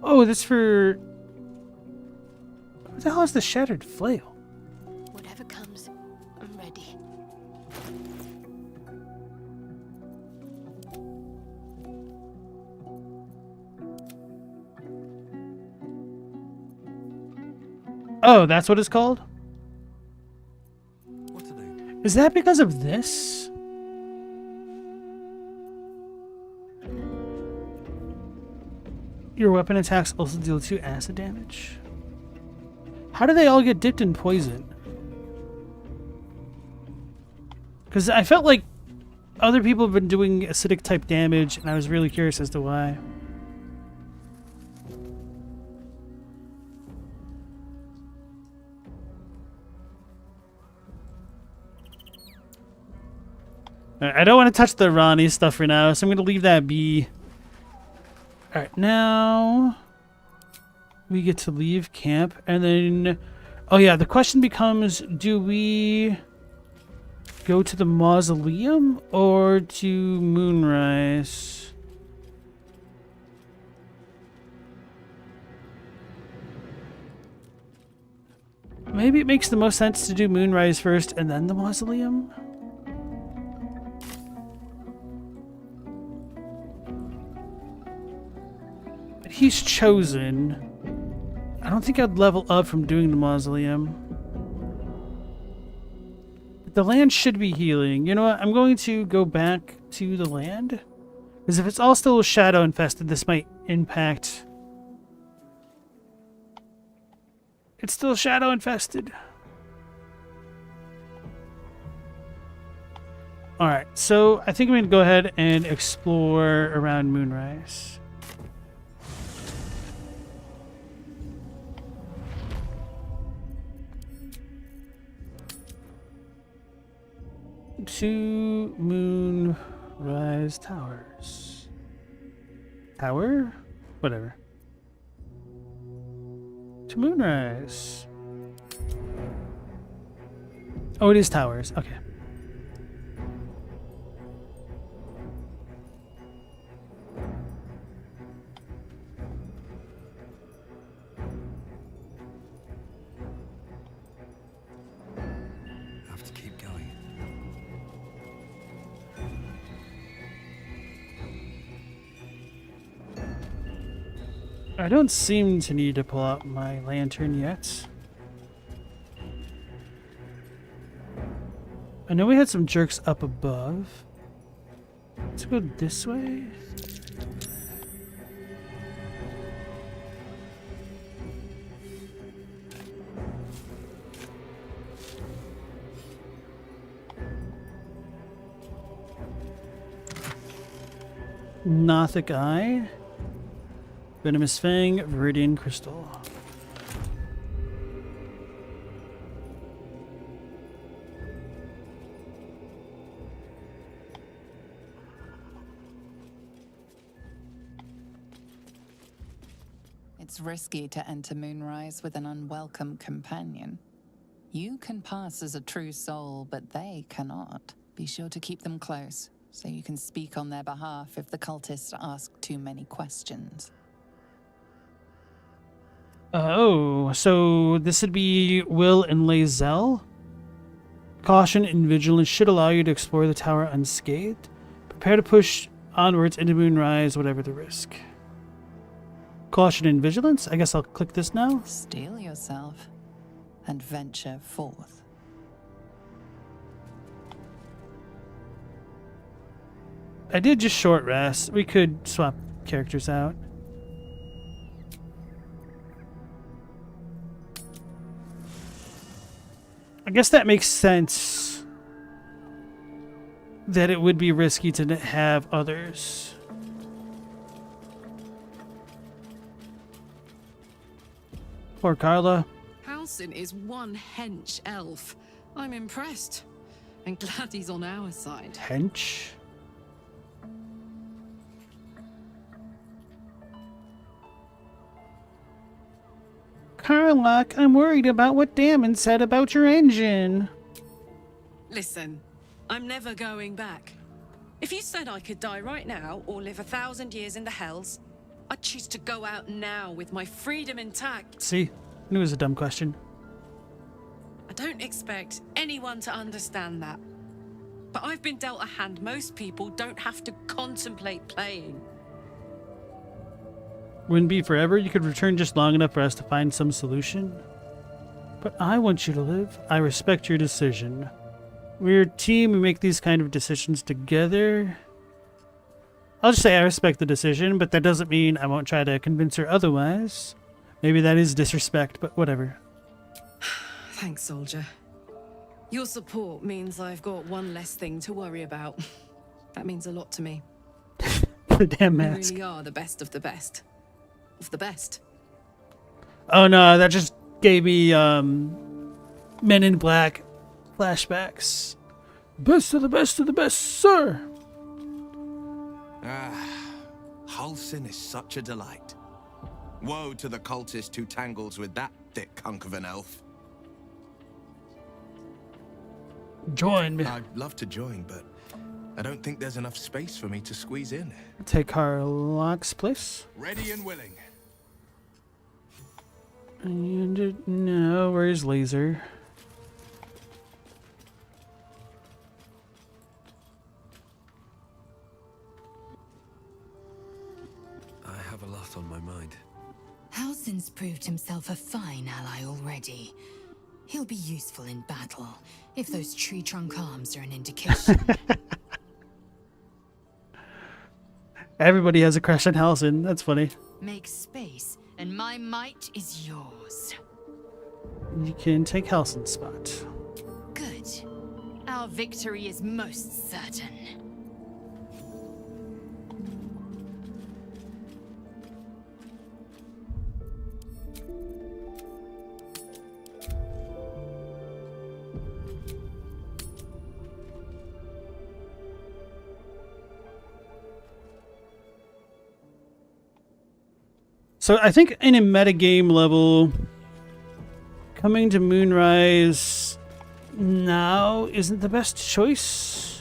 Oh, that's for... What the hell is the shattered flail? Whatever comes, I'm ready. Oh, that's what it's called? Is that because of this? Your weapon attacks also deal 2 acid damage. How do they all get dipped in poison? Because I felt like other people have been doing acidic type damage, and I was really curious as to why. I don't want to touch the Ronnie stuff for now, so I'm going to leave that be. Alright, now we get to leave camp, and then... Oh yeah, the question becomes, do we go to the mausoleum or to Moonrise? Maybe it makes the most sense to do Moonrise first and then the mausoleum? He's chosen. I don't think I'd level up from doing the mausoleum. The land should be healing. You know what? I'm going to go back to the land. Because if it's all still shadow infested, this might impact. It's still shadow infested. Alright, so I think I'm going to go ahead and explore around Moonrise. To Moonrise Towers. Tower? Whatever. To Moonrise. Oh, it is towers. Okay. Have to keep going. I don't seem to need to pull out my lantern yet. I know we had some jerks up above. Let's go this way. Nothic Eye. Venomous Fang, Viridian Crystal. It's risky to enter Moonrise with an unwelcome companion. You can pass as a true soul, but they cannot. Be sure to keep them close, so you can speak on their behalf if the cultists ask too many questions. Oh, so this would be Will and lae'zel. Caution and vigilance should allow you to explore the tower unscathed. Prepare to push onwards into moonrise, whatever the risk. Caution and vigilance? I guess I'll click this now. Steel yourself and venture forth. I did just short rest. We could swap characters out. I guess that makes sense that it would be risky to have others. Poor Carla. Halsin is one hench elf. I'm impressed. And glad he's on our side. Hench? Carlock, I'm worried about what Damon said about your engine. Listen, I'm never going back. If you said I could die right now or live 1,000 years in the hells, I'd choose to go out now with my freedom intact. See, I knew it was a dumb question. I don't expect anyone to understand that. But I've been dealt a hand most people don't have to contemplate playing. Wouldn't be forever. You could return just long enough for us to find some solution. But I want you to live. I respect your decision. We're a team. We make these kind of decisions together. I'll just say I respect the decision, but that doesn't mean I won't try to convince her otherwise. Maybe that is disrespect, but whatever. Thanks, soldier. Your support means I've got one less thing to worry about. That means a lot to me. The damn mask. You really are the best of the best. Of the best. Oh no, that just gave me Men in Black flashbacks. Best of the best of the best, sir. Halsin is such a delight. Woe to the cultist who tangles with that thick hunk of an elf. Join me. I'd love to join, but I don't think there's enough space for me to squeeze in. Take Carlock's place. Ready and willing. And no, where's lae'zel? I have a lot on my mind. Halsin's proved himself a fine ally already. He'll be useful in battle, if those tree trunk arms are an indication. Everybody has a crush on Halsin. That's funny. Make space, and my might is yours. You can take Halsin's spot. Good. Our victory is most certain. So I think in a metagame level, coming to Moonrise now isn't the best choice.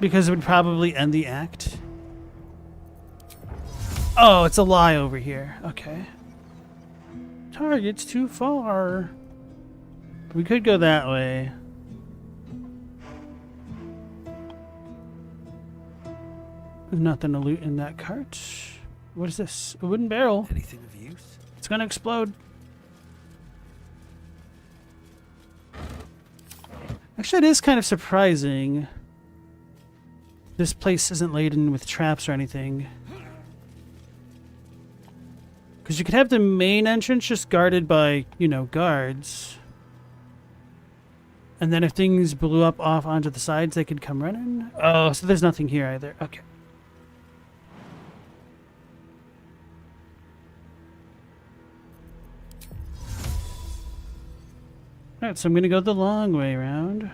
Because it would probably end the act. Oh, it's a lie over here. Okay. Target's too far. We could go that way. There's nothing to loot in that cart. What is this? A wooden barrel. Anything of use? It's gonna explode. Actually, it is kind of surprising. This place isn't laden with traps or anything. Because you could have the main entrance just guarded by, you know, guards. And then if things blew up off onto the sides, they could come running. Oh, so there's nothing here either. Okay. Alright, so I'm going to go the long way around.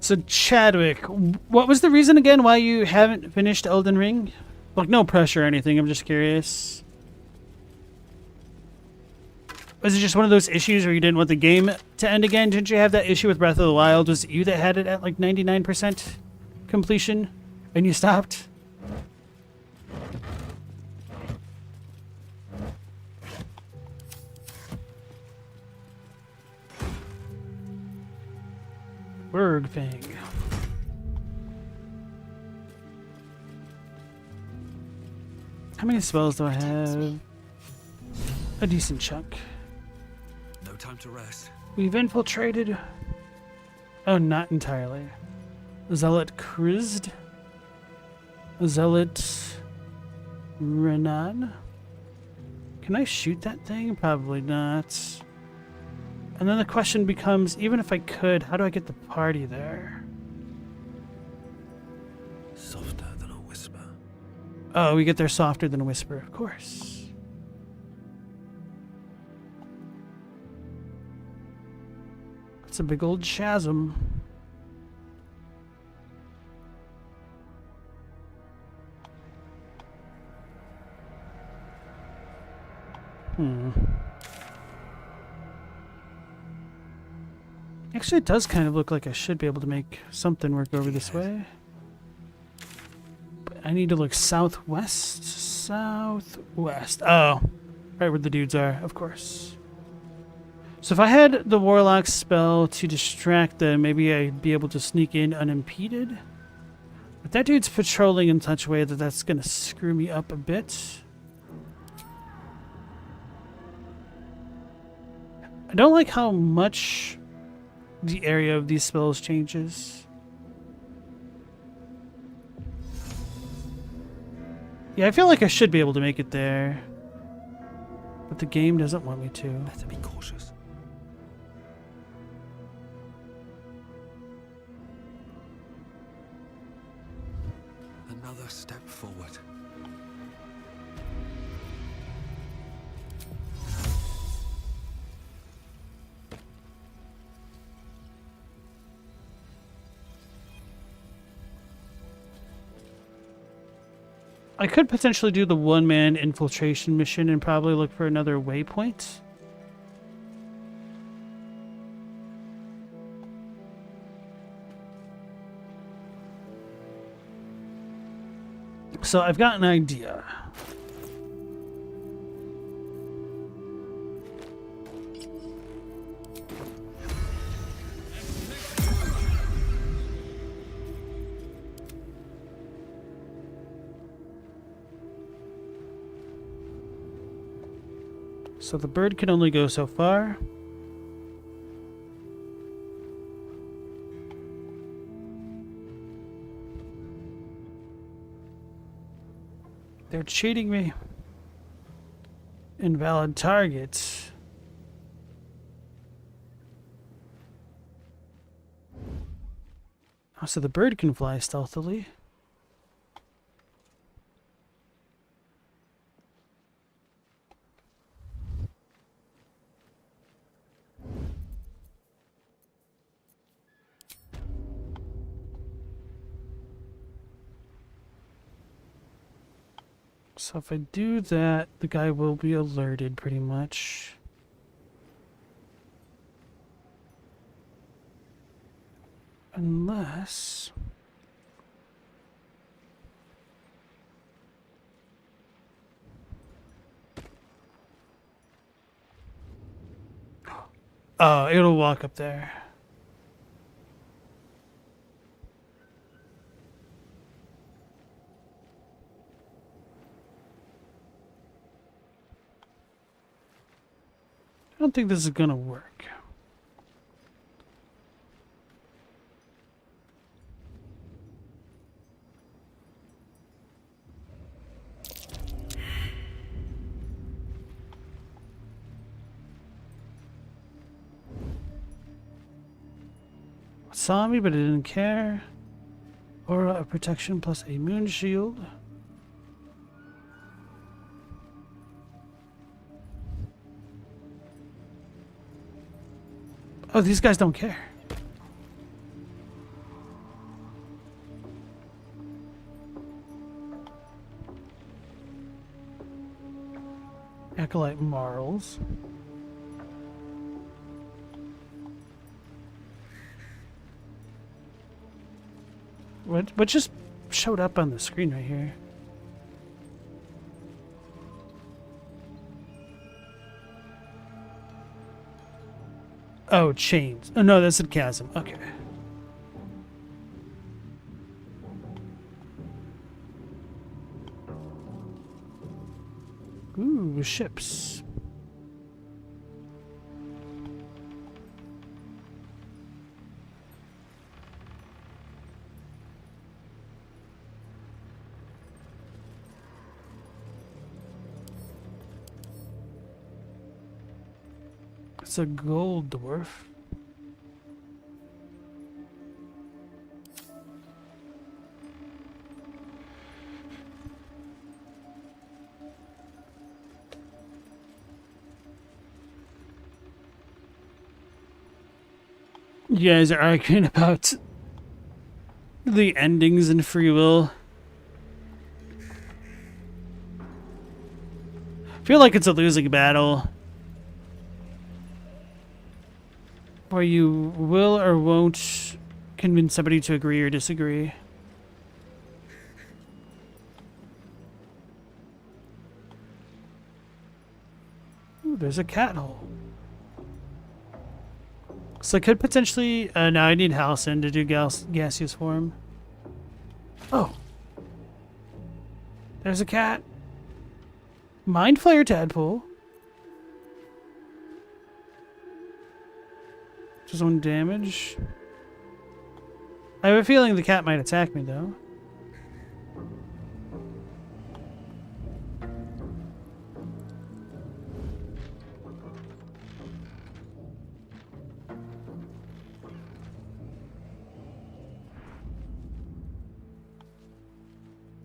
So Chadwick, what was the reason again why you haven't finished Elden Ring? Like, no pressure or anything, I'm just curious. Was it just one of those issues where you didn't want the game to end again? Didn't you have that issue with Breath of the Wild? Was it you that had it at like 99% completion and you stopped? Bergfang. How many spells do I have? A decent chunk. No time to rest. We've infiltrated. Oh, not entirely. Zealot Krizd. Zealot Renan. Can I shoot that thing? Probably not. And then the question becomes, even if I could, how do I get the party there? Softer than a whisper. Oh, we get there softer than a whisper, of course. It's a big old chasm. Actually, it does kind of look like I should be able to make something work over this way. But I need to look southwest. Southwest. Oh, right where the dudes are, of course. So if I had the Warlock spell to distract them, maybe I'd be able to sneak in unimpeded. But that dude's patrolling in such a way that that's going to screw me up a bit. I don't like how much the area of these spells changes. Yeah, I feel like I should be able to make it there. But the game doesn't want me to. Better be cautious. Another step forward. I could potentially do the one-man infiltration mission and probably look for another waypoint. So I've got an idea. So the bird can only go so far. They're cheating me. Invalid targets. Oh, so the bird can fly stealthily. So if I do that, the guy will be alerted pretty much. Unless... Oh, it'll walk up there. I don't think this is gonna work. Saw me, but it didn't care. Aura of protection plus a moon shield. Oh, these guys don't care. Acolyte Marls. What just showed up on the screen right here? Oh, chains. Oh no, that's a chasm. Okay. Ooh, ships. It's a gold dwarf. You guys are arguing about the endings in free will. I feel like it's a losing battle. Where you will or won't convince somebody to agree or disagree. Ooh, there's a cat hole. So I could potentially... now I need Halcyon to do gaseous form. Oh. There's a cat. Mind Flayer Tadpole. Just 1 damage. I have a feeling the cat might attack me, though.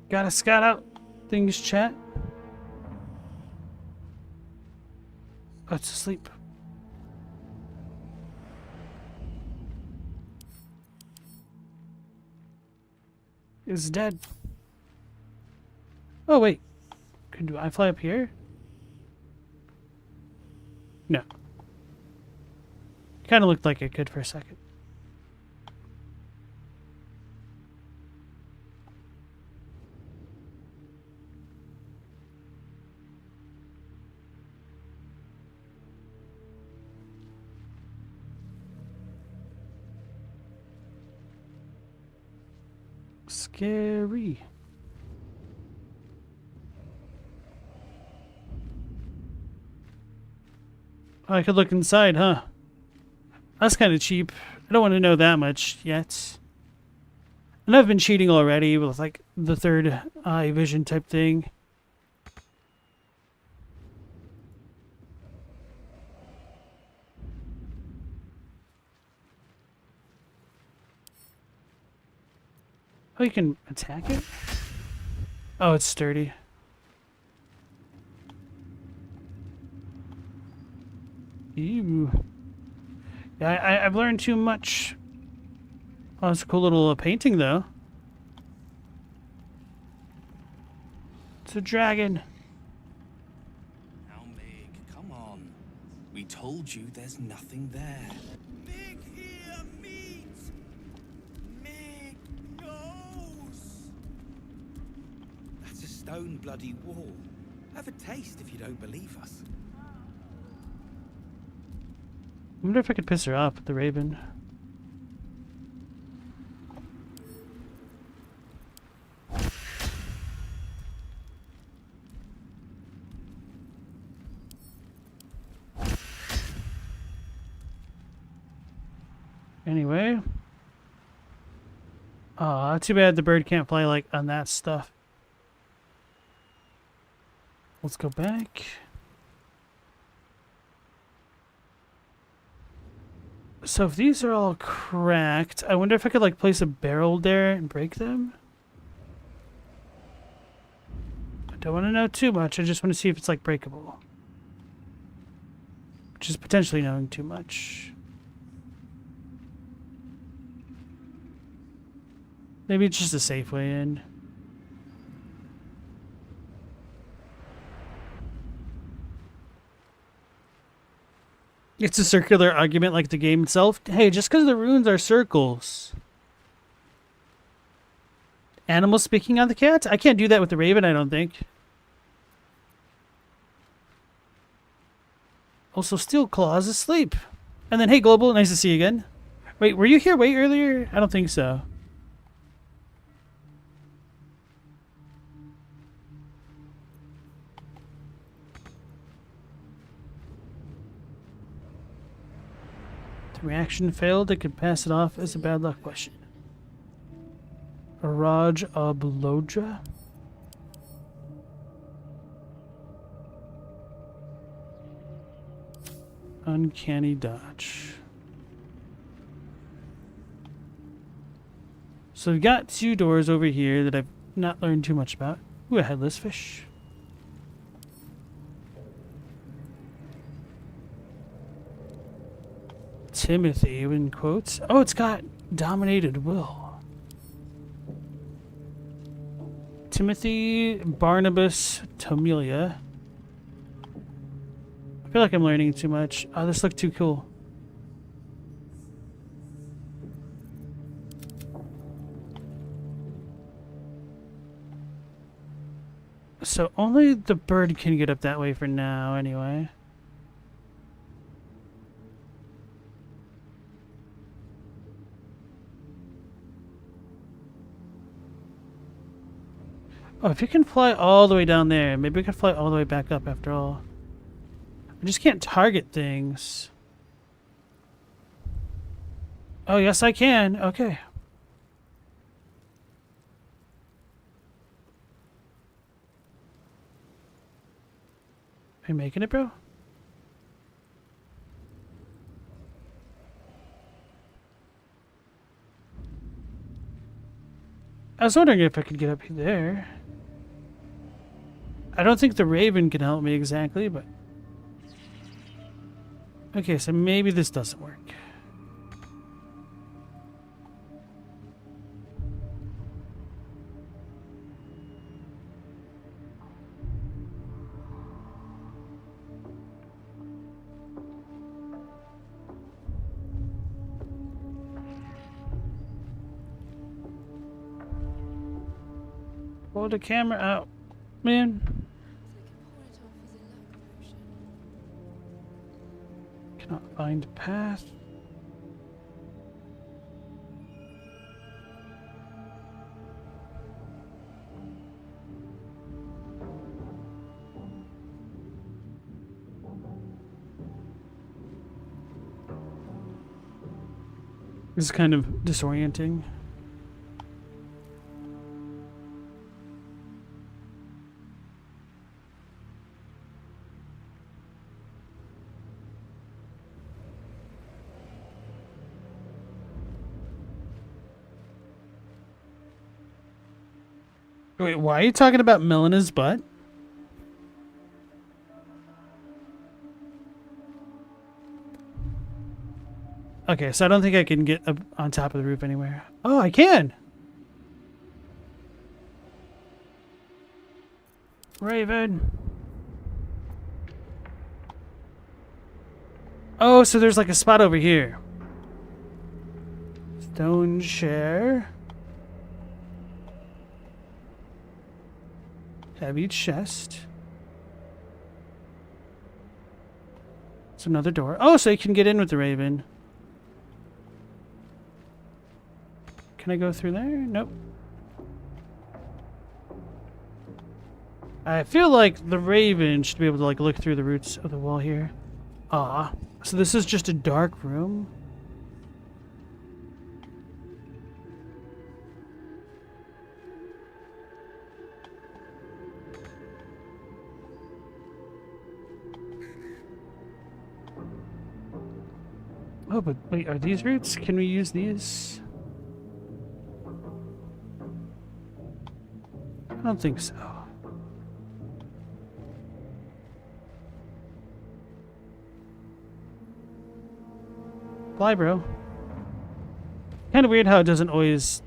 Gotta scout out things, chat. Oh, it's asleep. It's dead. Oh, wait. Do I fly up here? No. Kind of looked like it could for a second. Scary. Oh, I could look inside, huh? That's kind of cheap. I don't want to know that much yet. And I've been cheating already with like the third eye vision type thing. Oh, you can attack it? Oh, it's sturdy. Ew. Yeah, I've learned too much. Oh, it's a cool little painting, though. It's a dragon. Now, Meg, come on. We told you there's nothing there. Meg here, meat! Meg knows! That's a stone bloody wall. Have a taste if you don't believe us. I wonder if I could piss her off with the raven. Anyway. Aw, too bad the bird can't fly like on that stuff. Let's go back. So if these are all cracked, I wonder if I could like place a barrel there and break them? I don't want to know too much, I just want to see if it's like breakable. Which is potentially knowing too much. Maybe it's just a safe way in. It's a circular argument like the game itself. Hey, just because the runes are circles. Animals speaking on the cat? I can't do that with the raven, I don't think. Also, Steel Claws asleep. And then, hey, Global, nice to see you again. Wait, were you here way earlier? I don't think so. The reaction failed. I could pass it off as a bad luck question. Raj Ablodra? Uncanny dodge. So we've got 2 doors over here that I've not learned too much about. Ooh, a headless fish. Timothy, in quotes. Oh, it's got dominated will. Timothy Barnabas Tomelia. I feel like I'm learning too much. Oh, this looked too cool. So only the bird can get up that way for now, anyway. Oh, if you can fly all the way down there, maybe we can fly all the way back up after all. I just can't target things. Oh, yes, I can. Okay. Are you making it, bro? I was wondering if I could get up there. I don't think the raven can help me exactly, but... Okay, so maybe this doesn't work. Pull the camera out, man. Cannot find path. This is kind of disorienting. Wait, why are you talking about Melena's butt? Okay, so I don't think I can get up on top of the roof anywhere. Oh, I can! Raven. Oh, so there's like a spot over here. Stone chair. Heavy chest. It's another door. Oh, so you can get in with the raven. Can I go through there? Nope. I feel like the raven should be able to like look through the roots of the wall here. Ah, so this is just a dark room. Oh, but wait, are these roots? Can we use these? I don't think so. Fly, bro. Kind of weird how it doesn't always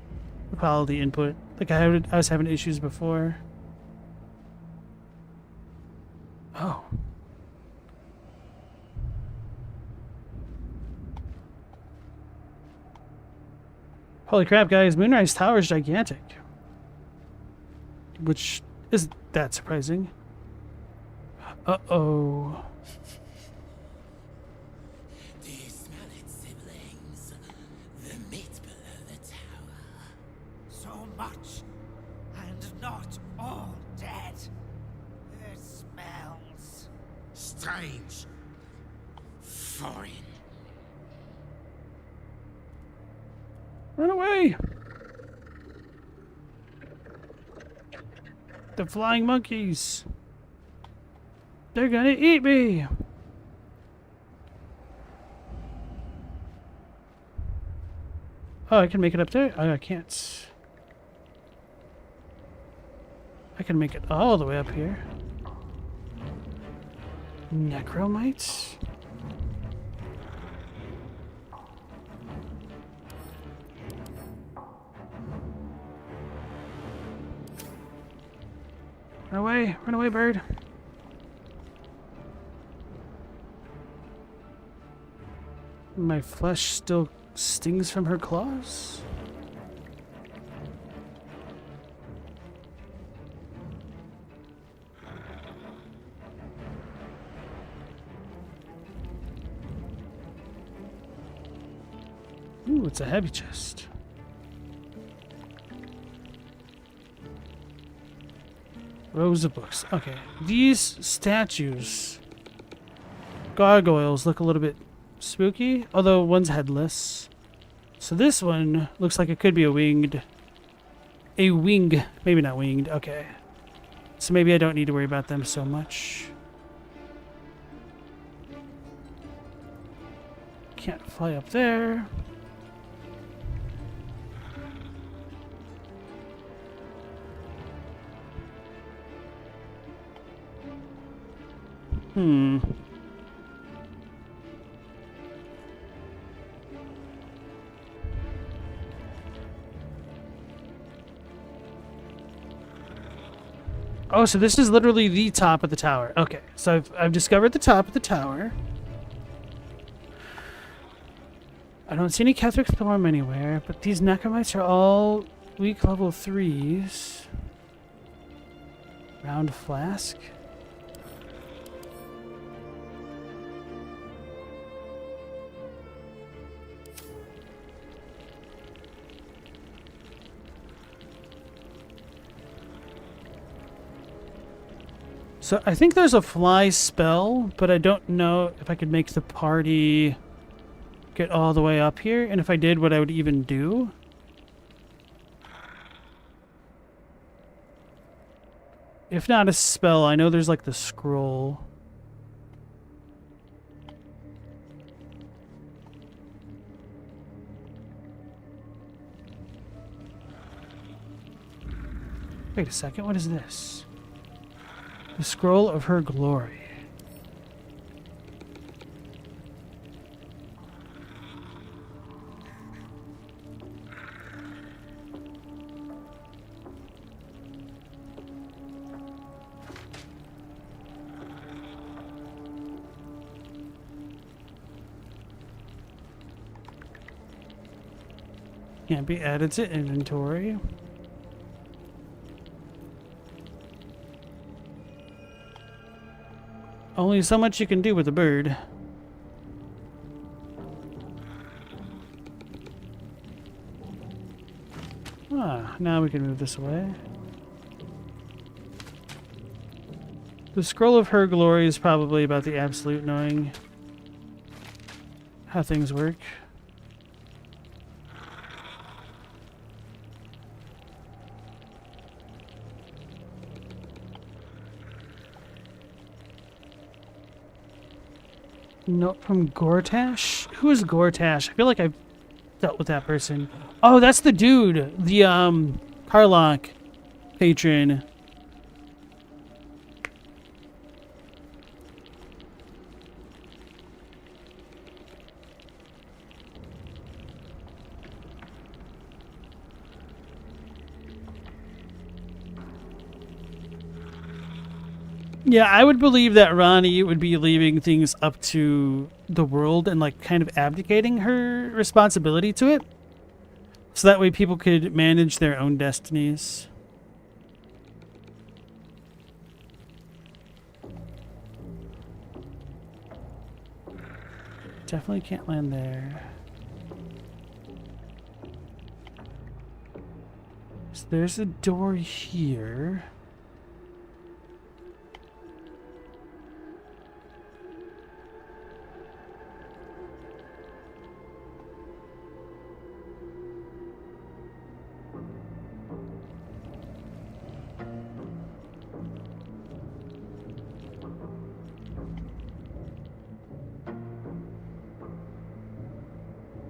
follow the input. Like I was having issues before. Oh. Holy crap, guys. Moonrise Tower is gigantic. Which isn't that surprising. Uh-oh. Do you smell it, siblings? The meat below the tower. So much, and not all dead. It smells strange, foreign. Run away! The flying monkeys! They're gonna eat me! Oh, I can make it up there? Oh, I can't. I can make it all the way up here. Necromites? Run away, bird. My flesh still stings from her claws? Ooh, it's a heavy chest. Rows of books. Okay. These statues, gargoyles, look a little bit spooky, although one's headless. So this one looks like it could be a wing. Maybe not winged. Okay. So maybe I don't need to worry about them so much. Can't fly up there. Oh, so this is literally the top of the tower. Okay, so I've discovered the top of the tower. I don't see any Catholic Storm anywhere, but these Necromites are all weak level 3s. Round flask. So I think there's a fly spell, but I don't know if I could make the party get all the way up here, and if I did, what I would even do. If not a spell, I know there's like the scroll. Wait a second, what is this? The scroll of her glory. Can't be added to inventory. Only so much you can do with a bird. Ah, now we can move this away. The scroll of her glory is probably about the absolute knowing how things work. Note from Gortash? Who is Gortash? I feel like I've dealt with that person. Oh, that's the dude. The, Karlach patron. Yeah, I would believe that Ronnie would be leaving things up to the world and like kind of abdicating her responsibility to it. So that way people could manage their own destinies. Definitely can't land there. So there's a door here.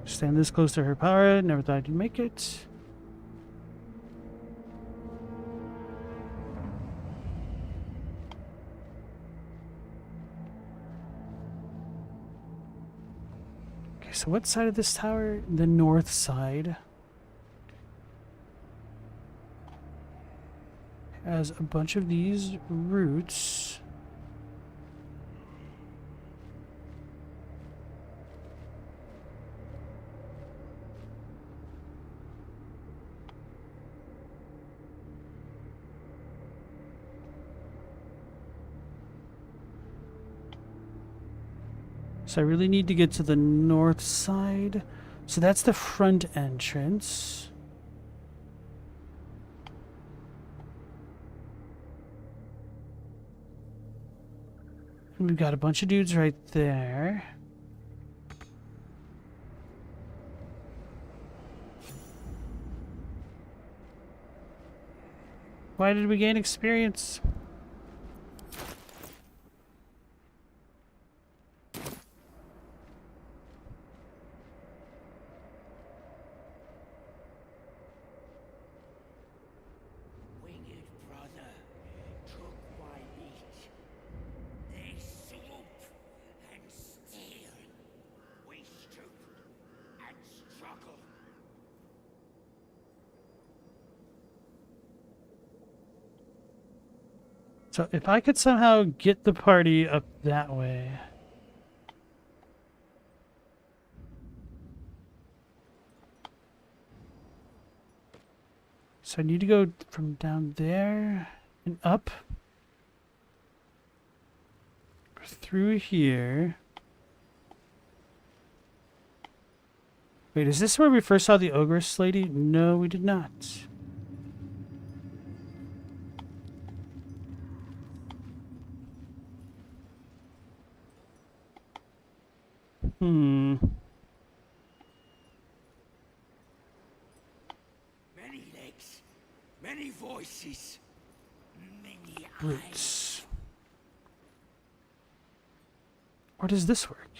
Stand this close to her power. Never thought I'd make it. Okay, so what side of this tower? The north side. Has a bunch of these roots. So I really need to get to the north side. So that's the front entrance. And we've got a bunch of dudes right there. Why did we gain experience? So if I could somehow get the party up that way. So I need to go from down there and up. Through here. Wait, is this where we first saw the ogress lady? No, we did not. Many legs, many voices, many roots. Or does this work?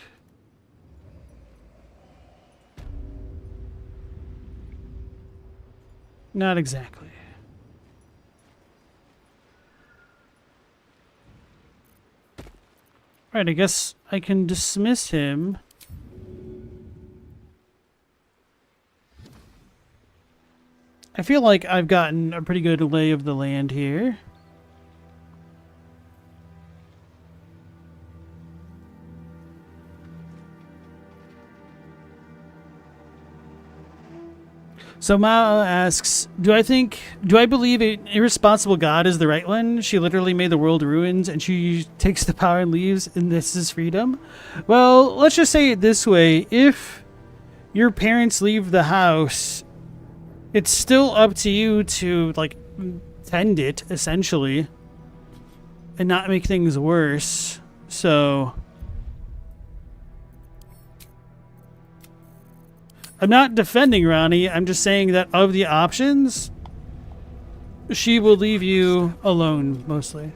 Not exactly. Alright, I guess I can dismiss him. I feel like I've gotten a pretty good lay of the land here. So Mao asks, do I believe an irresponsible god is the right one? She literally made the world ruins and she takes the power and leaves and this is freedom? Well, let's just say it this way. If your parents leave the house, it's still up to you to, like, tend it, essentially, and not make things worse. So I'm not defending Ronnie. I'm just saying that of the options, she will leave you alone, mostly.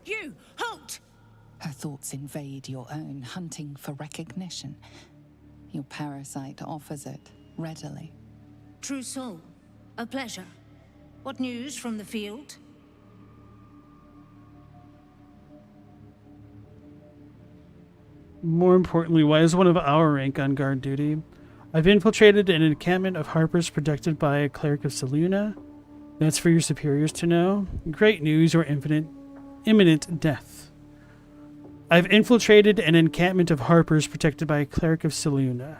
You, halt! Her thoughts invade your own, hunting for recognition. Your parasite offers it readily. True soul, a pleasure. What news from the field? More importantly, why is one of our rank on guard duty? I've infiltrated an encampment of Harpers protected by a cleric of Seluna. That's for your superiors to know. Great news or imminent death. I've infiltrated an encampment of harpers protected by a cleric of Seluna.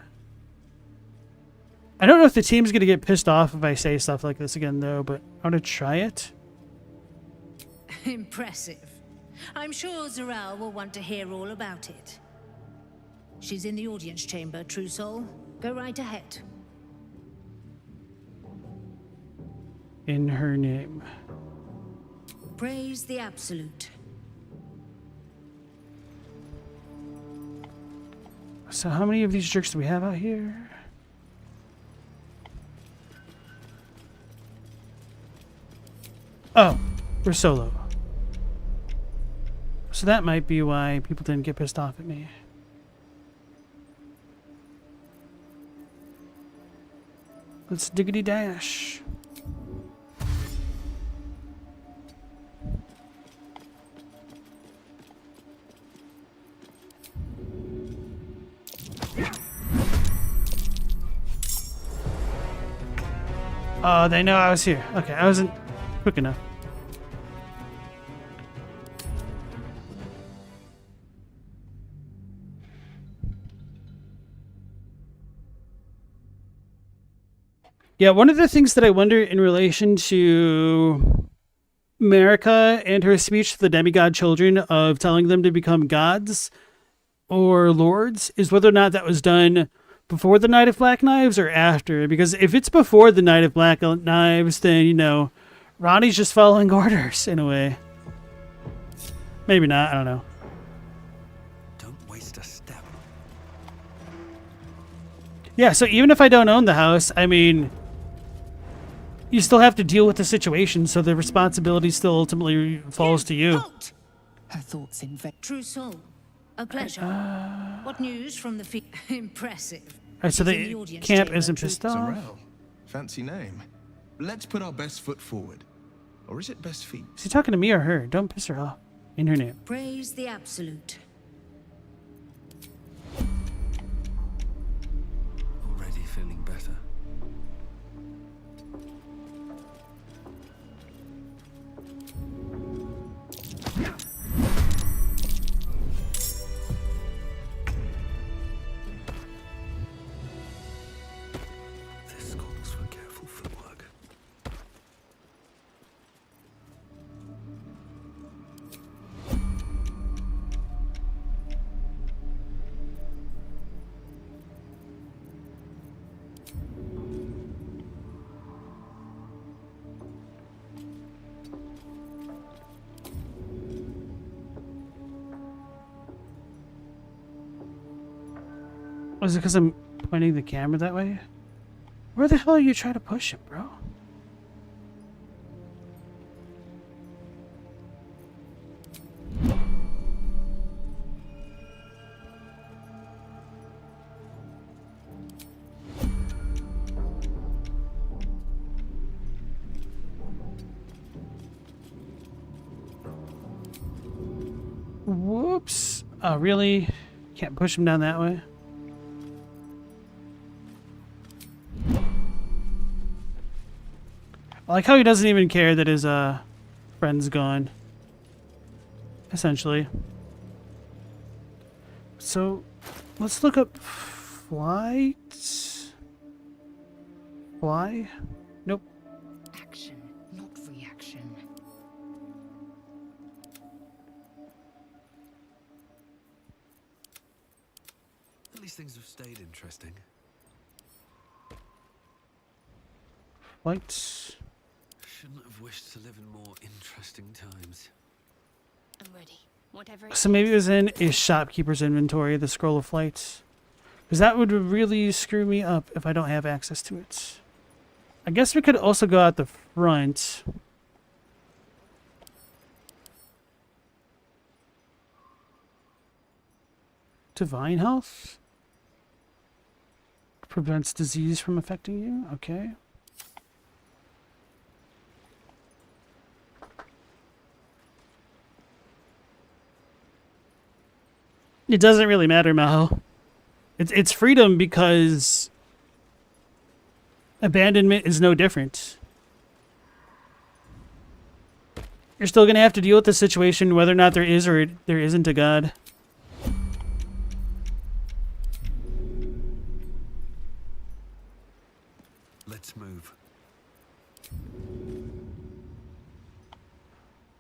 I don't know if the team's going to get pissed off if I say stuff like this again, though, but I want to try it. Impressive. I'm sure Zoral will want to hear all about it. She's in the audience chamber, true soul. Go right ahead. In her name. Praise the Absolute. So how many of these jerks do we have out here? Oh, we're solo. So that might be why people didn't get pissed off at me. Let's diggity dash. Oh, they know I was here. Okay, I wasn't quick enough. Yeah, one of the things that I wonder in relation to Marika and her speech to the demigod children of telling them to become gods or lords is whether or not that was done before the Night of Black Knives or after. Because if it's before the Night of Black Knives, then, you know, Ronnie's just following orders in a way. Maybe not, I don't know. Don't waste a step. Yeah, so even if I don't own the house, I mean, you still have to deal with the situation, so the responsibility still ultimately falls to you. Her thoughts in true soul. A pleasure. What news from the field? Impressive. Alright, so the camp isn't pissed off. Sorrel. Fancy name. Let's put our best foot forward. Or is it best feet? Is he talking to me or her? Don't piss her off. In her name. Praise the Absolute. Already feeling better. This calls for careful footwork. Was it because I'm pointing the camera that way? Where the hell are you trying to push it, bro? Whoops. Oh, really? Can't push him down that way? I like how he doesn't even care that his friend's gone. Essentially. So, let's look up flight. Fly? Nope. Action, not reaction. At least things have stayed interesting. Flight. Shouldn't have wished to live in more interesting times. I'm ready. Whatever. So maybe it was in a shopkeeper's inventory, the scroll of flight. Because that would really screw me up if I don't have access to it. I guess we could also go out the front. Divine health? Prevents disease from affecting you? Okay. It doesn't really matter, Maho. It's freedom because abandonment is no different. You're still going to have to deal with the situation whether or not there is or there isn't a god.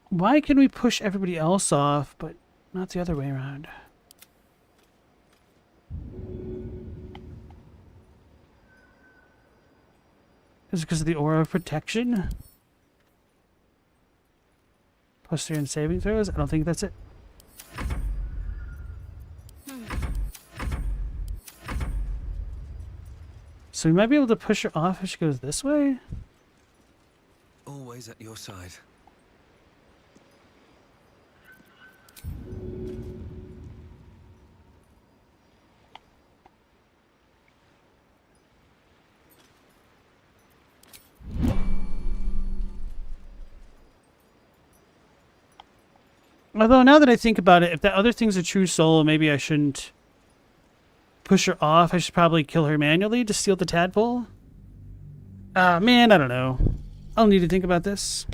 Why can we push everybody else off, but not the other way around? Is it because of the aura of protection? Plus 3 in saving throws? I don't think that's it. So we might be able to push her off if she goes this way? Always at your side. Although now that I think about it, if that other thing's a true soul, maybe I shouldn't push her off. I should probably kill her manually to steal the tadpole. Man, I don't know. I'll need to think about this.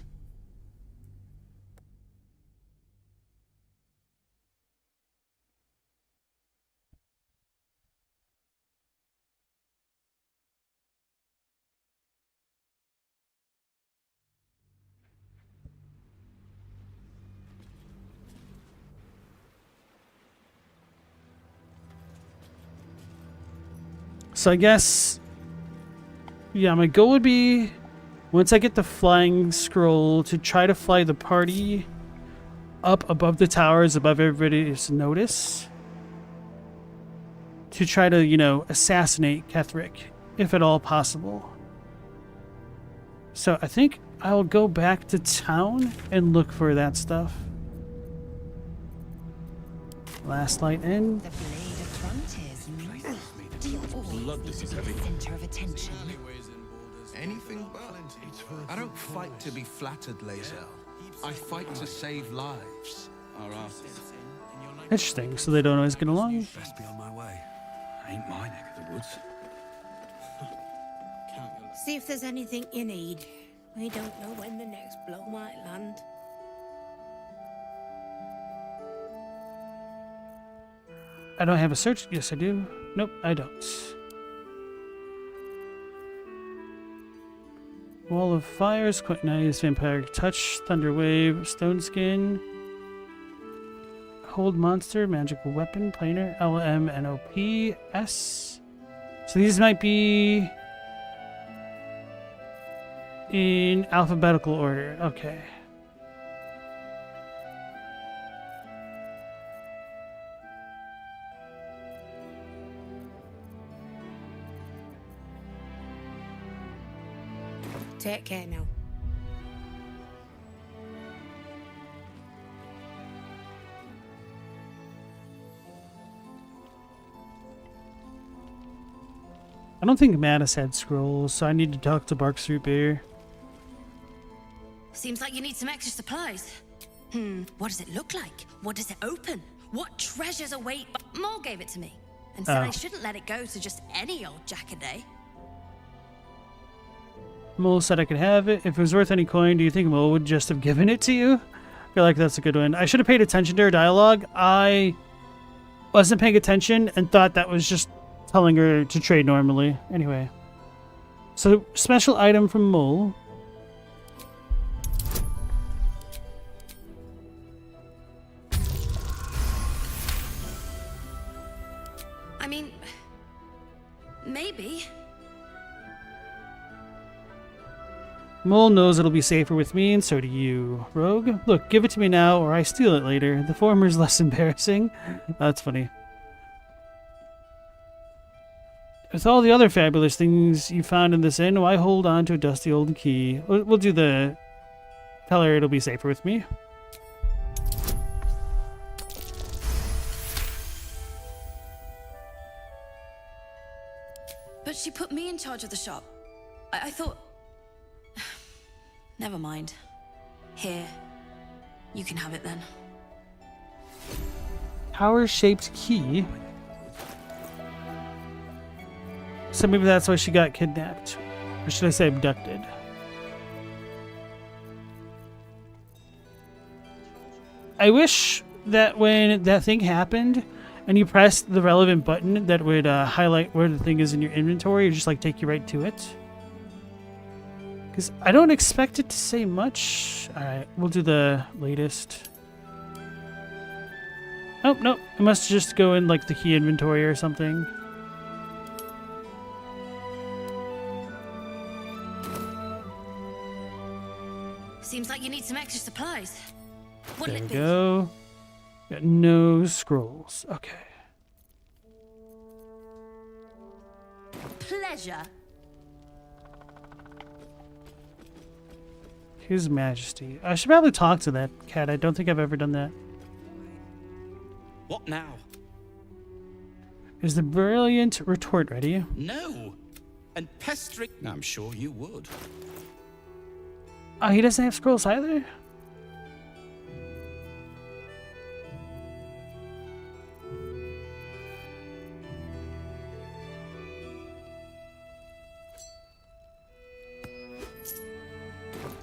So I guess, yeah, my goal would be, once I get the flying scroll, to try to fly the party up above the towers, above everybody's notice, to try to, you know, assassinate Ketherick, if at all possible. So I think I'll go back to town and look for that stuff. Last light in. The blade of frontiers. This is heavy. Center of attention. Anything but. I don't fight to be flattered, lae'zel. I fight to save lives. Interesting. So they don't always get along. Best be on my way. Ain't my neck of the woods. See if there's anything you need. We don't know when the next blow might land. I don't have a search. Yes, I do. Nope, I don't. Wall of Fires, Quick Nice, Vampire Touch, Thunder Wave, Stone Skin, Hold Monster, Magical Weapon, Planar, LM, NOP, S. So these might be in alphabetical order. Okay. Take care now. I don't think Mattis had scrolls, so I need to talk to Barksroot Bear. Seems like you need some extra supplies. What does it look like? What does it open? What treasures await? Maul gave it to me and said I shouldn't let it go to just any old jackaday. Mole said I could have it. If it was worth any coin, do you think Mole would just have given it to you? I feel like that's a good one. I should have paid attention to her dialogue. I wasn't paying attention and thought that was just telling her to trade normally. Anyway. So, special item from Mole. I mean, maybe. Mole knows it'll be safer with me, and so do you. Rogue, look, give it to me now, or I steal it later. The former's less embarrassing. That's funny. With all the other fabulous things you found in this inn, why hold on to a dusty old key? We'll do the... Tell her it'll be safer with me. But she put me in charge of the shop. I thought... Never mind. Here. You can have it then. Tower-shaped key? So maybe that's why she got kidnapped. Or should I say abducted? I wish that when that thing happened and you pressed the relevant button that would highlight where the thing is in your inventory or just like take you right to it. Because I don't expect it to say much. Alright, we'll do the latest. Oh, no. I must just go in like the key inventory or something. Seems like you need some extra supplies. What'll There it we be? go. Got no scrolls. Okay. Pleasure. His Majesty. I should probably talk to that cat. I don't think I've ever done that. What now? Is the brilliant retort ready? No. And pestering. I'm sure you would. Oh, he doesn't have scrolls either?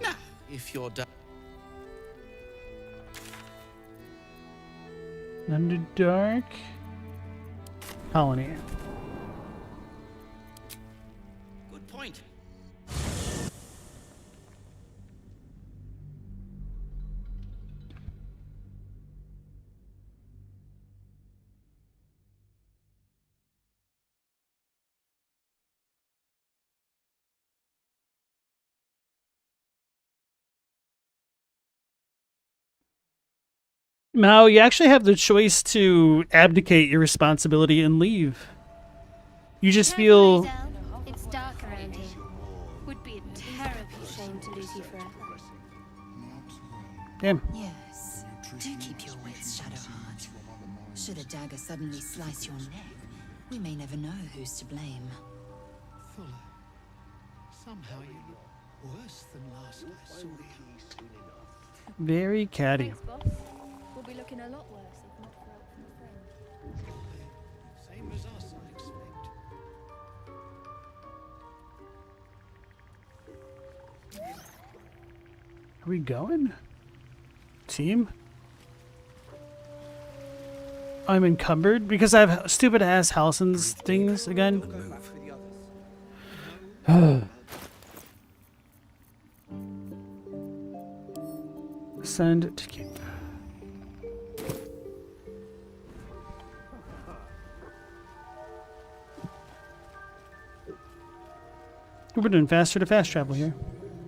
Now, if you're done. Underdark Colony. Good point. Mao, you actually have the choice to abdicate your responsibility and leave. You just feel... It's dark around here. Would be a terrible shame to lose you forever. Damn. Yes. Do keep your wits, Shadowheart. Should a dagger suddenly slice your neck, we may never know who's to blame. Fuller, somehow you look worse than last I saw you. Very catty. Thanks, boss. We'll be looking a lot worse if not for help from a friend. Same as us, I expect. Are we going? Team? I'm encumbered because I have stupid ass Halsin's things again. Send to camp. We're doing faster to fast travel here.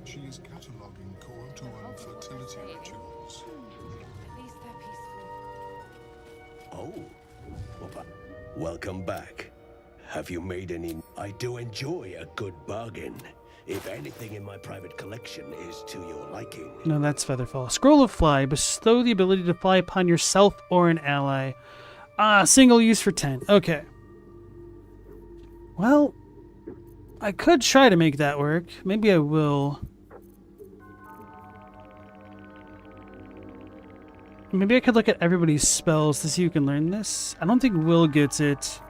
She is cataloging Courtoan fertility rituals. At least they're peaceful. Oh, welcome back. Have you made any? I do enjoy a good bargain. If anything in my private collection is to your liking. No, that's Featherfall. Scroll of Fly. Bestow the ability to fly upon yourself or an ally. Ah, single use for 10. Okay. Well, I could try to make that work. Maybe I will. Maybe I could look at everybody's spells to see who can learn this. I don't think Will gets it.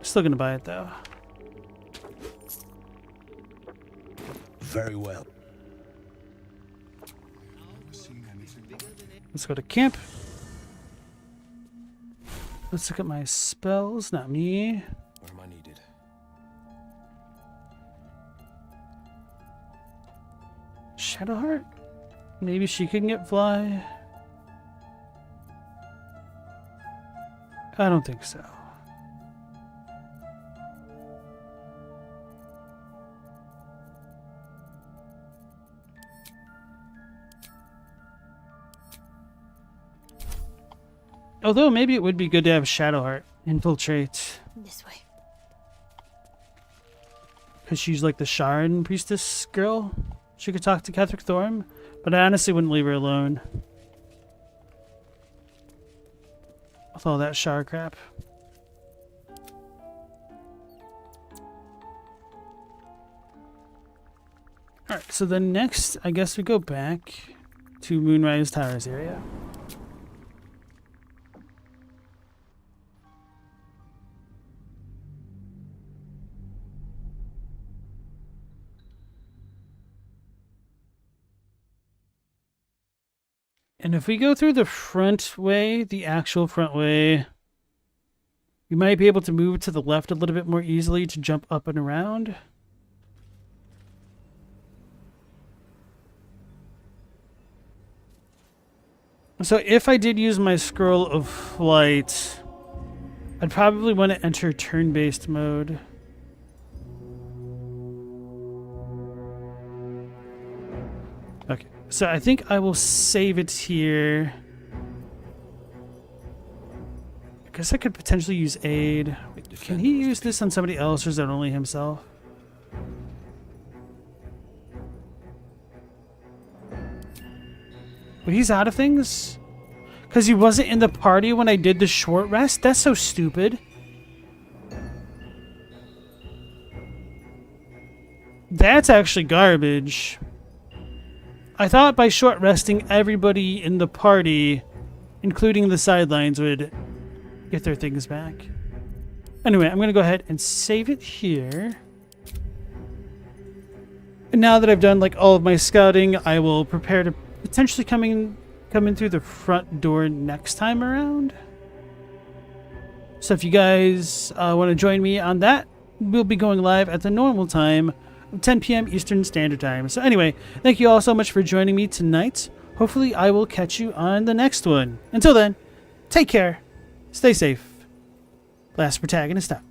Still gonna buy it though. Very well. Let's go to camp. Let's look at my spells. Not me. Where am I needed? Shadowheart? Maybe she can get fly. I don't think so. Although maybe it would be good to have Shadowheart infiltrate. This way. Because she's like the Shard priestess girl. She could talk to Ketheric Thorm. But I honestly wouldn't leave her alone. With all that Shard crap. Alright, so then next, I guess we go back to Moonrise Towers area. And if we go through the front way, the actual front way, we might be able to move to the left a little bit more easily to jump up and around. So if I did use my scroll of flight, I'd probably want to enter turn-based mode. Okay, so I think I will save it here. I guess I could potentially use aid. Can he use this on somebody else, or is that only himself? But he's out of things? Because he wasn't in the party when I did the short rest? That's so stupid. That's actually garbage. I thought by short resting, everybody in the party, including the sidelines, would get their things back. Anyway, I'm going to go ahead and save it here. And now that I've done like all of my scouting, I will prepare to potentially come in through the front door next time around. So if you guys want to join me on that, we'll be going live at the normal time of 10 p.m. Eastern Standard Time. So anyway, thank you all so much for joining me tonight. Hopefully I will catch you on the next one. Until then, take care, stay safe. Last Protagonist out.